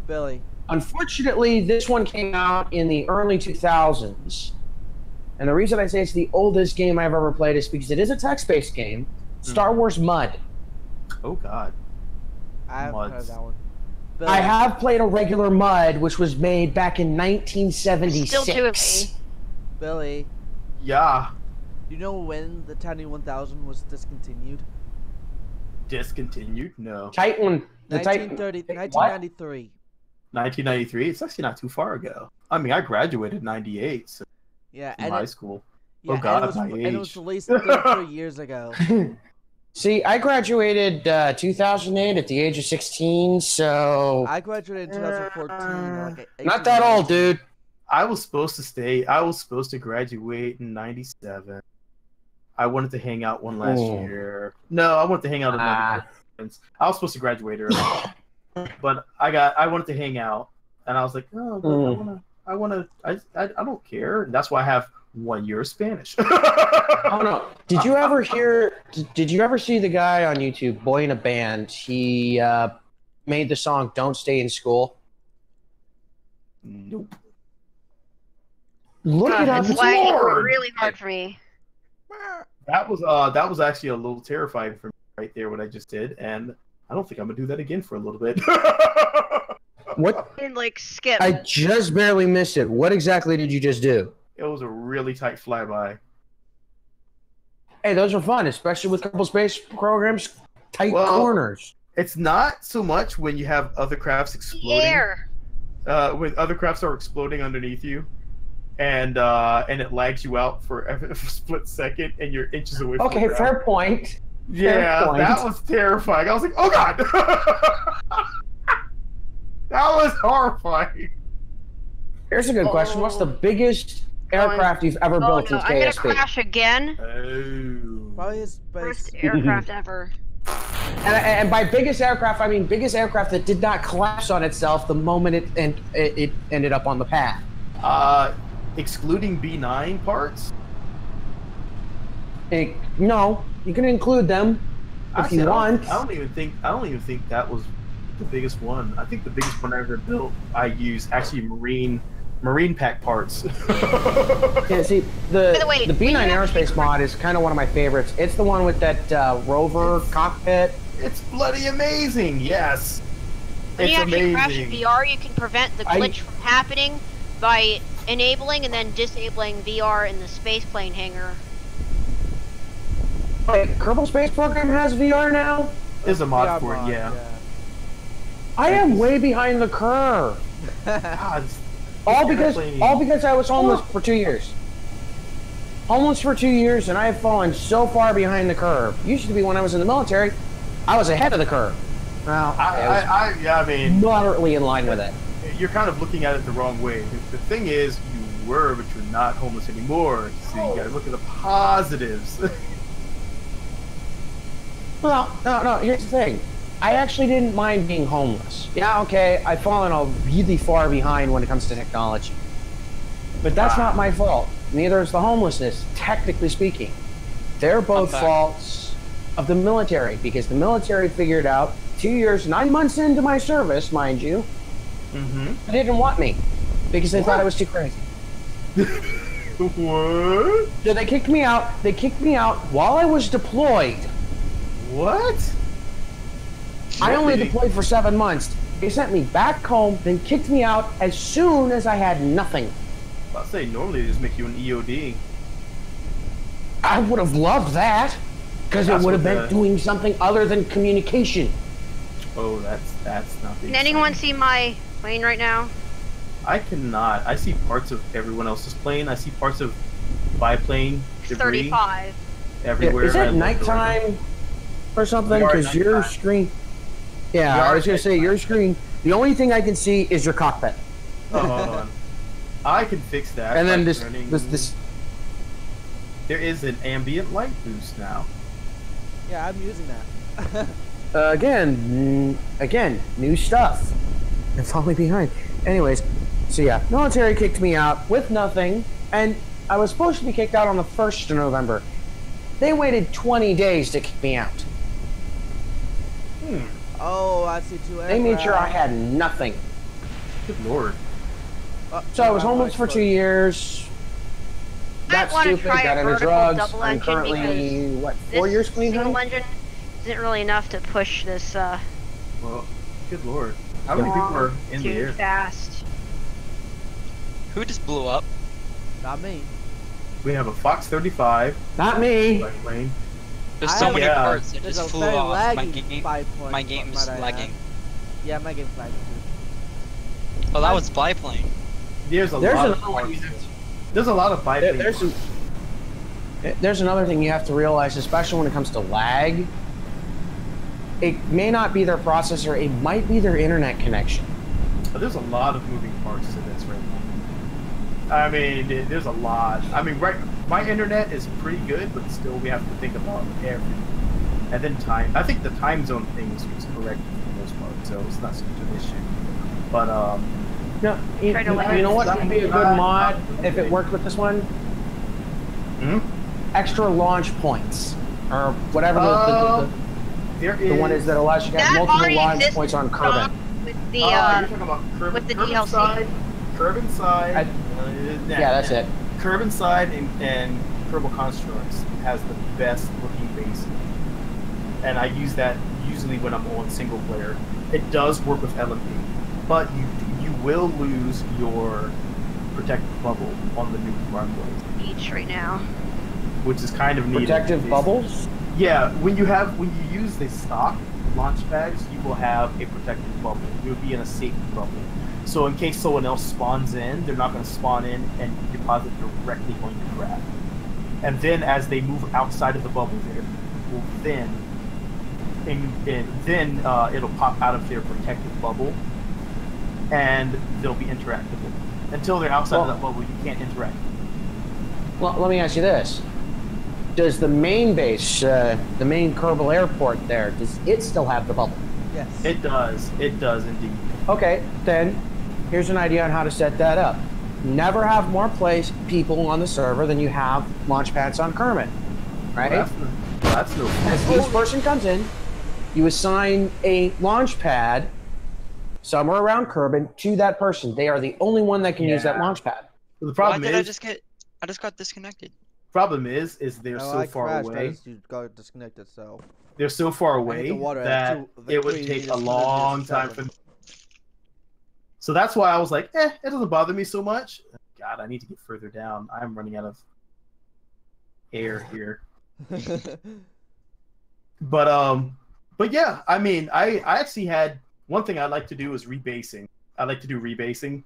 Billy. Unfortunately, this one came out in the early 2000s. And the reason I say it's the oldest game I've ever played is because it is a text-based game. Star Wars Mud. Oh God. I haven't heard Muds. that one. Billy. I have played a regular Mud, which was made back in 1976. Still two of me. Billy. Yeah. You know when the Tiny 1000 was discontinued? Discontinued? No. Titan. The Titan. 1993. 1993. It's actually not too far ago. I mean, I graduated in '98 so Yeah, in and high it, school. yeah, Oh God, and it was, my and it was age. released 33 years ago. See, I graduated 2008 at the age of 16, so I graduated in 2014. Like not that old, dude. I was supposed to graduate in '97. I wanted to hang out one last Ooh. year. No, I wanted to hang out with my friends. I was supposed to graduate early, but I wanted to hang out, and I was like, oh, but I don't care. And that's why I have 1 year of Spanish. Oh no! Did you ever hear? Did you ever see the guy on YouTube, Boy in a Band? He made the song "Don't Stay in School." Nope. Look it up. It's It's lagging hard. really hard for me. That was actually a little terrifying for me right there what I just did, and I don't think I'm gonna do that again for a little bit. What? And like skip. I just barely missed it. What exactly did you just do? It was a really tight flyby. Hey, those are fun, especially with Kerbal Space programs. Tight Well, corners. It's not so much when you have other crafts exploding. Air. When other crafts are exploding underneath you, and it lags you out for a split second, and you're inches away from Okay, the ground. fair point. Yeah, point. that was terrifying. I was like, oh God! That was horrifying. Here's a good question. What's the biggest aircraft you've ever Oh built no, in I'm gonna KSP? crash again. Oh. Probably his First base. aircraft ever. And by biggest aircraft, I mean biggest aircraft that did not collapse on itself the moment it ended up on the path. Excluding B9 parts? No, you can include them if Actually, you want. I don't even think that was the biggest one. I think the biggest one I ever built, I used actually marine pack parts. Yeah, see, By the way, the we B9 have- aerospace mod is kind of one of my favorites. It's the one with that rover cockpit. It's bloody amazing. Yes, When it's you actually crash in amazing. VR, you can prevent the glitch from happening by enabling and then disabling VR in the space plane hangar. Wait, Kerbal Space Program has VR now? There's a mod Yeah, for it. Yeah. I am way behind the curve. God, All because I was homeless for 2 years. Homeless for 2 years, and I have fallen so far behind the curve. Used to be when I was in the military, I was ahead of the curve. Well, I I mean, was moderately in line with it. you're kind of looking at it the wrong way. The thing is, you were, but you're not homeless anymore. So you gotta look at the positives. Well, no, here's the thing. I actually didn't mind being homeless. Yeah, okay, I've fallen really far behind when it comes to technology. But that's not my fault. Neither is the homelessness, technically speaking. They're both back. faults of the military, because the military figured out 2 years, 9 months into my service, mind you, they didn't want me because they thought I was too crazy. What? So they kicked me out. They kicked me out while I was deployed. What? I only Really? deployed for 7 months. They sent me back home, then kicked me out as soon as I had nothing. I'll say normally they just make you an EOD. I would have loved that, because it That's would have what meant the- doing something other than communication. Oh, that's not the. Can anyone see my plane right now? I cannot. I see parts of everyone else's plane. I see parts of biplane debris 35. everywhere. Is I it look nighttime around. or something? We are at Because your nighttime. screen. Yeah, We I are was at gonna say nighttime. your screen. The only thing I can see is your cockpit, Oh, hold on. I can fix that. and then by this turning- this this. there is an ambient light boost now. Yeah, I'm using that. Again, new stuff. And falling behind. Anyways, so yeah, military kicked me out with nothing, and I was supposed to be kicked out on the 1st of November. They waited 20 days to kick me out. Oh, I see 2 aircraft. They made sure I had nothing. Good lord. So I was homeless for 2 years. Got I want to stupid, try got a into vertical drugs. double I'm engine currently, what, this 4 years clean single now? engine isn't really enough to push this Well, good lord. How many people are in the too air? fast. Who just blew up? Not me. We have a Fox 35. Not me. Black plane. There's I so have- many Yeah. parts that There's just a flew very off. laggy 5 point. My game's might I add. lagging. Yeah, my game's lagging too. Oh, that was biplane. There's a There's lot another of one parts. you have to- There's a lot of biplane. There's another thing you have to realize, especially when it comes to lag. It may not be their processor, it might be their internet connection. There's a lot of moving parts to this right now. I mean, there's a lot. I mean, right, my internet is pretty good, but still we have to think about everything. And then time. I think the time zone thing was correct for the most part, so it's not such an issue. But, No, you know what would be a good mod if it worked with this one? Extra launch points. Or whatever the one is that allows you to have That multiple already launch exists points on Kerbal. With the you're talking about Kerbal, with the Kerbal DLC. Side, Kerbal Side. Yeah, that's it. Kerbal Side and Kerbal Constructs has the best looking base. And I use that usually when I'm on single player. It does work with LMP, but you will lose your protective bubble on the new Mark blade, beach right now. which is kind of neat. Protective bubbles? Yeah, when you use the stock launch pads, you will have a protective bubble. You'll be in a safety bubble. So in case someone else spawns in, they're not going to spawn in and deposit directly on your craft. And then as they move outside of the bubble, there will then it'll pop out of their protective bubble, and they'll be interactable. Until they're outside of that bubble, you can't interact. Well, let me ask you this. Does the main base, the main Kerbal airport there, does it still have the bubble? Yes. It does. It does indeed. Okay, then here's an idea on how to set that up. Never have more people on the server than you have launch pads on Kermit, right? Well, that's no As each person comes in, you assign a launch pad somewhere around Kerbin to that person. They are the only one that can use that launch pad. The Why problem did I is, just got disconnected? problem is they're No, so I far crashed, away. You got disconnected, so. They're so far I hit away the water at that the it would green take is a 100 long meters time per for. second. So that's why I was like, it doesn't bother me so much. God, I need to get further down. I'm running out of air here. But yeah, I mean, I actually had one thing I like to do is rebasing. I like to do rebasing.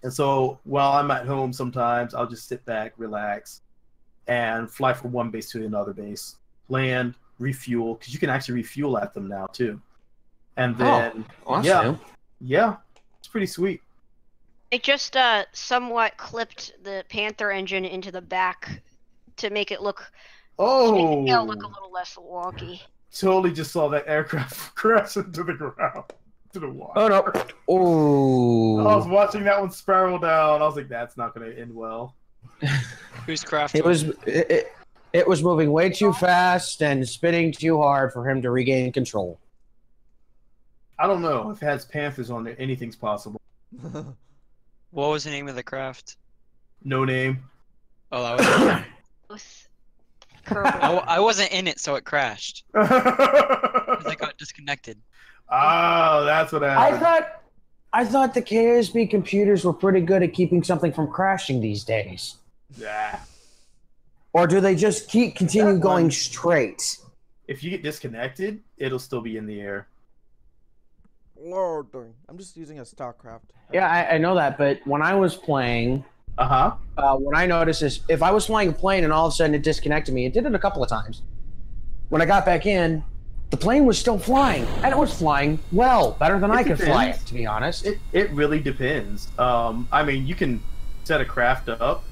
And so while I'm at home sometimes, I'll just sit back, relax, and fly from one base to another base. Land, refuel, because you can actually refuel at them now too. And then, yeah, it's pretty sweet. It just somewhat clipped the Panther engine into the back to make it look Oh, make the tail look a little less wonky. totally just saw that aircraft crash into the ground, to the water. Oh no! Oh. I was watching that one spiral down. I was like, that's not going to end well. Who's crafting? It was moving way too fast and spinning too hard for him to regain control. I don't know. If it has Panthers on there, anything's possible. What was the name of the craft? No name. Oh, that was. With Kerbal. I wasn't in it, so it crashed. 'Cause I got disconnected. Oh, that's what happened. I thought the KSB computers were pretty good at keeping something from crashing these days. Yeah. Or do they just continue That going one- straight? If you get disconnected, it'll still be in the air. Lord, I'm just using a StarCraft. Yeah, I know that, but when I was playing, what I noticed is if I was flying a plane and all of a sudden it disconnected me, it did it a couple of times. When I got back in, the plane was still flying, and it was flying well, better than I could fly it, to be honest. It really depends. I mean, you can set a craft up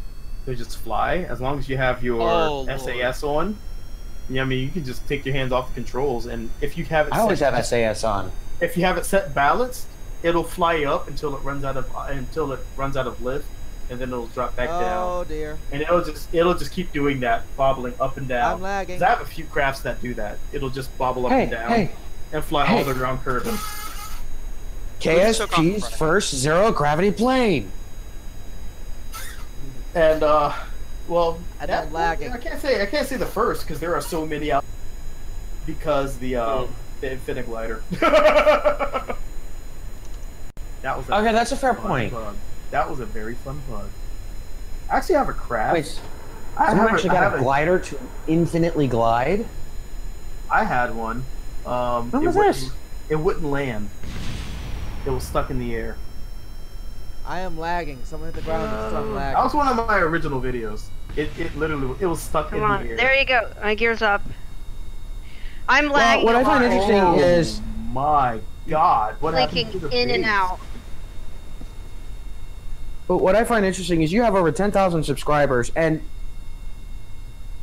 They just fly as long as you have your Oh, SAS on. Yeah, I mean you can just take your hands off the controls, and if you have it, I always have SAS on. If you have it set balanced, it'll fly up until it runs out of lift, and then it'll drop back down. Oh dear. And it'll just keep doing that, bobbling up and down. I'm lagging. 'Cause I have a few crafts that do that. It'll just bobble up Hey, and down hey, and fly hey. all the way around Kerbal. KSG's first zero gravity plane. And well, And I'm lagging. I can't say the first because there are so many out. Because the Infinite Glider. That was Okay, that's a fair fun point. bug. That was a very fun bug. I actually have a craft. Wait, someone actually got a glider to infinitely glide? I had one. What was wouldn't- this? It wouldn't land. It was stuck in the air. I am lagging. Someone hit the ground and started lagging. That was one of my original videos. It literally was stuck Come in on, the air. there you go. My gear's up. I'm Well, lagging. what I a find lot. interesting Oh is my god! What happened Blinking to the in and base? out. But what I find interesting is you have over 10,000 subscribers, and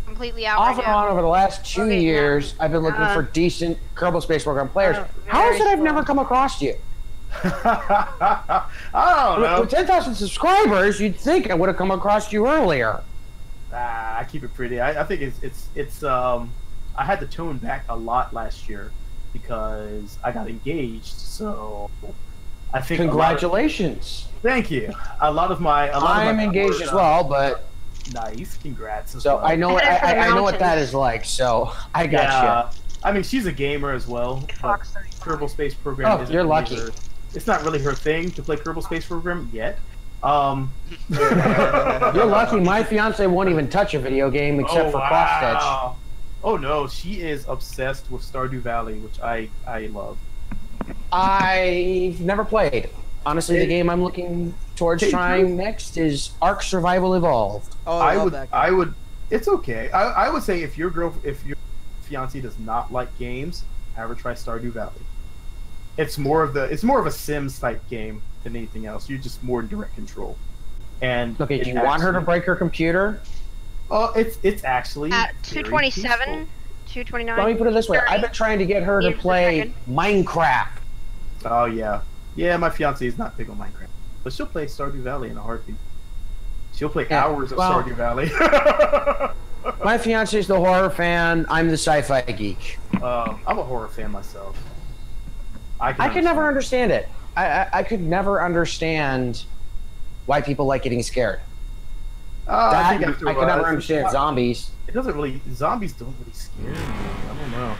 Completely out off right and on now. over the last 2 Okay, years, I've been looking for decent Kerbal Space Program players. How is it I've very never slow. come across you? I don't know. With 10,000 subscribers, you'd think I would have come across you earlier. I keep it pretty. I think it's I had to tone back a lot last year because I got engaged. So I think Congratulations. thank you. A lot of my I'm engaged as well, but Nice, congrats. As so well. I know Headed for the I know what that mountains. is like. So I got Yeah, I mean she's a gamer as well. But Fox Kerbal Space Program. Oh, isn't you're really lucky. it's not really her thing to play Kerbal Space Program yet. you. You're lucky. My fiance won't even touch a video game except for cross stitch. wow. Oh no, she is obsessed with Stardew Valley, which I love. I've never played. Honestly, the game I'm looking towards Hey, trying next is Ark Survival Evolved. Oh, I love that game. I would. It's okay. I would say if your fiance does not like games, have her try Stardew Valley. It's more of a Sims type game than anything else. You're just more in direct control. And Okay, it do you want her to actually- break her computer? Oh, it's actually At very 227, peaceful. 229. Let me put it this way: 30. I've been trying to get her to Meters per play second. Minecraft. Oh yeah, my fiance is not big on Minecraft, but she'll play Stardew Valley in a heartbeat. She'll play Yeah, hours of well- Stardew Valley. My fiance's the horror fan. I'm the sci-fi geek. I'm a horror fan myself. I could never understand it. I could never understand why people like getting scared. I That, think I could never it's understand not- zombies. It doesn't really. Zombies don't really scare me. I don't know.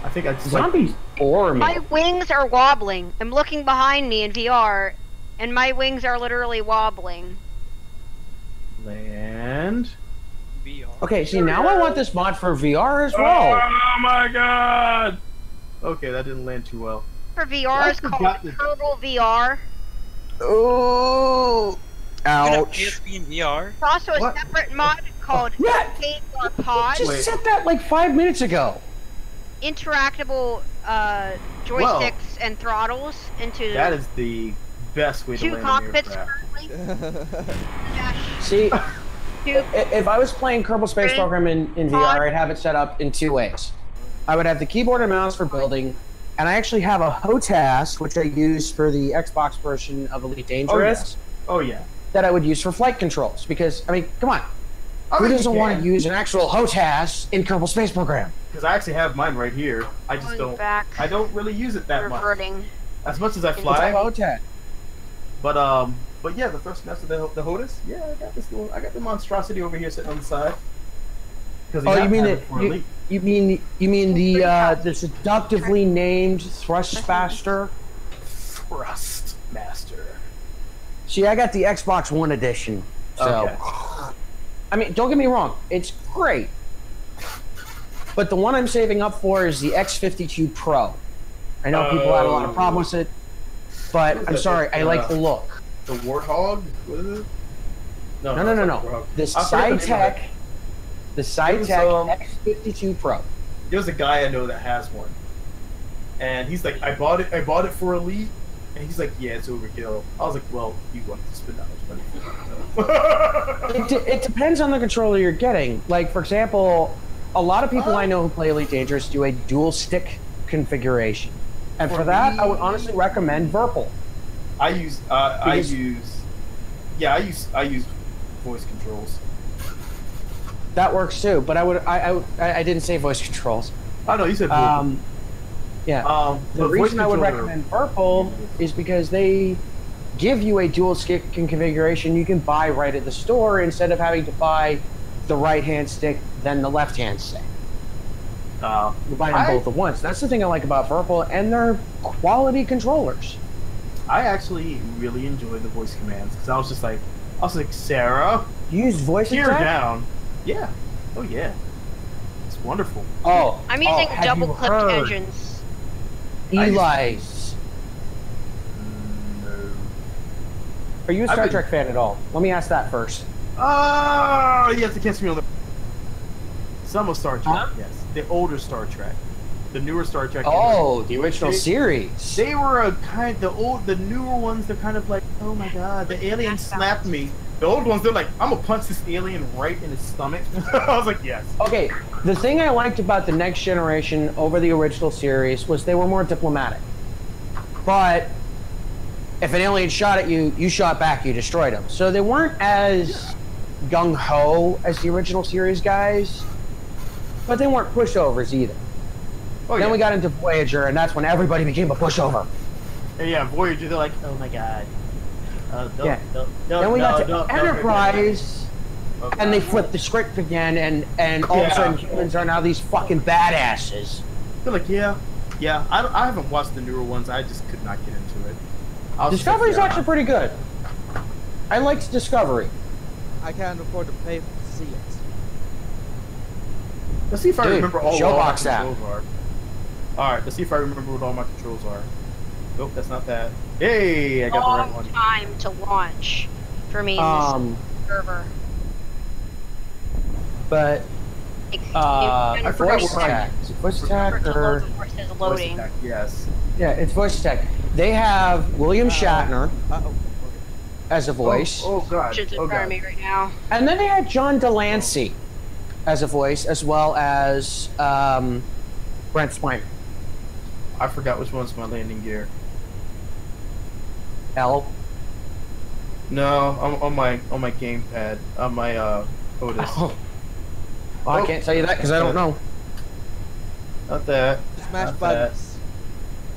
I think I just Zombies bore me. My wings are wobbling. I'm looking behind me in VR, and my wings are literally wobbling. land. VR. Okay, see now I want this mod for VR as well. Oh my god! Okay, that didn't land too well. For VR, I it's called forgot that- Kerbal VR. Oh, You can have ouch! PSP in VR. There's also a What? separate mod called Yeah. KR Pod. Just Wait. said that like 5 minutes ago. Interactable joysticks and throttles into That is the best way to two land cockpits an aircraft. currently. See, Two if I was playing Kerbal Space Three, Program in VR, I'd have it set up in 2 ways. I would have the keyboard and mouse for building, and I actually have a HOTAS, which I use for the Xbox version of Elite Dangerous, Oh yeah. that I would use for flight controls. Because, I mean, come on. Who doesn't want to use an actual HOTAS in Kerbal Space Program? Because I actually have mine right here. I just going don't. back, I don't really use it that much. reverting. As much as I It's a fly, HOTAS. but yeah, the first semester the HOTAS. Yeah, I got the monstrosity over here sitting on the side. Oh, you mean it? You mean the seductively named Thrustmaster? Thrust Master. See, I got the Xbox One edition, so Okay. I mean, don't get me wrong, it's great. But the one I'm saving up for is the X52 Pro. I know people had a lot of problems with it, but I'm sorry, I like the look. The Warthog. What is it? No. it's not Warthog. This I forget the name of SciTech, it. the It was, SciTech X52 Pro. There's a guy I know that has one, and he's like, I bought it for Elite, And he's like, yeah, it's overkill. I was like, well, you want to spend that much money. It depends on the controller you're getting. Like, for example, a lot of people I know who play Elite Dangerous do a dual stick configuration. And for that, I would honestly recommend Virpil. I use voice controls. That works too, but I didn't say voice controls. Oh no, you said Virpil. Yeah. The reason I would recommend Virpil is because they give you a dual stick configuration you can buy right at the store instead of having to buy the right-hand stick then the left-hand stick. You buy them both at once. That's the thing I like about Virpil, and they're quality controllers. I actually really enjoy the voice commands because I was like, Sarah, You use voice gear attack? down. Yeah. Oh yeah. It's wonderful. Oh, I'm using have double you clipped heard? engines. Eli's. No. Are you a Star I've been- Trek fan at all? Let me ask that first. Oh, you have to catch me on the. Some of Star Trek, Huh? yes. The older Star Trek, the newer Star Trek. Oh, the original They- series. They were the newer ones. They're kind of like, oh my god, the alien slapped me. The old ones, they're like, I'm gonna punch this alien right in his stomach. I was like, yes. Okay, the thing I liked about the Next Generation over the original series was they were more diplomatic. But if an alien shot at you, you shot back, you destroyed them. So they weren't as gung-ho as the original series guys, but they weren't pushovers either. Oh, Then yeah. we got into Voyager, and that's when everybody became a pushover. And yeah, Voyager, they're like, oh my god. Yeah. Then we got to Enterprise, and they flipped the script again, and all of a sudden humans are now these fucking badasses. They're like, yeah. I haven't watched the newer ones. I just could not get into it. Discovery's actually pretty good. I liked Discovery. I can't afford to pay to see it. Let's see if I Dude, remember all my Showbox app. controls are. Alright, let's see if I remember what all my controls are. Nope, that's not that. Hey, I got the right Long one. time to launch for me in this server. But I forgot voice what attack. Is it voice attack or Says Voice loading. attack, yes. yeah, it's voice attack. They have William Shatner Uh-oh. as a voice, Oh god. Which is in Oh front of god. me right now. and then they had John Delancey as a voice, as well as Brent Spiner. I forgot which one's my landing gear. L. No, I'm on my gamepad. On my Otis. Oh. Well, I can't tell you that because I don't know. Not that. Smash Not buttons.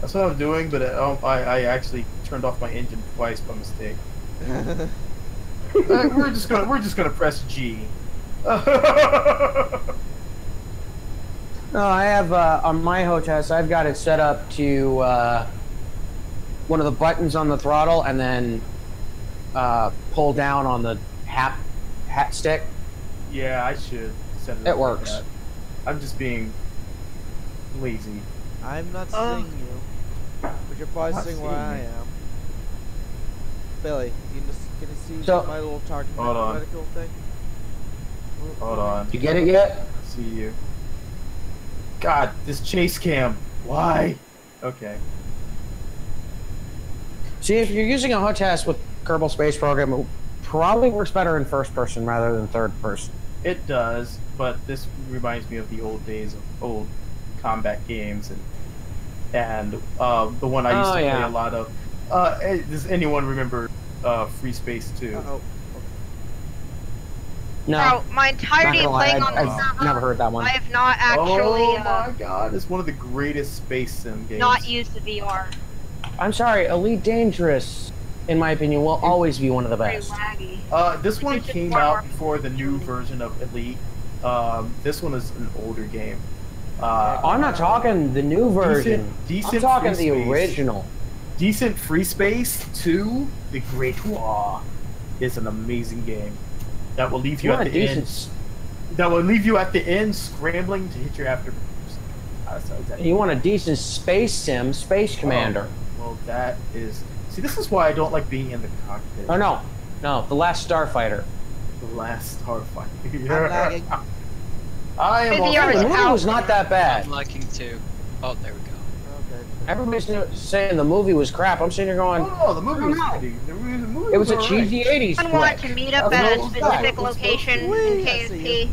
That's what I'm doing, but I actually turned off my engine twice by mistake. We're just gonna press G. No, I have on my HOTAS, I've got it set up to one of the buttons on the throttle, and then pull down on the hat stick. Yeah, I should set it. It up like works. that. I'm just being lazy. I'm not seeing you, but you're probably Not seeing where seeing I you. am. Billy, you just gonna see So- my little target Hold on. medical thing? Hold on. You get it yet? See you. God, this chase cam. Why? Okay. See, if you're using a HOTAS with Kerbal Space Program, it probably works better in first person rather than third person. It does, but this reminds me of the old days of old combat games and the one I used to play a lot of. Does anyone remember Free Space 2? Uh-oh. No, Bro, my not entirety gonna of lie, playing on the I've server, never heard that one. I have not actually Oh my god, it's one of the greatest space sim games. not used the VR. I'm sorry, Elite Dangerous, in my opinion, will always be one of the Pretty best. laggy. This one It's just came more out more- before the new version of Elite. This one is an older game. I'm not talking the new version. decent I'm talking free the space. original. Decent Free Space 2, The Great War, is an amazing game that will leave you You at want the a end. decent, That will leave you at the end scrambling to hit your afterburners. you want a decent space sim, Space Commander. Well, that is. See, this is why I don't like being in the cockpit. Oh no, the Last Starfighter. The last Starfighter. I'm lagging. I am The also VR The is movie out. was not that bad. I'm liking too. Oh, there we go. Everybody's saying the movie was crap. I'm sitting here going, Oh, the movie was No. pretty. The movie it was a alright. cheesy 80s I want to flick. meet up That's at a what it was specific like. location in Whee! I see KSP.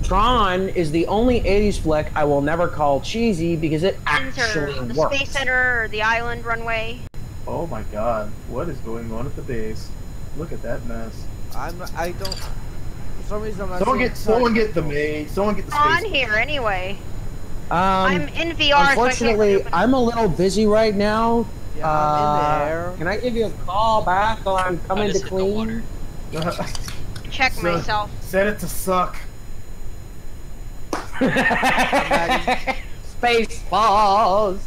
Tron is the only 80s flick I will never call cheesy because it Enter actually the works. Space Center or the island runway. Oh my god, what is going on at the base? Look at that mess. I don't. For some reason, I'm not. Someone seeing get the titles. maid. Someone get the On space. here anyway. I'm in VR. Unfortunately, so I can't I'm a little busy right now. Yeah, I'm in there. Can I give you a call back while I'm I coming to just hit the water. clean? check So- myself. Set it to suck. Space balls.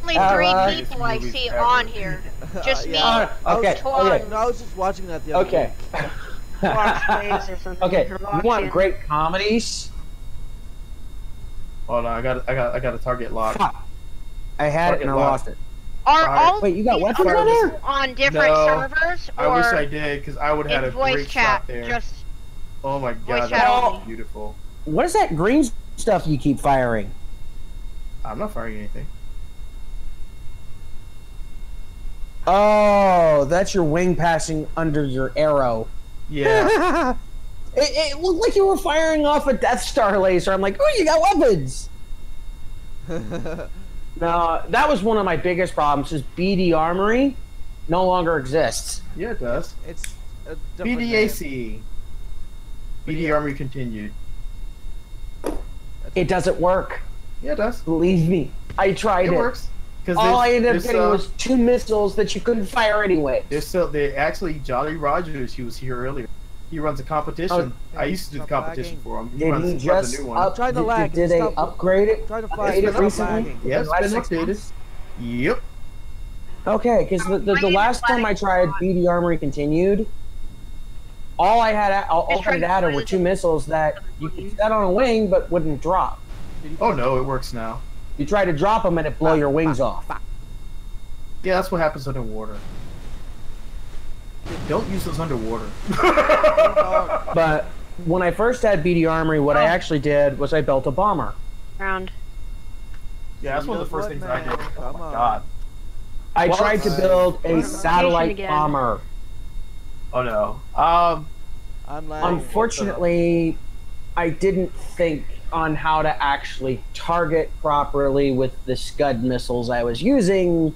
Only Alright. 3 people I Movies see ever. on here. Just me. Yeah, I was- Okay, okay. No, I was just watching that the other Okay. day. Watch plays or something. Okay, You're you watching. want great comedies? Hold on, I got a target lock. Fuck. I had it and I Target lost it. Are all Wait, you got these weapons on people there? on different No, servers I wish or I did, because I would have had in a voice great chat? shot there. Just Oh my voice god, chat that only. was beautiful. What is that green stuff you keep firing? I'm not firing anything. Oh, that's your wing passing under your arrow. Yeah. it looked like you were firing off a Death Star laser. I'm like, oh, you got weapons. No, that was one of my biggest problems. Is BD Armory no longer exists. Yeah, it does. It's a different name. BDAC. BD Army continued. It doesn't work. Yeah, it does. Believe me, I tried It it. works. Because All I ended up getting was 2 missiles that you couldn't fire anyway. they actually Jolly Rogers. He was here earlier. He runs a competition. Oh. I used to do the Stop competition lagging. for him. He Did runs, he runs just a new one. up? Try to did, lag. Did they Stop. upgrade it? Try to It's fly. been it recently? updated. Yeah, In it's the last been 6 updated. months? Yep. Okay, because the last time I tried BD Armory continued, all I had were 2 missiles that you could set on a wing but wouldn't drop. Oh no, it works now. You try to drop them and it blow your wings off. Yeah, that's what happens underwater. Don't use those underwater. But when I first had BD Armory, what I actually did was I built a bomber. round. Yeah, that's one of the first things I did. Oh Come my on. god. I Well, tried to build a Location satellite again. bomber. Oh no. I'm lagging. Unfortunately, I didn't think on how to actually target properly with the Scud missiles I was using,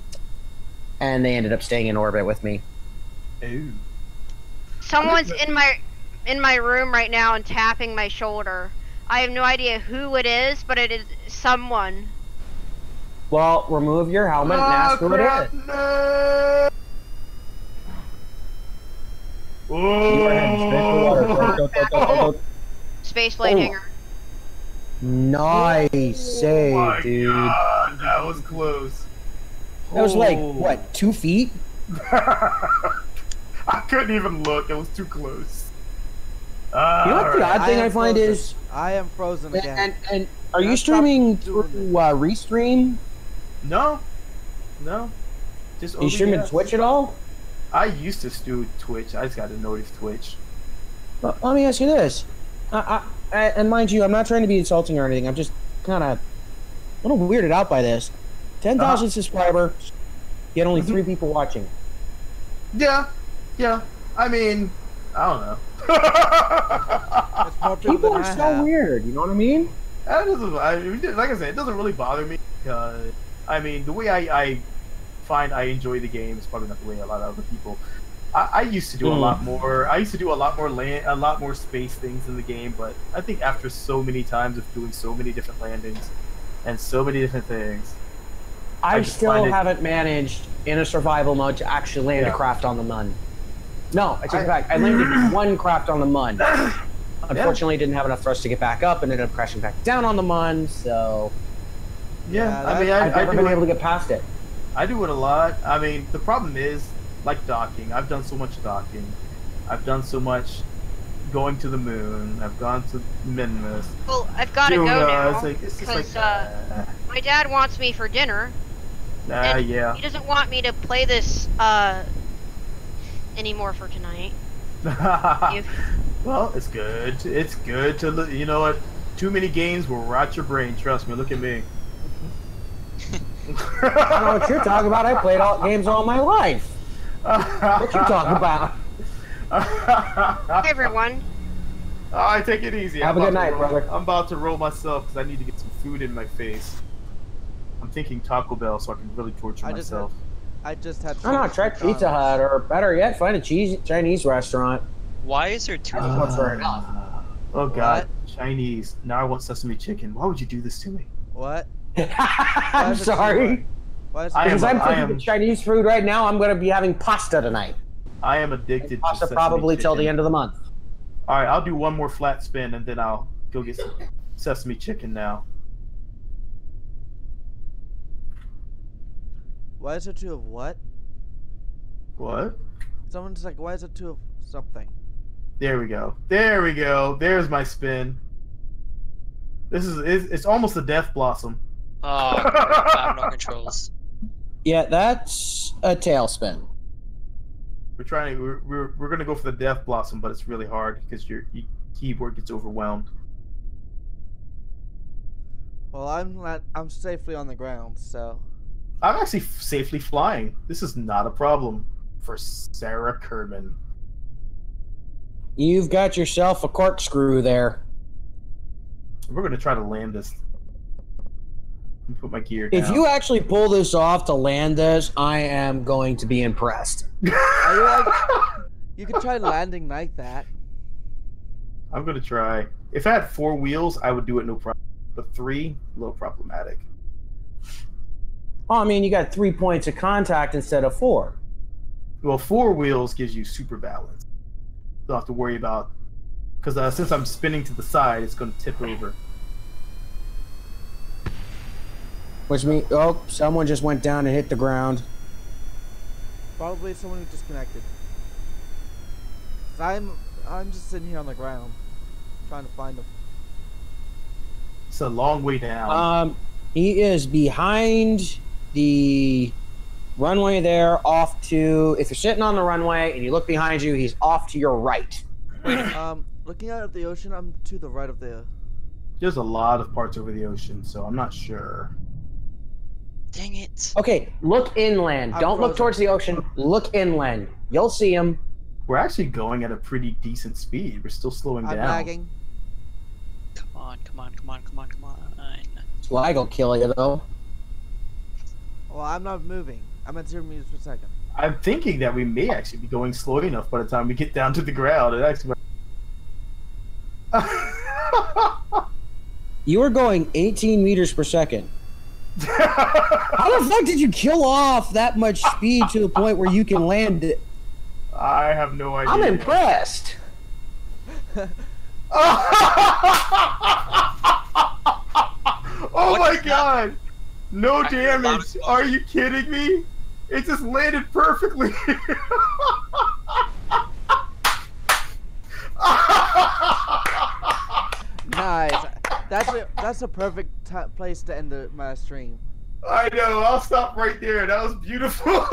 and they ended up staying in orbit with me. Ooh. Someone's in my room right now and tapping my shoulder. I have no idea who it is, but it is someone. Well, remove your helmet and ask who it is. No. You are heading straight for water. Go, go, go, go, go. Space blade Oh. hanger. Nice save, Oh my dude. God, that was close. That was like, Oh. what, 2 feet? I couldn't even look. It was too close. You know what the Alright. odd thing I am find frozen. is, I am frozen again. and are you Now stop streaming doing through Restream? No. No. Just Are you streaming OBS. Twitch at all? I used to do Twitch. I just got to know if Twitch. Well, let me ask you this. And mind you, I'm not trying to be insulting or anything. I'm just kind of a little weirded out by this. 10,000 subscribers, yet only 3 people watching. Yeah. Yeah. I mean, I don't know. It's more people People than are I so have. weird, you know what I mean? That doesn't, like I said, it doesn't really bother me. I mean, the way I find I enjoy the game is probably not the way a lot of other people. I used to do a lot more. I used to do a lot more space things in the game. But I think after so many times of doing so many different landings and so many different things, I just still find it- haven't managed in a survival mode to actually land a Yeah. craft on the Mun. No, I take it back. I landed 1 craft on the Mun. Unfortunately, didn't have enough thrust to get back up and ended up crashing back down on the Mun. So yeah. Yeah, I mean, I've I never do been it. able to get past it. I do it a lot. I mean, the problem is, like docking. I've done so much docking. I've done so much going to the moon. I've gone to Minmus. Well, I've got to go now It's just because like, my dad wants me for dinner. And yeah. He doesn't want me to play this anymore for tonight. Well, it's good. It's good to you know what? Too many games will rot your brain. Trust me. Look at me. I don't know what you're talking about. I played games all my life. What you talking about? Hey, everyone. Alright, take it easy. Have a good night, brother. I'm about to roll myself because I need to get some food in my face. I'm thinking Taco Bell so I can really torture myself. I just had. I don't know. Try Pizza Hut, or better yet, find a Chinese restaurant. Why is there two? That's fair enough. Oh God, Chinese. Now I want sesame chicken. Why would you do this to me? What? I'm sorry. Why is it Because I'm thinking Chinese food right now. I'm going to be having pasta tonight. I am addicted to Pasta sesame probably chicken. till the end of the month. All right, I'll do one more flat spin and then I'll go get some sesame chicken now. Why is it two of what? What? Someone's like, why is it two of something? There we go. There we go. There's my spin. This is it's almost a death blossom. Oh, crap, I have no controls. Yeah, that's a tailspin. We're gonna go for the death blossom, but it's really hard because your keyboard gets overwhelmed. Well, I'm safely on the ground, so. I'm actually safely flying. This is not a problem for Sarah Kerman. You've got yourself a corkscrew there. We're gonna try to land this. Let me put my gear down. If you actually pull this off to land this, I am going to be impressed. Are you like, you could try landing like that. I'm gonna try. If I had 4 wheels, I would do it no problem. But 3, a little problematic. Oh, I mean, you got 3 points of contact instead of 4. Well, 4 wheels gives you super balance. Don't have to worry about, because since I'm spinning to the side, it's going to tip over. Which means, oh, someone just went down and hit the ground. Probably someone who disconnected. I'm just sitting here on the ground, trying to find him. It's a long way down. He is behind the runway there, off to, if you're sitting on the runway and you look behind you, he's off to your right. Looking out at the ocean, I'm to the right of the. There's a lot of parts over the ocean, so I'm not sure. Dang it. Okay, look inland. I'm Don't look frozen. towards the ocean. Look inland. You'll see him. We're actually going at a pretty decent speed. We're still slowing I'm down. lagging. Come on, come on, come on, come on, come on. Lag will kill you, though. Well, I'm not moving. I'm at 0 meters per second. I'm thinking that we may actually be going slow enough by the time we get down to the ground. It actually. You were going 18 meters per second. How the fuck did you kill off that much speed to the point where you can land it? I have no idea. I'm impressed. Oh my god! No I hear a lot damage! of- Are you kidding me? It just landed perfectly! Nice. That's a perfect place to end my stream. I know, I'll stop right there. That was beautiful.